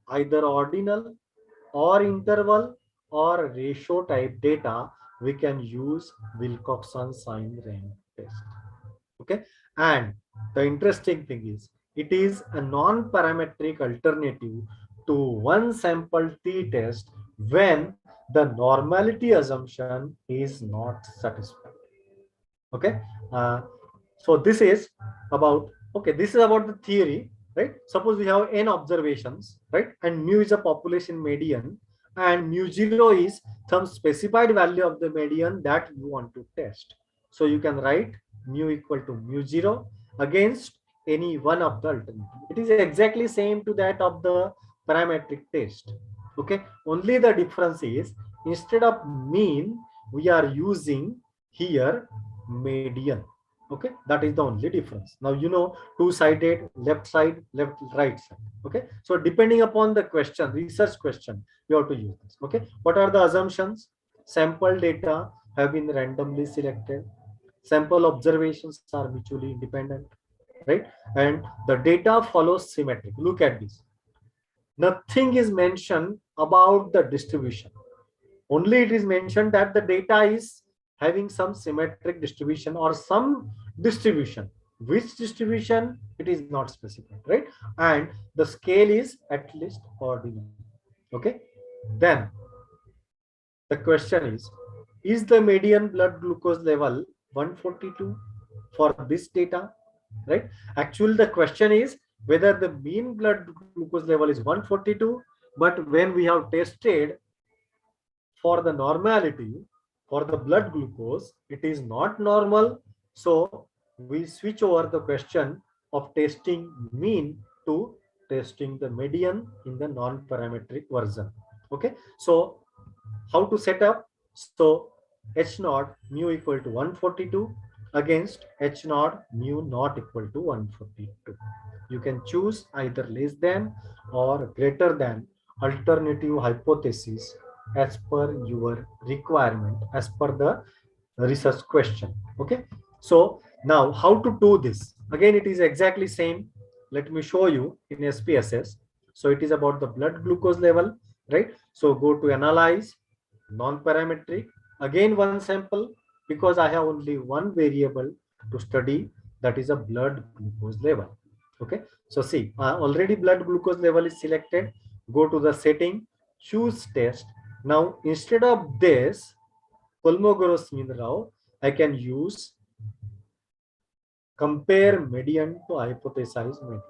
either ordinal or interval or ratio type data, we can use Wilcoxon sign rank test. Okay, and the interesting thing is it is a non-parametric alternative to one sample t-test when the normality assumption is not satisfied. Okay, so this is about, okay, this is about the theory, right? Suppose we have n observations, right? And mu is a population median, and mu0 is some specified value of the median that you want to test. So you can write mu equal to mu0 against any one of the alternative. It is exactly same to that of the parametric test. Okay, only the difference is instead of mean we are using here median. Okay, that is the only difference. Now you know, two-sided, left side, left, right side. Okay, so depending upon the question, research question, you have to use this. Okay, what are the assumptions? Sample data have been randomly selected, sample observations are mutually independent, right? And the data follows symmetric. Look at this. Nothing is mentioned about the distribution. Only it is mentioned that the data is having some symmetric distribution or some distribution. Which distribution, it is not specified, right? And the scale is at least ordinal. Okay. Then the question is the median blood glucose level 142 for this data, right? Actually, the question is whether the mean blood glucose level is 142, but when we have tested for the normality, for the blood glucose, it is not normal. So we switch over the question of testing mean to testing the median in the non-parametric version. Okay, so how to set up? So H naught mu equal to 142 against H naught mu not equal to 142. You can choose either less than or greater than alternative hypothesis as per your requirement, as per the research question. Okay, so now how to do this? Again, it is exactly same. Let me show you in SPSS. So it is about the blood glucose level, right? So go to analyze, non-parametric, again one sample, because I have only one variable to study, that is a blood glucose level. Okay, so see, already blood glucose level is selected. Go to the setting, choose test. Now instead of this Kolmogorov mean row, I can use compare median to hypothesized median,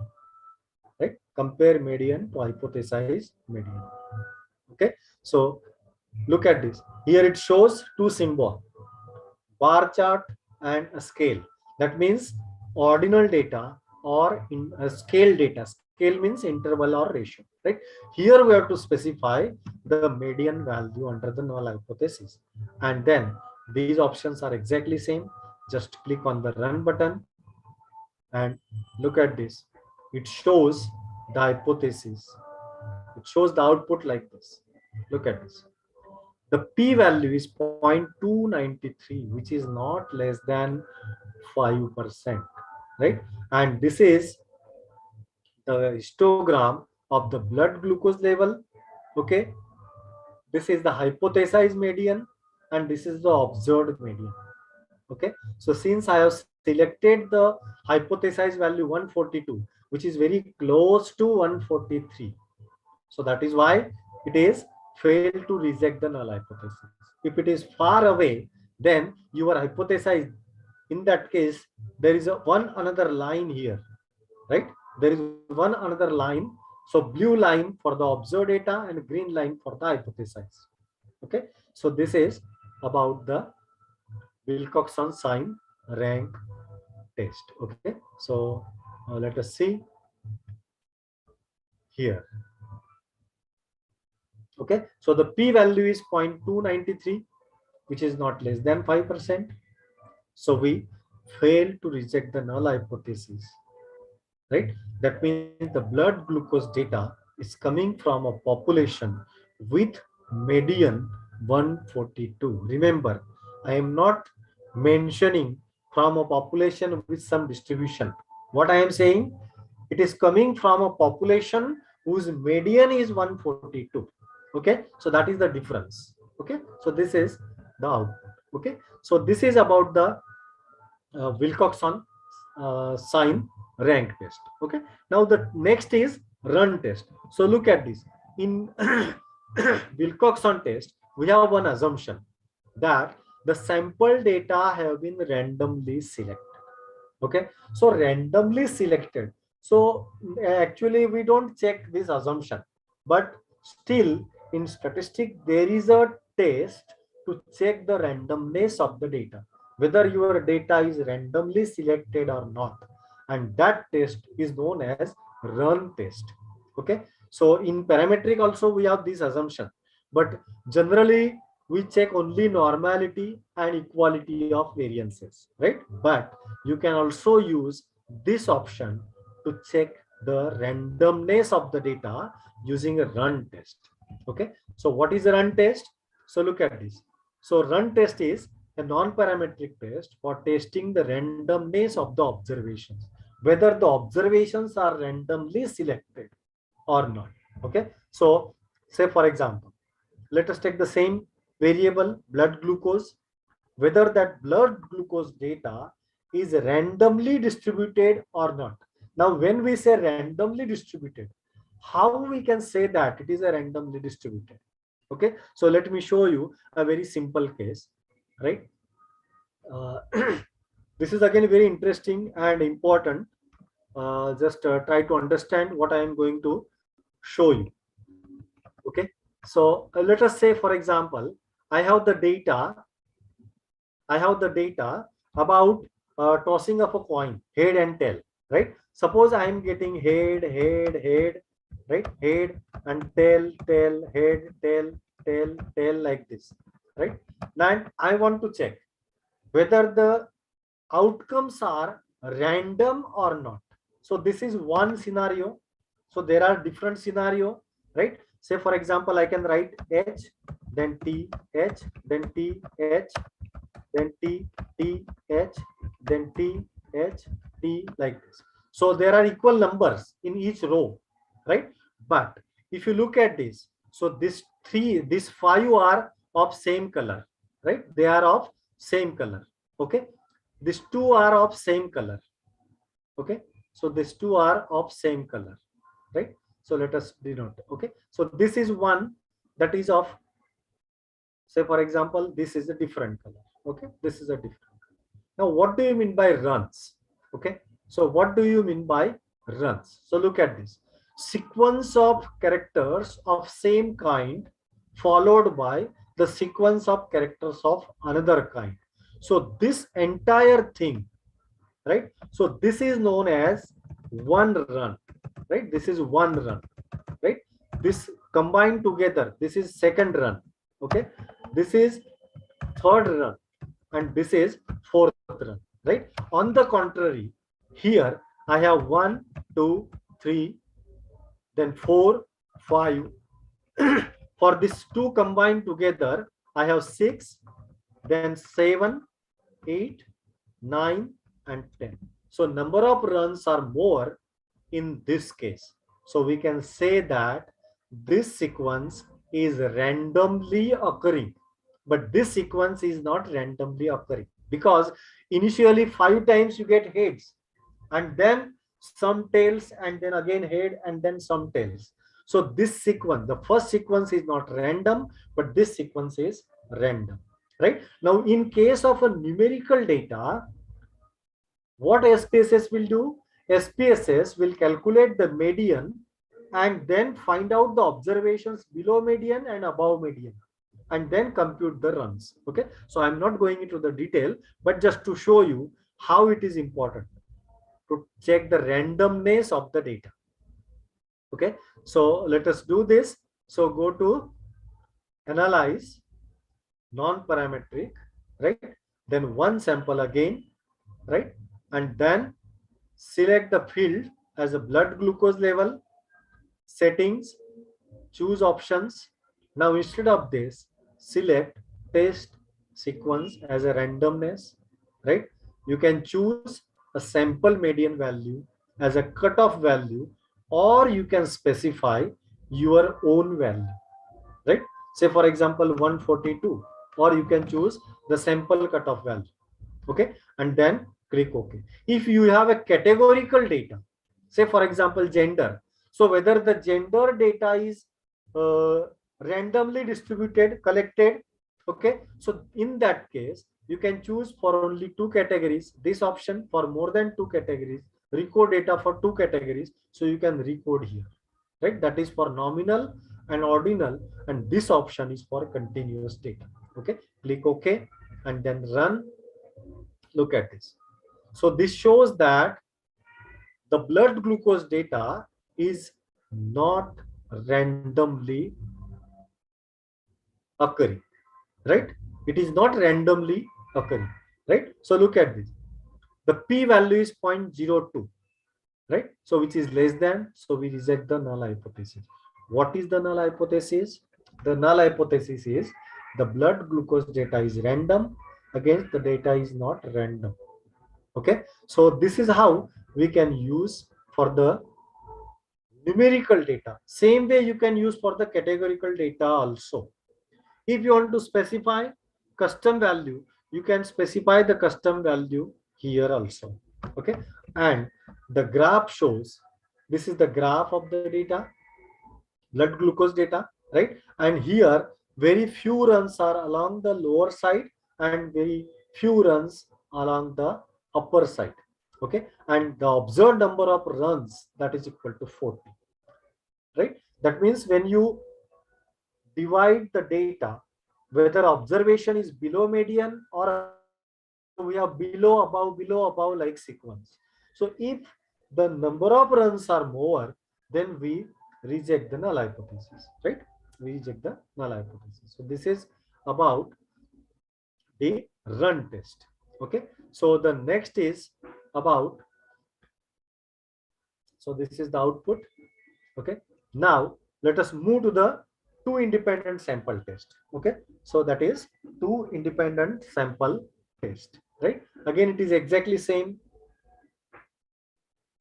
right? Compare median to hypothesized median. Okay, so look at this. Here it shows two symbols, bar chart and a scale. That means ordinal data or in a scale data. Scale means interval or ratio, right? Here we have to specify the median value under the null hypothesis. And then these options are exactly same. Just click on the run button and look at this. It shows the hypothesis. It shows the output like this. Look at this. The p-value is 0.293, which is not less than 5%, right? And this is the histogram of the blood glucose level. Okay, this is the hypothesized median and this is the observed median. Okay, so since I have selected the hypothesized value 142, which is very close to 143, so that is why it is failed to reject the null hypothesis. If it is far away, then you are hypothesized. In that case, there is one another line here, right? There is one another line. So blue line for the observed data and green line for the hypothesized. Okay, so this is about the Wilcoxon sign rank test. Okay, so let us see here. Okay, so the p-value is 0.293, which is not less than 5%. So we fail to reject the null hypothesis, right? That means the blood glucose data is coming from a population with median 142. Remember, I am not mentioning from a population with some distribution. What I am saying, it is coming from a population whose median is 142. Okay, so that is the difference. Okay, so this is the output. Okay, so this is about the Wilcoxon sign rank test. Okay, now the next is run test. So look at this. In Wilcoxon test, we have one assumption that the sample data have been randomly selected. Okay, so randomly selected. So actually we don't check this assumption, but still in statistics there is a test to check the randomness of the data, whether your data is randomly selected or not, and that test is known as run test. Okay, so in parametric also we have this assumption, but generally we check only normality and equality of variances, right? But you can also use this option to check the randomness of the data using a run test. Okay, so what is a run test? So look at this. So run test is a non-parametric test for testing the randomness of the observations. whether the observations are randomly selected or not. Okay, so say for example, let us take the same variable blood glucose, whether that blood glucose data is randomly distributed or not. Now when we say randomly distributed, how we can say that it is a randomly distributed? Okay, so let me show you a very simple case, right? This is again very interesting and important. Just try to understand what I am going to show you. Okay, so let us say for example, I have the data about tossing of a coin, head and tail, right? Suppose I am getting head, right? Head and tail, head, tail like this, right? Now I want to check whether the outcomes are random or not. So this is one scenario. So there are different scenario, right? Say for example, I can write H, then T, H, then T, H, then T, T, H, then T, H, T, like this. So there are equal numbers in each row, right? But if you look at this, so these five are of same color, right? They are of same color. Okay, these two are of same color. Okay, so these two are of same color, right? So let us denote. Okay, so this is one that is of, say for example, this is a different color. Okay, this is a different color. Now what do you mean by runs? Okay, so what do you mean by runs? So look at this sequence of characters of same kind followed by the sequence of characters of another kind. So this entire thing, right? So this is known as one run, right? This is one run, right? This combined together, this is second run. Okay, this is third run, and this is fourth run, right? On the contrary, here I have 1, 2, 3, then 4, 5. For these two combined together, I have 6, then 7, 8, 9, and 10. So number of runs are more in this case. So we can say that this sequence is randomly occurring, but this sequence is not randomly occurring because initially 5 times you get heads and then some tails and then again head and then some tails. So this sequence, the first sequence is not random, but this sequence is random, right? Now in case of a numerical data, what SPSS will do? SPSS will calculate the median and then find out the observations below median and above median and then compute the runs. Okay, so I'm not going into the detail, but just to show you how it is important to check the randomness of the data. Okay, so let us do this. So go to analyze non-parametric, right? Then one sample again, right? And then select the field as a blood glucose level, settings, choose options. Now instead of this, select test sequence as a randomness, right? You can choose a sample median value as a cutoff value, or you can specify your own value, right? Say for example 142, or you can choose the sample cutoff value. Okay, and then click OK. If you have a categorical data, say for example gender, so whether the gender data is randomly distributed, collected, okay, so in that case you can choose for only 2 categories, this option. For more than 2 categories, recode data for 2 categories, so you can recode here, right? That is for nominal and ordinal, and this option is for continuous data. Okay, click OK and then run. Look at this. So this shows that the blood glucose data is not randomly occurring, right? It is not randomly occurring, right? So look at this. The p-value is 0.02, right? So which is less than, so we reject the null hypothesis. What is the null hypothesis? The null hypothesis is the blood glucose data is random against the data is not random. Okay, so this is how we can use for the numerical data. Same way you can use for the categorical data also. If you want to specify custom value, you can specify the custom value here also. Okay, and the graph shows, this is the graph of the data, blood glucose data, right? And here very few runs are along the lower side and very few runs along the upper side. Okay, and the observed number of runs, that is equal to 40, right? That means when you divide the data, whether observation is below median or we have below above like sequence. So if the number of runs are more, then we reject the null hypothesis, right? We reject the null hypothesis. So this is about the run test. Okay, so the next is about, so this is the output. Okay, now let us move to the two independent sample test. Okay, so that is two independent sample test, right? Again, it is exactly same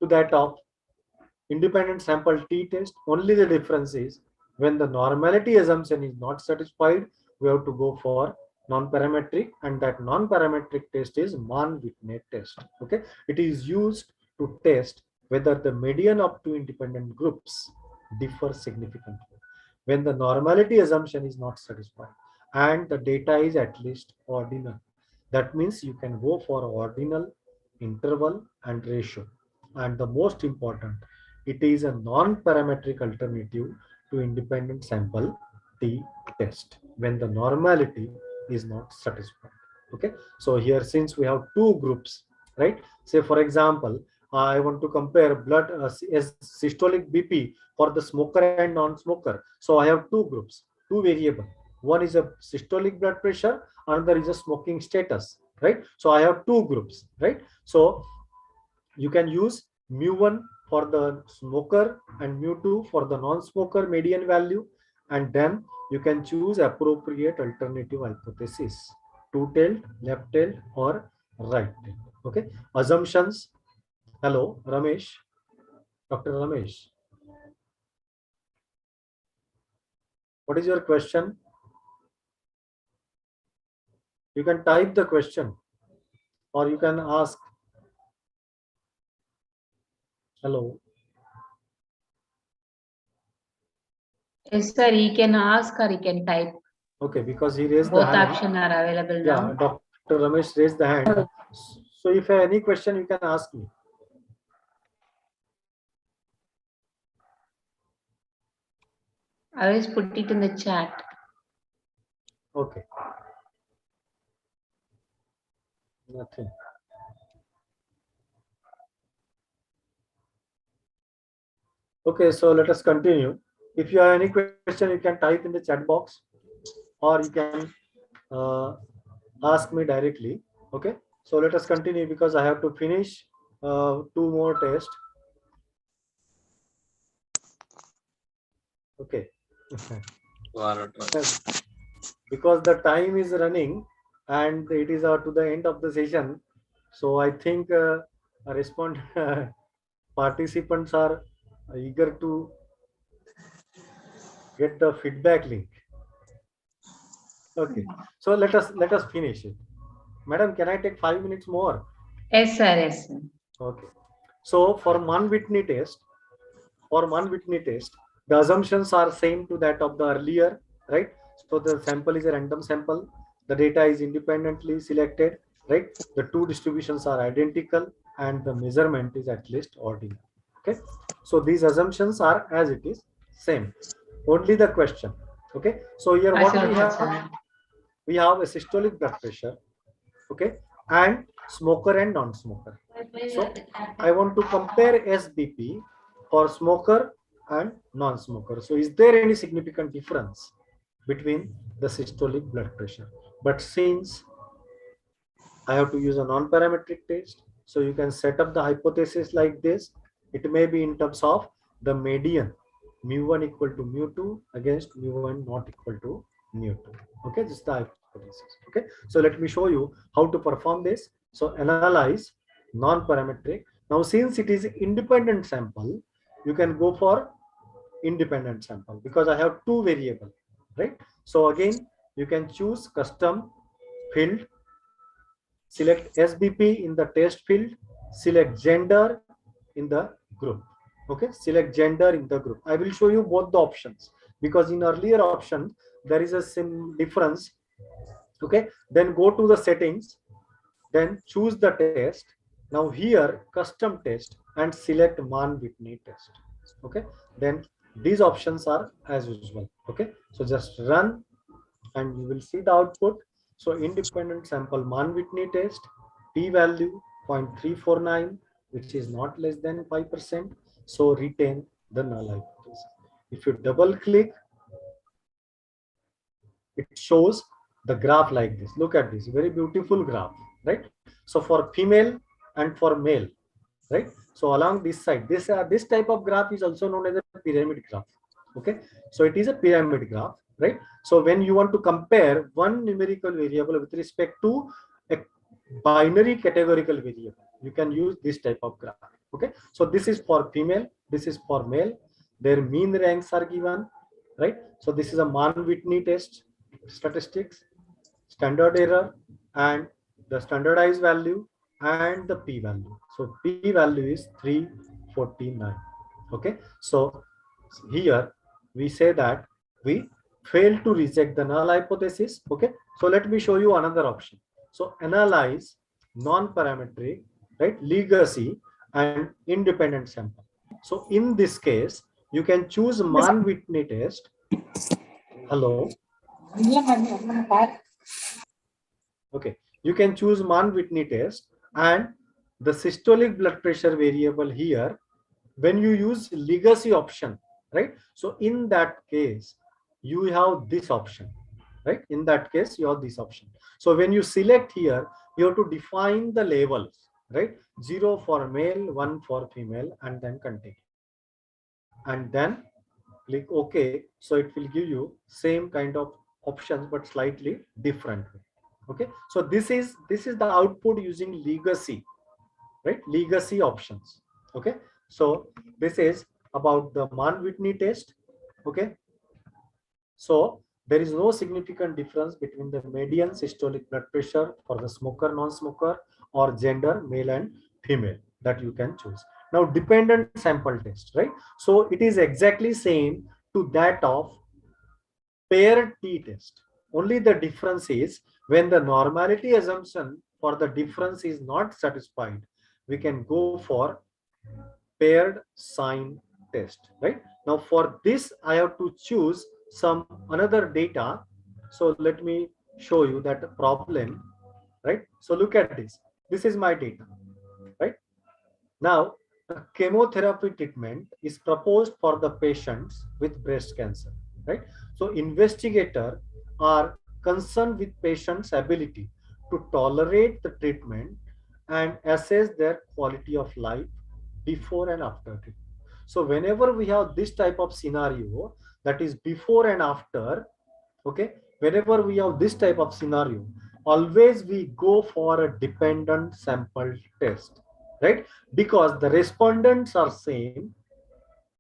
to that of independent sample t test. Only the difference is when the normality assumption is not satisfied, we have to go for non-parametric, and that non-parametric test is Mann-Whitney test. Okay, it is used to test whether the median of two independent groups differ significantly when the normality assumption is not satisfied and the data is at least ordinal. That means you can go for ordinal, interval, and ratio. And the most important, it is a non-parametric alternative to independent sample t test when the normality is not satisfied. Okay, so here since we have two groups, right? Say for example, I want to compare blood as systolic BP for the smoker and non-smoker. So I have two groups, two variables. One is a systolic blood pressure, another is a smoking status, right? So I have two groups, right? So you can use mu1 for the smoker and mu2 for the non-smoker median value, and then you can choose appropriate alternative hypothesis, two-tailed, left-tailed, or right-tailed. Okay, assumptions. Hello, Ramesh, Dr. Ramesh. What is your question? You can type the question or you can ask. Hello. Yes, sir, he can ask or he can type. Okay, because he raised Both the hand. options are available Yeah, now. Dr. Ramesh raised the hand. So if you have any question, you can ask me. I always put it in the chat. Okay. Nothing. Okay, so let us continue. If you have any question, you can type in the chat box or you can ask me directly. Okay, so let us continue because I have to finish two more tests. Okay. Because the time is running and it is to the end of the session, so I think participants are eager to get the feedback link. Okay, so let us finish it. Madam, can I take 5 minutes more? Yes, sir. Yes, sir. Okay, so for Mann-Whitney test, the assumptions are same to that of the earlier, right? So the sample is a random sample, the data is independently selected, right? The two distributions are identical and the measurement is at least ordinal. Okay, so these assumptions are as it is same, only the question. Okay, so here what we have, we have a systolic blood pressure, okay, and smoker and non-smoker. So I want to compare SBP for smoker and non-smoker. So is there any significant difference between the systolic blood pressure? But since I have to use a non-parametric test, so you can set up the hypothesis like this. It may be in terms of the median, mu1 equal to mu2 against mu1 not equal to mu2. Okay, this is the hypothesis. Okay, so let me show you how to perform this. So analyze non-parametric Now, since it is independent sample, you can go for independent sample because I have two variables, right? So again, you can choose custom field, select SBP in the test field, select gender in the group. Okay, select gender in the group. I will show you both the options because in earlier option there is a sim difference. Okay, then go to the settings, then choose the test. Now here custom test and select Man-Whitney test. Okay, then these options are as usual. Okay, so just run and you will see the output. So independent sample Man-Whitney test, p-value 0.349, which is not less than 5%. So retain the null hypothesis. If you double click, it shows the graph like this. Look at this, very beautiful graph, right? So for female and for male, right? So along this side, this type of graph is also known as a pyramid graph. Okay, so it is a pyramid graph, right? So when you want to compare one numerical variable with respect to a binary categorical variable, you can use this type of graph. Okay, so this is for female, this is for male. Their mean ranks are given, right? So this is a Man-Whitney test statistics, standard error, and the standardized value and the p-value. So p-value is 349. Okay, so here we say that we fail to reject the null hypothesis. Okay, so let me show you another option. So analyze non-parametric, right, legacy and independent sample. So in this case, you can choose Man-Whitney test. Hello. Okay, you can choose Man-Whitney test and the systolic blood pressure variable here. When you use legacy option, right? So in that case, you have this option, right? In that case, you have this option. So when you select here, you have to define the labels, right? 0 for male, 1 for female, and then continue. And then click OK. So it will give you same kind of options, but slightly different. Okay. So this is the output using legacy, right? Legacy options. Okay. So this is about the Man-Whitney test. Okay. So there is no significant difference between the median systolic blood pressure for the smoker, non-smoker, or gender, male and female, that you can choose. Now dependent sample test, right? So it is exactly same to that of paired t-test. Only the difference is when the normality assumption for the difference is not satisfied, we can go for paired sign test, right? Now for this, I have to choose some another data. So let me show you that problem, right? So look at this. This is my data, right? Now, a chemotherapy treatment is proposed for the patients with breast cancer, right? So investigators are concerned with patients' ability to tolerate the treatment and assess their quality of life before and after treatment. So whenever we have this type of scenario, that is before and after, okay, whenever we have this type of scenario, always we go for a dependent sample test, right? Because the respondents are same,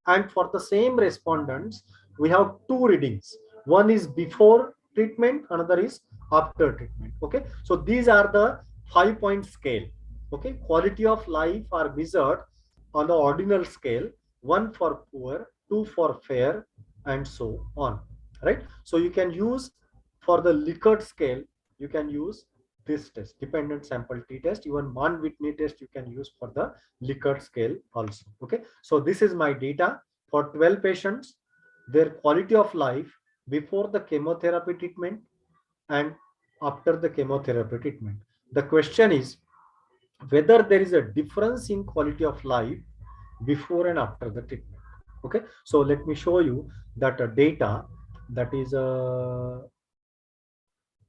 and for the same respondents, we have two readings. One is before treatment, another is after treatment. Okay, so these are the 5-point scale. Okay, quality of life are measured on the ordinal scale, 1 for poor, 2 for fair, and so on, right? So you can use for the Likert scale, you can use this test, dependent sample t-test. Even Man-Whitney test you can use for the Likert scale also. Okay, so this is my data for 12 patients, their quality of life before the chemotherapy treatment and after the chemotherapy treatment. The question is whether there is a difference in quality of life before and after the treatment. Okay, so let me show you that data, that is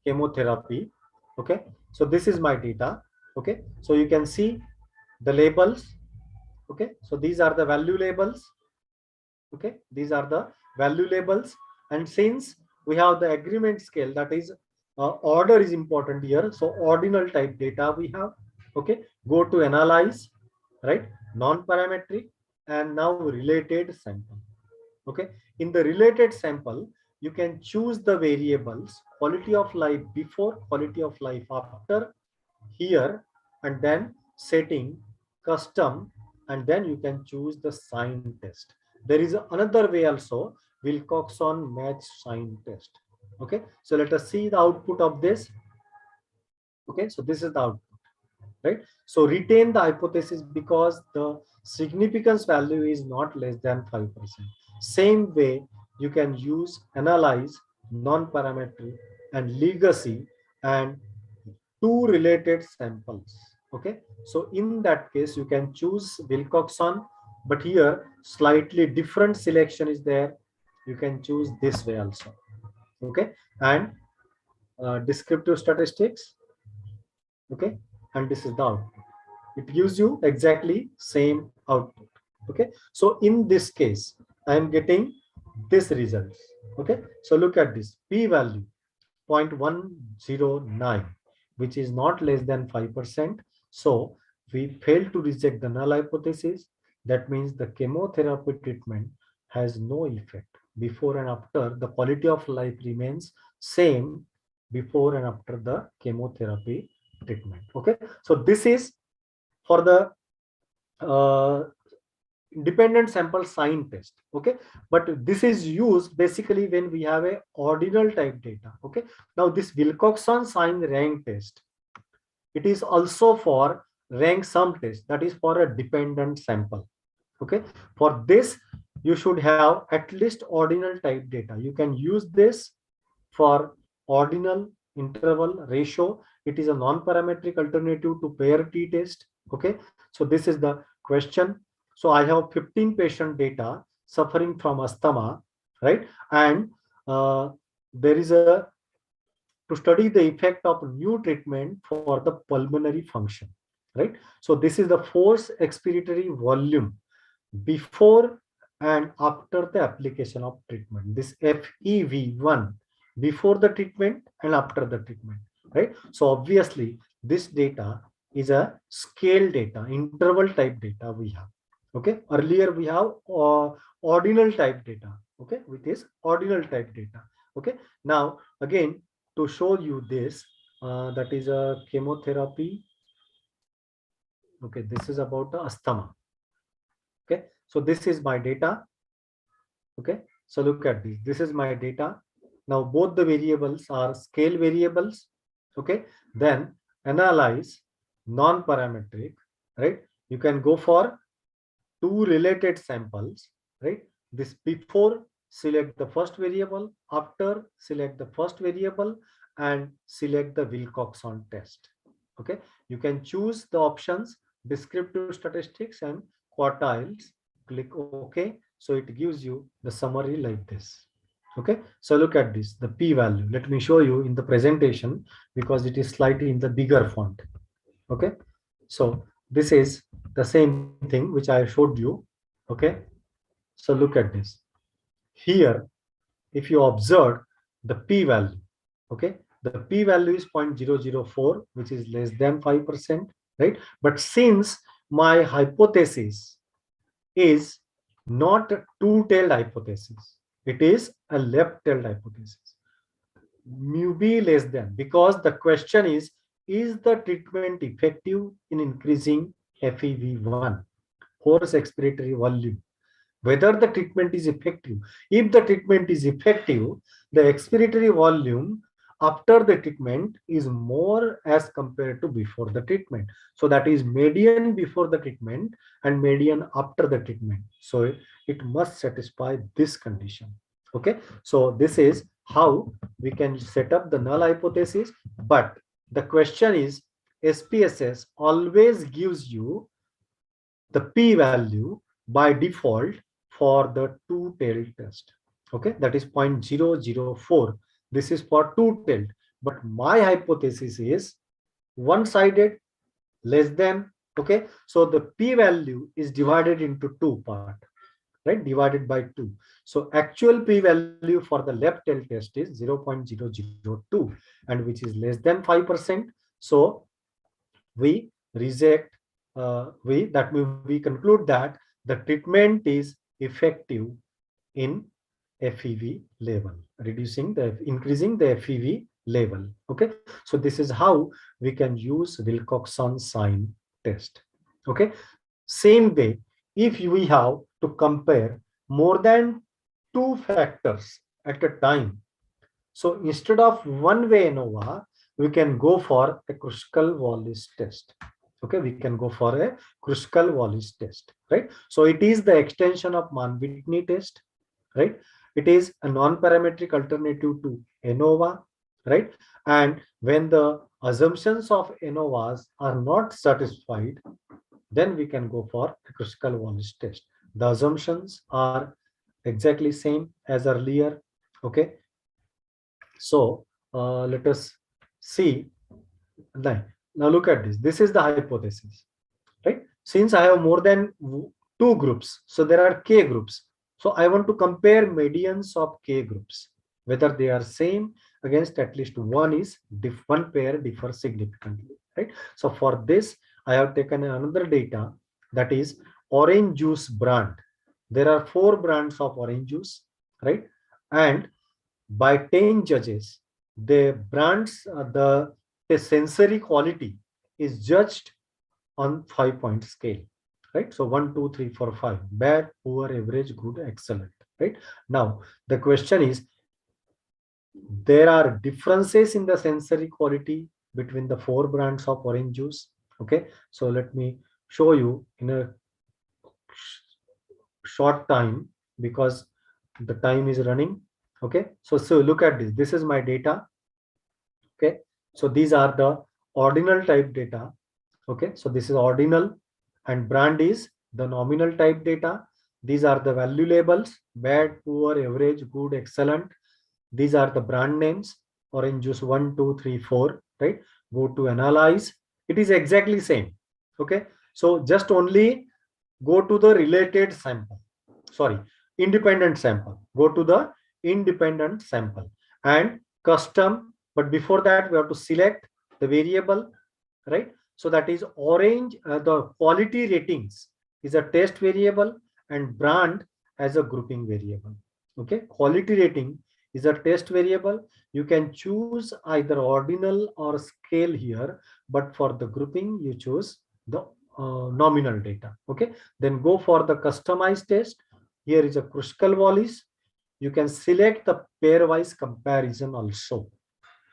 chemotherapy. Okay, so this is my data. Okay, so you can see the labels. Okay, so these are the value labels. Okay, these are the value labels, and since we have the agreement scale, that is order is important here, so ordinal type data we have. Okay, go to analyze, right? Non-parametric and now related sample. Okay, in the related sample, you can choose the variables quality of life before, quality of life after, here, and then setting, custom, and then you can choose the sign test. There is another way also, Wilcoxon match sign test. Okay, so let us see the output of this. Okay, so this is the output, right? So retain the hypothesis because the significance value is not less than 5%. Same way, you can use analyze, non-parametric, and legacy, and two related samples. Okay, so in that case, you can choose Wilcoxon, but here slightly different selection is there. You can choose this way also. Okay, and descriptive statistics. Okay, and this is the output. It gives you exactly same output. Okay, so in this case, I am getting this results. Okay, so look at this p-value 0.109, which is not less than 5%. So we failed to reject the null hypothesis. That means the chemotherapy treatment has no effect. Before and after, the quality of life remains same before and after the chemotherapy treatment. Okay, so this is for the dependent sample sign test. Okay, but this is used basically when we have a ordinal type data. Okay, now this Wilcoxon sign rank test, it is also for rank sum test, that is for a dependent sample. Okay, for this you should have at least ordinal type data. You can use this for ordinal, interval, ratio. It is a non-parametric alternative to pair t-test. Okay, so this is the question. So I have 15 patient data suffering from asthma, right? And there is a to study the effect of new treatment for the pulmonary function, right? So this is the force expiratory volume before and after the application of treatment. This FEV1 before the treatment and after the treatment, right? So obviously this data is a scale data, interval type data we have. Okay, earlier we have ordinal type data. Okay, with this ordinal type data. Okay, now again to show you this, that is a chemotherapy. Okay, this is about the asthma. Okay, so this is my data. Okay, so look at this. This is my data. Now both the variables are scale variables. Okay, then analyze non-parametric, right? You can go for two related samples, right? This before select the first variable, after select the first variable, and select the Wilcoxon test. Okay, you can choose the options descriptive statistics and quartiles. Click OK. So it gives you the summary like this. Okay, so look at this, the p-value. Let me show you in the presentation because it is slightly in the bigger font. Okay, so this is the same thing which I showed you. Okay, so look at this. Here, if you observe the p-value, okay, the p-value is 0.004, which is less than 5%, right? But since my hypothesis is not a two-tailed hypothesis, it is a left-tailed hypothesis. Mu b less than, because the question is the treatment effective in increasing FEV1, force expiratory volume? Whether the treatment is effective. If the treatment is effective, the expiratory volume after the treatment is more as compared to before the treatment. So that is median before the treatment and median after the treatment. So it must satisfy this condition. Okay, so this is how we can set up the null hypothesis. But the question is, SPSS always gives you the p-value by default for the two-tailed test. Okay, that is 0.004. This is for two-tailed, but my hypothesis is one-sided, less than. Okay, so the p-value is divided into two parts, right? Divided by 2. So actual p-value for the left-tailed test is 0.002, and which is less than 5%. So we reject we conclude that the treatment is effective in FEV level, increasing the FEV level. Okay, so this is how we can use Wilcoxon sign test. Okay, same way, if we have to compare more than 2 factors at a time, so instead of one-way ANOVA, we can go for a Kruskal-Wallis test. Okay, we can go for a Kruskal-Wallis test, right? So it is the extension of Mann-Whitney test, right? It is a non-parametric alternative to ANOVA, right? And when the assumptions of ANOVAs are not satisfied, then we can go for a Kruskal-Wallis test. The assumptions are exactly same as earlier. Okay, so let us see. Now look at this. This is the hypothesis, right? Since I have more than 2 groups, so there are k groups. So I want to compare medians of k groups, whether they are same against at least one pair differs significantly, right? So for this, I have taken another data, that is orange juice brand. There are 4 brands of orange juice, right? And by 10 judges, the brands, the sensory quality is judged on 5-point scale, right? So 1, 2, 3, 4, 5, bad, poor, average, good, excellent, right? Now the question is, there are differences in the sensory quality between the 4 brands of orange juice. Okay, so let me show you in a short time because the time is running. Okay, so look at this. This is my data. Okay, so these are the ordinal type data. Okay, so this is ordinal and brand is the nominal type data. These are the value labels: bad, poor, average, good, excellent. These are the brand names: orange juice 1, 2, 3, 4, right? Go to analyze. It is exactly same. Okay, so just only go to the related sample, sorry, independent sample. Go to the independent sample and custom, but before that we have to select the variable, right? So that is orange, the quality ratings is a test variable and brand as a grouping variable. Okay, quality rating is a test variable. You can choose either ordinal or scale here, but for the grouping you choose the nominal data. Okay, then go for the customized test. Here is a Kruskal-Wallis. You can select the pairwise comparison also.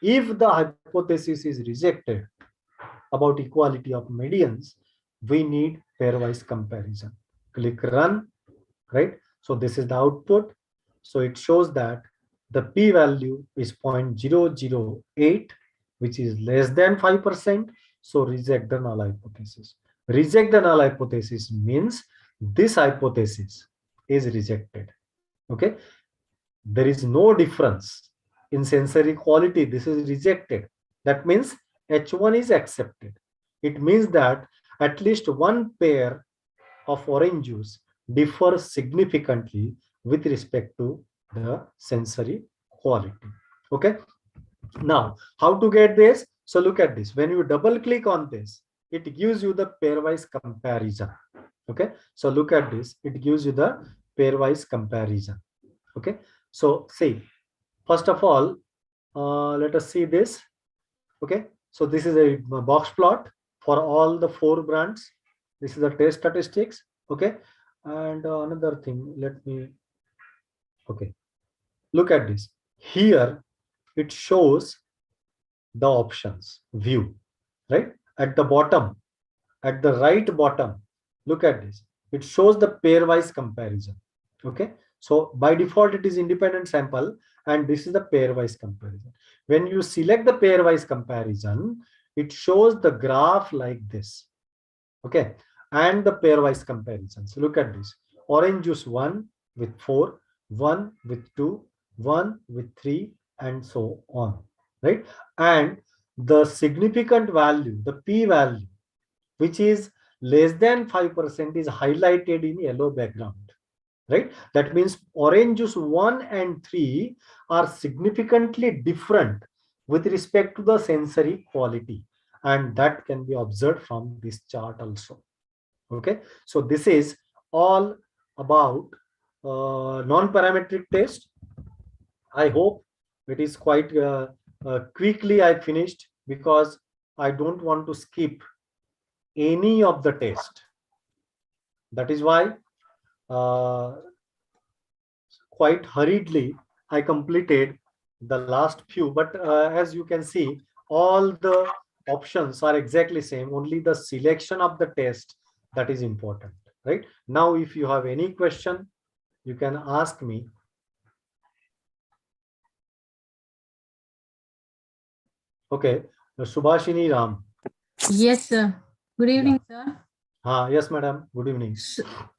If the hypothesis is rejected about equality of medians, we need pairwise comparison. Click run, right? So this is the output. So it shows that the p-value is 0.008, which is less than 5%. So reject the null hypothesis. Reject the null hypothesis means this hypothesis is rejected. Okay, there is no difference in sensory quality. This is rejected. That means H1 is accepted. It means that at least one pair of orange juice differs significantly with respect to the sensory quality. Okay, now how to get this? So look at this. When you double click on this, it gives you the pairwise comparison. Okay, so look at this. It gives you the pairwise comparison. Okay, so see, first of all, let us see this. Okay, so this is a box plot for all the 4 brands. This is the test statistics. Okay, and another thing, let me, okay, look at this. Here it shows the options view, right? At the bottom, at the right bottom, look at this. It shows the pairwise comparison. Okay, so by default it is independent sample and this is the pairwise comparison. When you select the pairwise comparison, it shows the graph like this. Okay, and the pairwise comparison. So look at this. Orange juice 1 with 4, 1 with 2, 1 with 3, and so on, right? And the significant value, the p-value, which is less than 5%, is highlighted in yellow background, right? That means orange juice 1 and 3 are significantly different with respect to the sensory quality, and that can be observed from this chart also. Okay, so this is all about non-parametric test. I hope it is quite quickly I finished, because I don't want to skip any of the test. That is why quite hurriedly I completed the last few, but as you can see, all the options are exactly same, only the selection of the test that is important, right? Now if you have any question, you can ask me. Okay, Subhashini Ram. Yes, sir. Good evening, sir. Yes, madam. Good evening.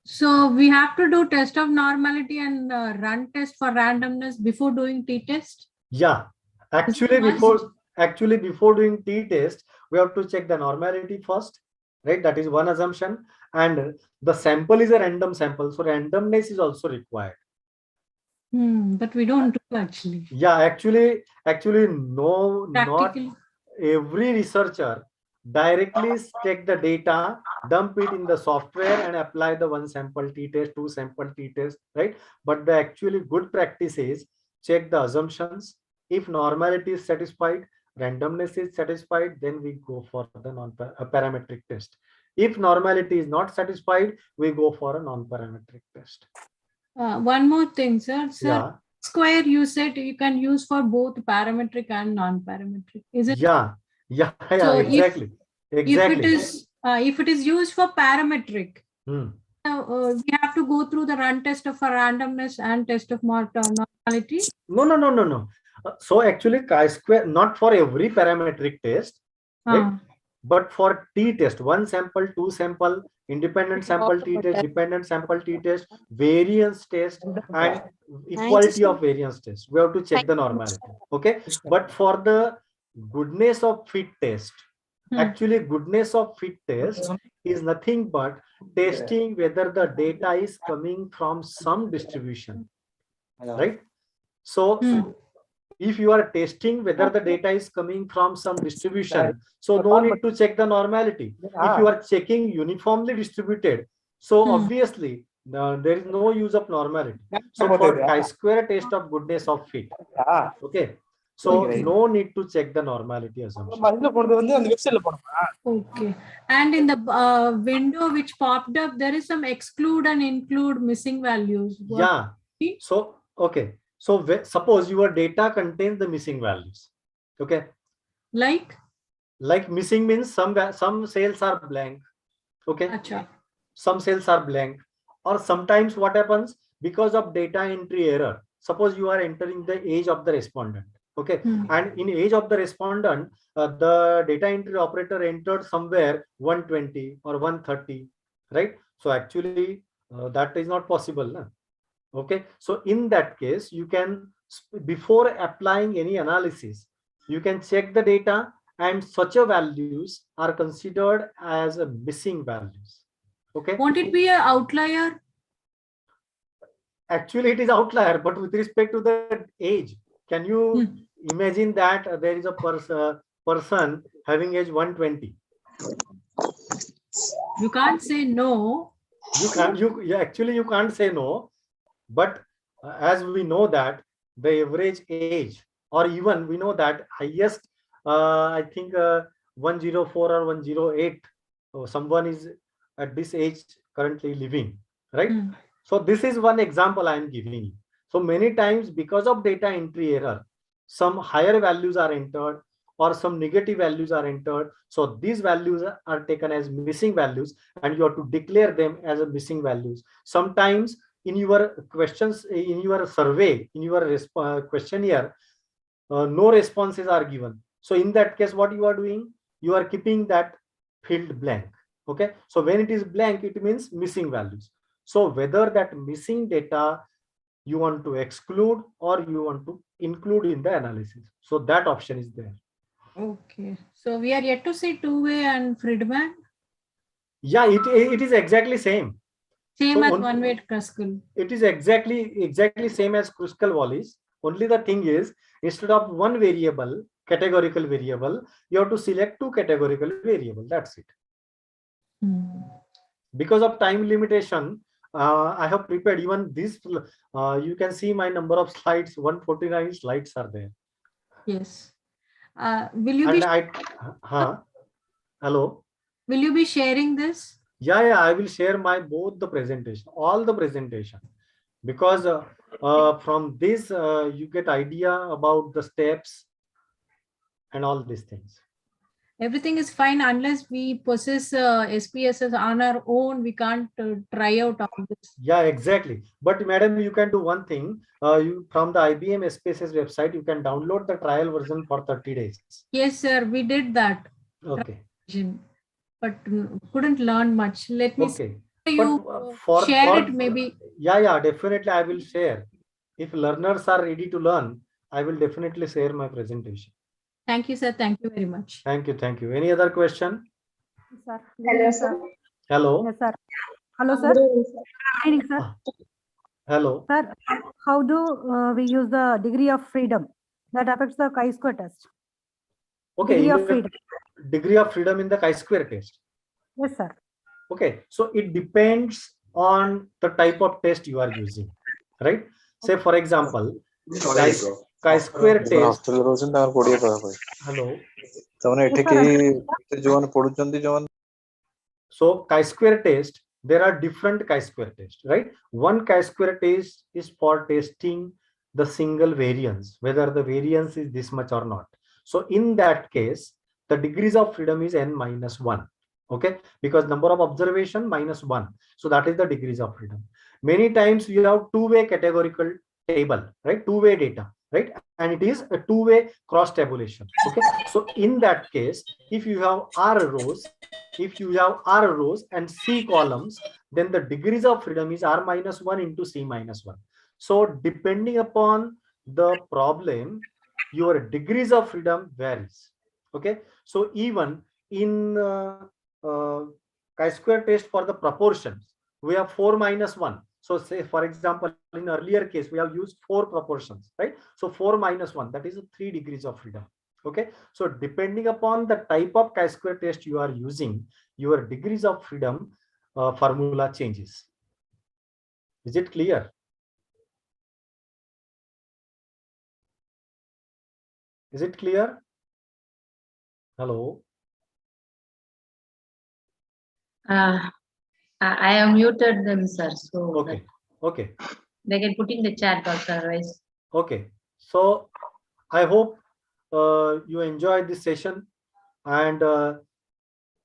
So we have to do test of normality and run test for randomness before doing t-test? Yeah, actually before doing t-test, we have to check the normality first, right? That is one assumption. And the sample is a random sample, so randomness is also required. But we don't do actually. Yeah, actually no, Practically. not every researcher directly take the data, dump it in the software and apply the one sample t-test, two sample t-test, right? But the actually good practice is check the assumptions. If normality is satisfied, randomness is satisfied, then we go for the non-parametric test. If normality is not satisfied, we go for a non-parametric test. One more thing, sir. Yeah. Square you said you can use for both parametric and non-parametric. Is it? Yeah, So exactly. If it is used for parametric, we have to go through the run test of randomness and test of normality. No. So actually chi-square not for every parametric test, right? But for t-test, one sample, two sample, independent sample t-test, dependent sample t-test, variance test, and equality of variance test, we have to check the normality. Okay, but for the goodness of fit test, actually goodness of fit test is nothing but testing whether the data is coming from some distribution, right? So if you are testing whether the data is coming from some distribution, so no need to check the normality. If you are checking uniformly distributed, so obviously there is no use of normality. So for chi-square test of goodness of fit, okay, so no need to check the normality assumption. Okay, and in the window which popped up, there is some exclude and include missing values. Yeah, so okay, so suppose your data contains the missing values. Okay, like missing means some cells are blank. Okay, some cells are blank. Or sometimes what happens, because of data entry error, suppose you are entering the age of the respondent. Okay, and in age of the respondent, the data entry operator entered somewhere 120 or 130, right? So actually that is not possible. No? Okay, so in that case, you can, before applying any analysis, you can check the data, and such a values are considered as a missing values. Okay, won't it be an outlier? Actually it is outlier, but with respect to the age, can you imagine that there is a person having age 120? You can't say no. You can't say no. But as we know that the average age, or even we know that highest, I think 104 or 108, someone is at this age currently living, right? So this is one example I am giving you. So many times because of data entry error, some higher values are entered or some negative values are entered. So these values are taken as missing values, and you have to declare them as a missing values. Sometimes in your questions, in your survey, in your questionnaire, no responses are given. So in that case, what you are doing, you are keeping that field blank. Okay, so when it is blank, it means missing values. So whether that missing data you want to exclude or you want to include in the analysis, so that option is there. Okay, so we are yet to see two-way and Friedman. Yeah, it is exactly same. Same as one-way Kruskal. It is exactly same as Kruskal-Wallis. Only the thing is, instead of one variable, categorical variable, you have to select two categorical variable. That's it. because of time limitation, I have prepared even this. You can see my number of slides. 149 slides are there. Yes. Will you And be hello. Will you be sharing this? Yeah, I will share my both the presentation, all the presentation, because from this you get idea about the steps and all these things. Everything is fine unless we possess SPSS on our own. We can't try out all this. Yeah, exactly. But madam, you can do one thing. You from the IBM SPSS website, you can download the trial version for 30 days. Yes, sir. We did that. Okay. But couldn't learn much. Let me okay. you But share it maybe. Yeah, definitely I will share. If learners are ready to learn, I will definitely share my presentation. Thank you, sir. Thank you very much. Thank you. Thank you. Any other question? Sir. Hello, sir. Hello. Yes, sir. Hello, sir. Good evening, sir. Hello. Sir, how do we use the degree of freedom that affects the chi-square test? Okay. Degree of freedom. Degree of freedom in the chi-square test. Yes, sir. Okay. So it depends on the type of test you are using, right? Say, for example, chi-square test. Hello. So chi-square test, there are different chi-square tests, right? One chi-square test is for testing the single variance, whether the variance is this much or not. So in that case, the degrees of freedom is n minus 1. Okay, because number of observation minus 1. So that is the degrees of freedom. Many times we have two-way categorical table, right? Two-way data, right? And it is a two-way cross tabulation. Okay, so in that case, if you have R rows, and C columns, then the degrees of freedom is R minus 1 into C minus 1. So depending upon the problem, your degrees of freedom varies. Okay, so even in chi-square test for the proportions, we have 4 minus 1. So say, for example, in earlier case, we have used 4 proportions, right? So 4 minus 1, that is 3 degrees of freedom. Okay, so depending upon the type of chi-square test you are using, your degrees of freedom formula changes. Is it clear? Is it clear? Hello. I have muted them, sir. So okay. Okay. They can put in the chat box otherwise. Okay. So I hope you enjoyed this session, and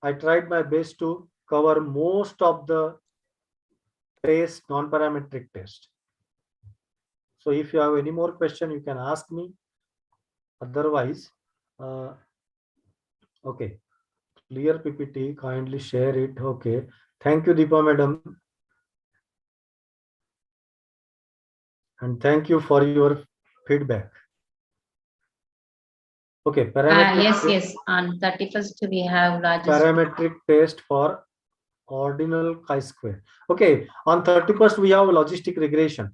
I tried my best to cover most of the test, non-parametric test. So if you have any more question, you can ask me. Otherwise, okay. Clear PPT, kindly share it. Okay. Thank you, Deepa madam. And thank you for your feedback. Okay. Yes. On 31st, we have parametric test for ordinal chi-square. Okay. On 31st, we have logistic regression.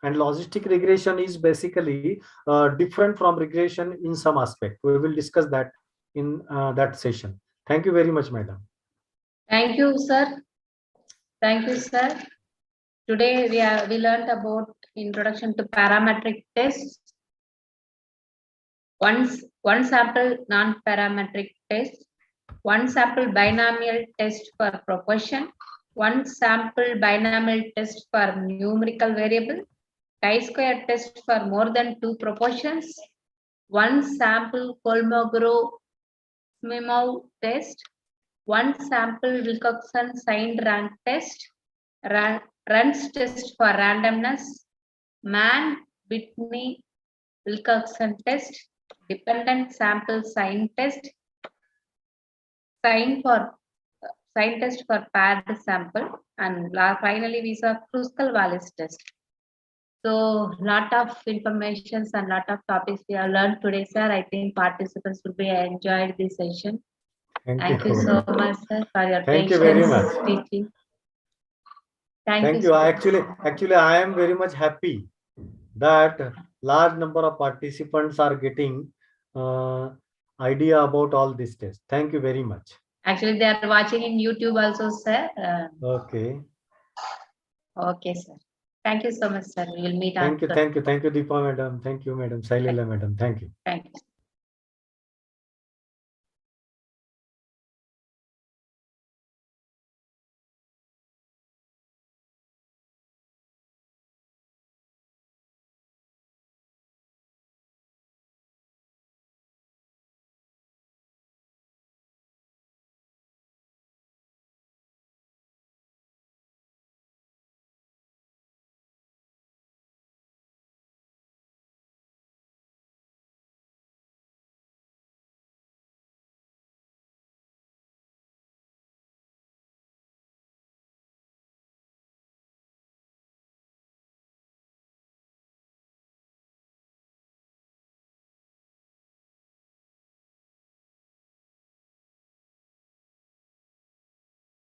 And logistic regression is basically different from regression in some aspect. We will discuss that in that session. Thank you very much, madam. Thank you, sir. Thank you, sir. Today we learned about introduction to parametric tests. One sample non-parametric test, one sample binomial test for proportion, one sample binomial test for numerical variable, chi-square test for more than 2 proportions, one sample Kolmogorov test, one sample Wilcoxon signed rank test, runs test for randomness, Whitney Wilcoxon test, dependent sample sign test, sign test for paired sample, and finally we saw Kruskal-Wallis test. So lot of information and lot of topics we have learned today, sir. I think participants will be enjoyed this session. Thank you so much, sir, for your Thank you very much. teaching. Thank you. Actually, I am very much happy that large number of participants are getting idea about all these tests. Thank you very much. Actually, they are watching in YouTube also, sir. Okay. Okay, sir. Thank you so much, sir. We will meet on. Thank you, Deepa madam. Thank you, madam. Sailila madam. Thank you. Thank you.